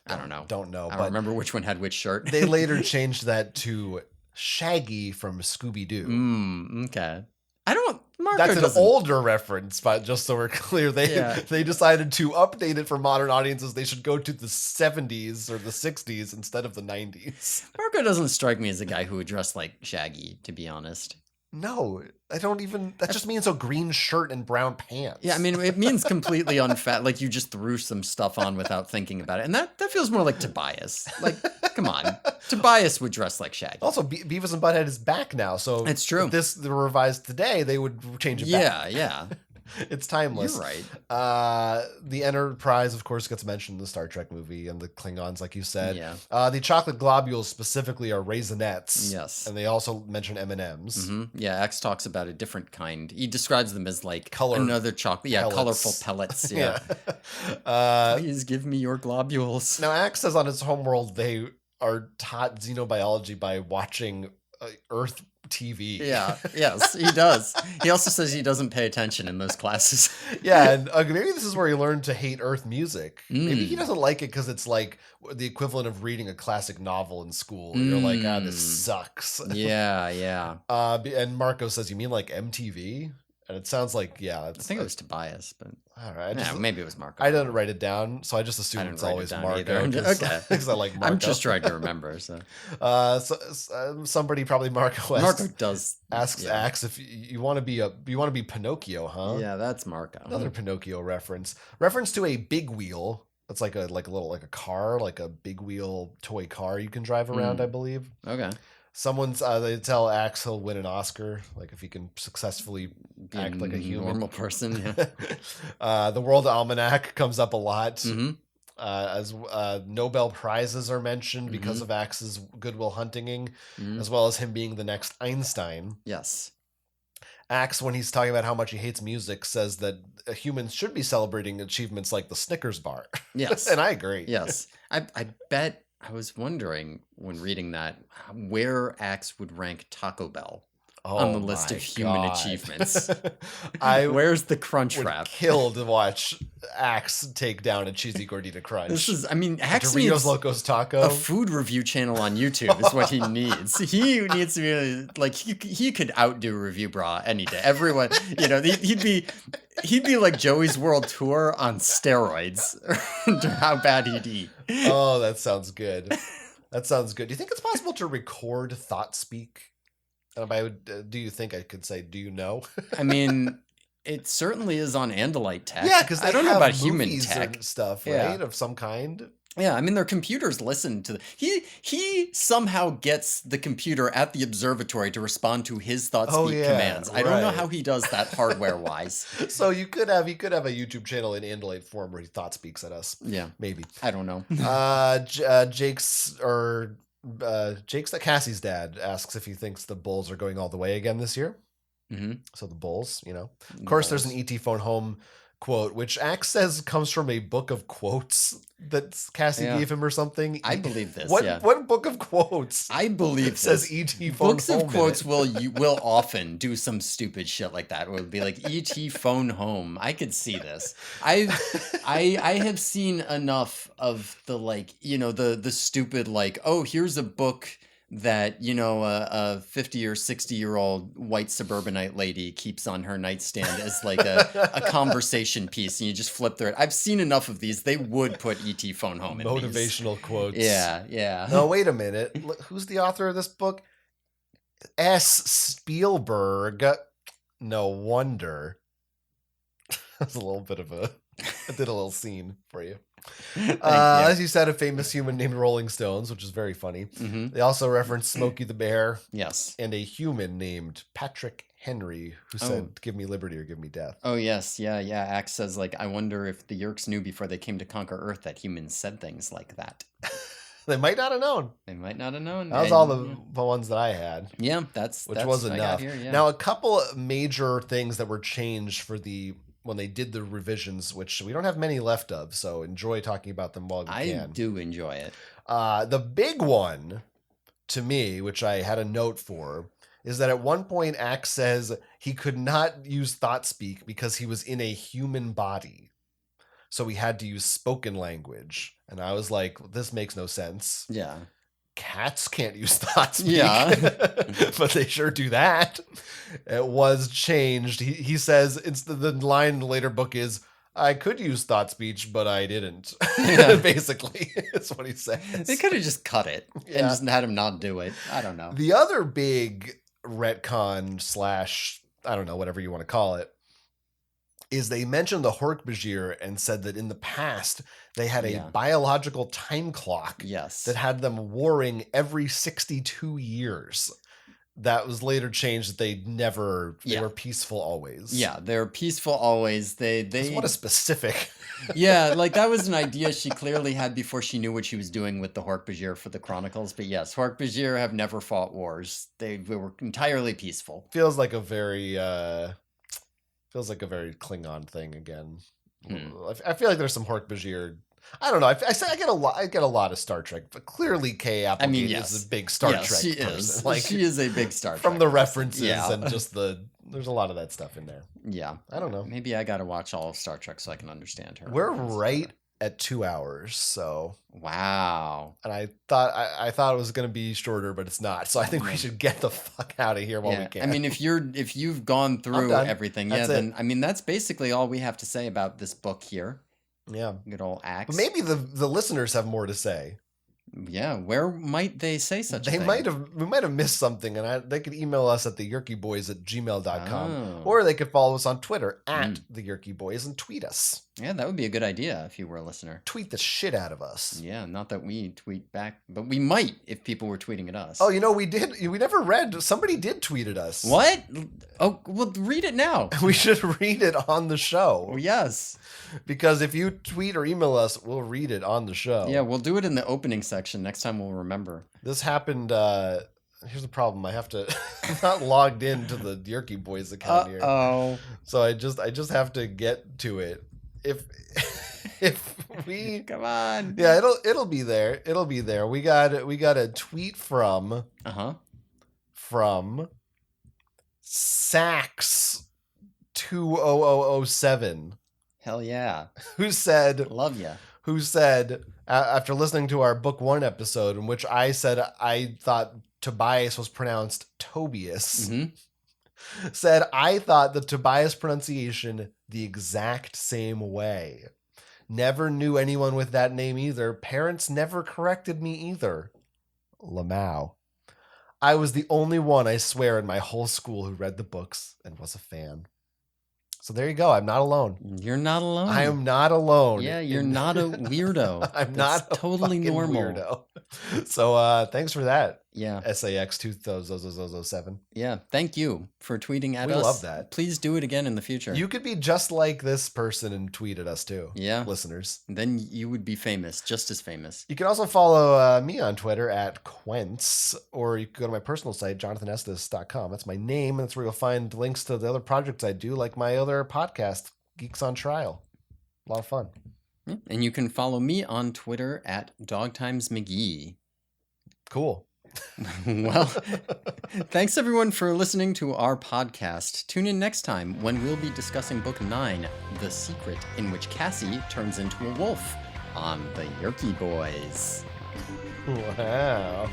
I don't know. Don't know. I don't remember which one had which shirt. They later changed that to Shaggy from Scooby-Doo. Okay. Marco That's doesn't... an older reference, but just so we're clear, they decided to update it for modern audiences. They should go to the 70s or the 60s instead of the 90s. Marco doesn't strike me as a guy who would dress like Shaggy, to be honest. No, I don't even... That just means a green shirt and brown pants. Yeah, I mean, it means completely unfat. Like, you just threw some stuff on without thinking about it. And that feels more like Tobias. Like, come on. Tobias would dress like Shaggy. Also, Beavis and Butthead is back now, so... It's true. If the revised today, they would change it back. Yeah. It's timeless. You're right. The Enterprise, of course, gets mentioned in the Star Trek movie, and the Klingons, like you said. Yeah. The chocolate globules specifically are Raisinets. Yes. And they also mention M&Ms. Yeah, X talks about a different kind. He describes them as like another chocolate. Yeah, pellets. colorful pellets. Yeah. Please give me your globules. Now, Ax says on his homeworld they are taught xenobiology by watching Earth TV. Yeah, yes, he does. He also says he doesn't pay attention in those classes. Yeah, and maybe this is where he learned to hate Earth music. Maybe he doesn't like it because it's like the equivalent of reading a classic novel in school. And you're like, this sucks. Yeah. And Marco says, you mean like MTV? And it sounds like, I think it was Tobias, but all right. Maybe it was Marco. I didn't write it down, so I just assume it's always Marco. Okay. Because I like Marco. I'm just trying to remember. So, somebody probably Marco asks Ax if you want to be Pinocchio, huh? Yeah, that's Marco. Another Pinocchio reference. Reference to a big wheel. That's like a car, like a big wheel toy car you can drive around, I believe. Okay. They tell Ax he'll win an Oscar, like if he can successfully act like a human. Normal person, yeah. The World Almanac comes up a lot. As Nobel Prizes are mentioned because of Ax's Goodwill Hunting, as well as him being the next Einstein. Yes. Ax, when he's talking about how much he hates music, says that humans should be celebrating achievements like the Snickers bar. Yes. And I agree. Yes. I bet... I was wondering when reading that where Ax would rank Taco Bell on the list of human achievements. Where's the Crunch Wrap? Kill to watch Ax take down a cheesy gordita crunch. Ax Doritos needs Locos Taco. a food review channel on YouTube is what he needs. He needs to be like he could outdo Review Bra any day. Everyone, he'd be like Joey's World Tour on steroids. How bad he'd eat. Oh, that sounds good. Do you think it's possible to record thought speak? Do you think I could say, do you know? I mean, it certainly is on Andalite tech. Yeah, because I don't know about human tech stuff, right? Of some kind. Yeah, I mean, their computers listen to he somehow gets the computer at the observatory to respond to his thought speak commands. I don't know how he does that hardware wise. So he could have a YouTube channel in Andalite form where he thought speaks at us. Yeah, maybe. I don't know. Cassie's dad asks if he thinks the Bulls are going all the way again this year. So the Bulls, of course, there's an ET phone home quote, which Axe says comes from a book of quotes that Cassie gave him or something. I believe this. What book of quotes? I believe says this. E.T. phone Books home of quotes will often do some stupid shit like that. It would be like E.T. phone home. I could see this. I have seen enough of the the stupid oh, here's a book that a 50 or 60-year-old white suburbanite lady keeps on her nightstand as a conversation piece, and you just flip through it. I've seen enough of these. They would put E.T. phone home in motivational these. quotes. Yeah. No, wait a minute. Who's the author of this book? S. Spielberg. No wonder. That's a little bit of I did a little scene for you. As you said, a famous human named Rolling Stones, which is very funny. Mm-hmm. They also referenced Smokey the Bear. Yes. And a human named Patrick Henry, who said, "Give me liberty or give me death." Oh, yes. Yeah. Axe says, I wonder if the Yeerks knew before they came to conquer Earth that humans said things like that. They might not have known. That was all the ones that I had. Yeah, which was enough. Here, yeah. Now, a couple of major things that were changed for when they did the revisions, which we don't have many left of, so enjoy talking about them while we can. I do enjoy it. The big one, to me, which I had a note for, is that at one point Axe says he could not use thought speak because he was in a human body. So he had to use spoken language. And I was like, this makes no sense. Yeah. Cats can't use thought speak. Yeah. But they sure do that. It was changed. He says, the line in the later book is, I could use thought speech, but I didn't. Yeah. Basically, that's what he says. They could have just cut it and just had him not do it. I don't know. The other big retcon / I don't know, whatever you want to call it, is they mentioned the Hork-Bajir and said that in the past they had a biological time clock that had them warring every 62 years. That was later changed that they were peaceful always. Yeah, they're peaceful always. What a specific. Yeah, that was an idea she clearly had before she knew what she was doing with the Hork-Bajir for the Chronicles. But yes, Hork-Bajir have never fought wars. They were entirely peaceful. Feels like a very Klingon thing again. I feel like there's some Hork-Bajir. I don't know. I get a lot of Star Trek, but clearly Kay Applegate is a big Star Trek person. She is a big Star Trek from the references and just there's a lot of that stuff in there. Yeah. I don't know. Maybe I got to watch all of Star Trek so I can understand her. We're right at 2 hours, so wow. And I thought it was going to be shorter, but it's not. So I think we should get the fuck out of here while we can. I mean, if you've gone through everything, then I mean that's basically all we have to say about this book here. Yeah. Good old Axe. But maybe the listeners have more to say. Yeah, where might they say such a thing? We might have missed something, and they could email us at theyerkyboys@gmail.com, or they could follow us on Twitter at theyerkyboys and tweet us. Yeah, that would be a good idea if you were a listener. Tweet the shit out of us. Yeah, not that we tweet back, but we might if people were tweeting at us. Oh, we did. We never read. Somebody did tweet at us. What? Oh, well, read it now. We should read it on the show. Oh, yes. Because if you tweet or email us, we'll read it on the show. Yeah, we'll do it in the opening section. Next time we'll remember. This happened. Here's the problem. I have to. I'm not logged into the Yerky Boys account here. Oh. So I just have to get to it. If we come on. Yeah, it'll be there. It'll be there. We got a tweet from Sax 20007. Hell yeah. Who said, love ya. Who said, after listening to our book 1 episode in which I said I thought Tobias was pronounced Tobias, said I thought the Tobias pronunciation the exact same way. Never knew anyone with that name either. Parents never corrected me either. Lamau. I was the only one, I swear, in my whole school who read the books and was a fan. So there you go. I'm not alone. You're not alone. I am not alone. Yeah, you're not a weirdo. I'm not a totally normal weirdo. So thanks for that. Yeah. SAX 2007. Yeah. Thank you for tweeting at us. We love that. Please do it again in the future. You could be just like this person and tweet at us too. Yeah. Listeners. Then you would be famous, just as famous. You can also follow me on Twitter at Quentz, or you can go to my personal site, jonathanestes.com. That's my name, and that's where you'll find links to the other projects I do, like my other podcast, Geeks on Trial. A lot of fun. Yeah, and you can follow me on Twitter at DogTimesMcGee. Cool. Well, thanks everyone for listening to our podcast. Tune in next time when we'll be discussing Book 9, The Secret, in which Cassie turns into a wolf on the Yerky Boys. Wow.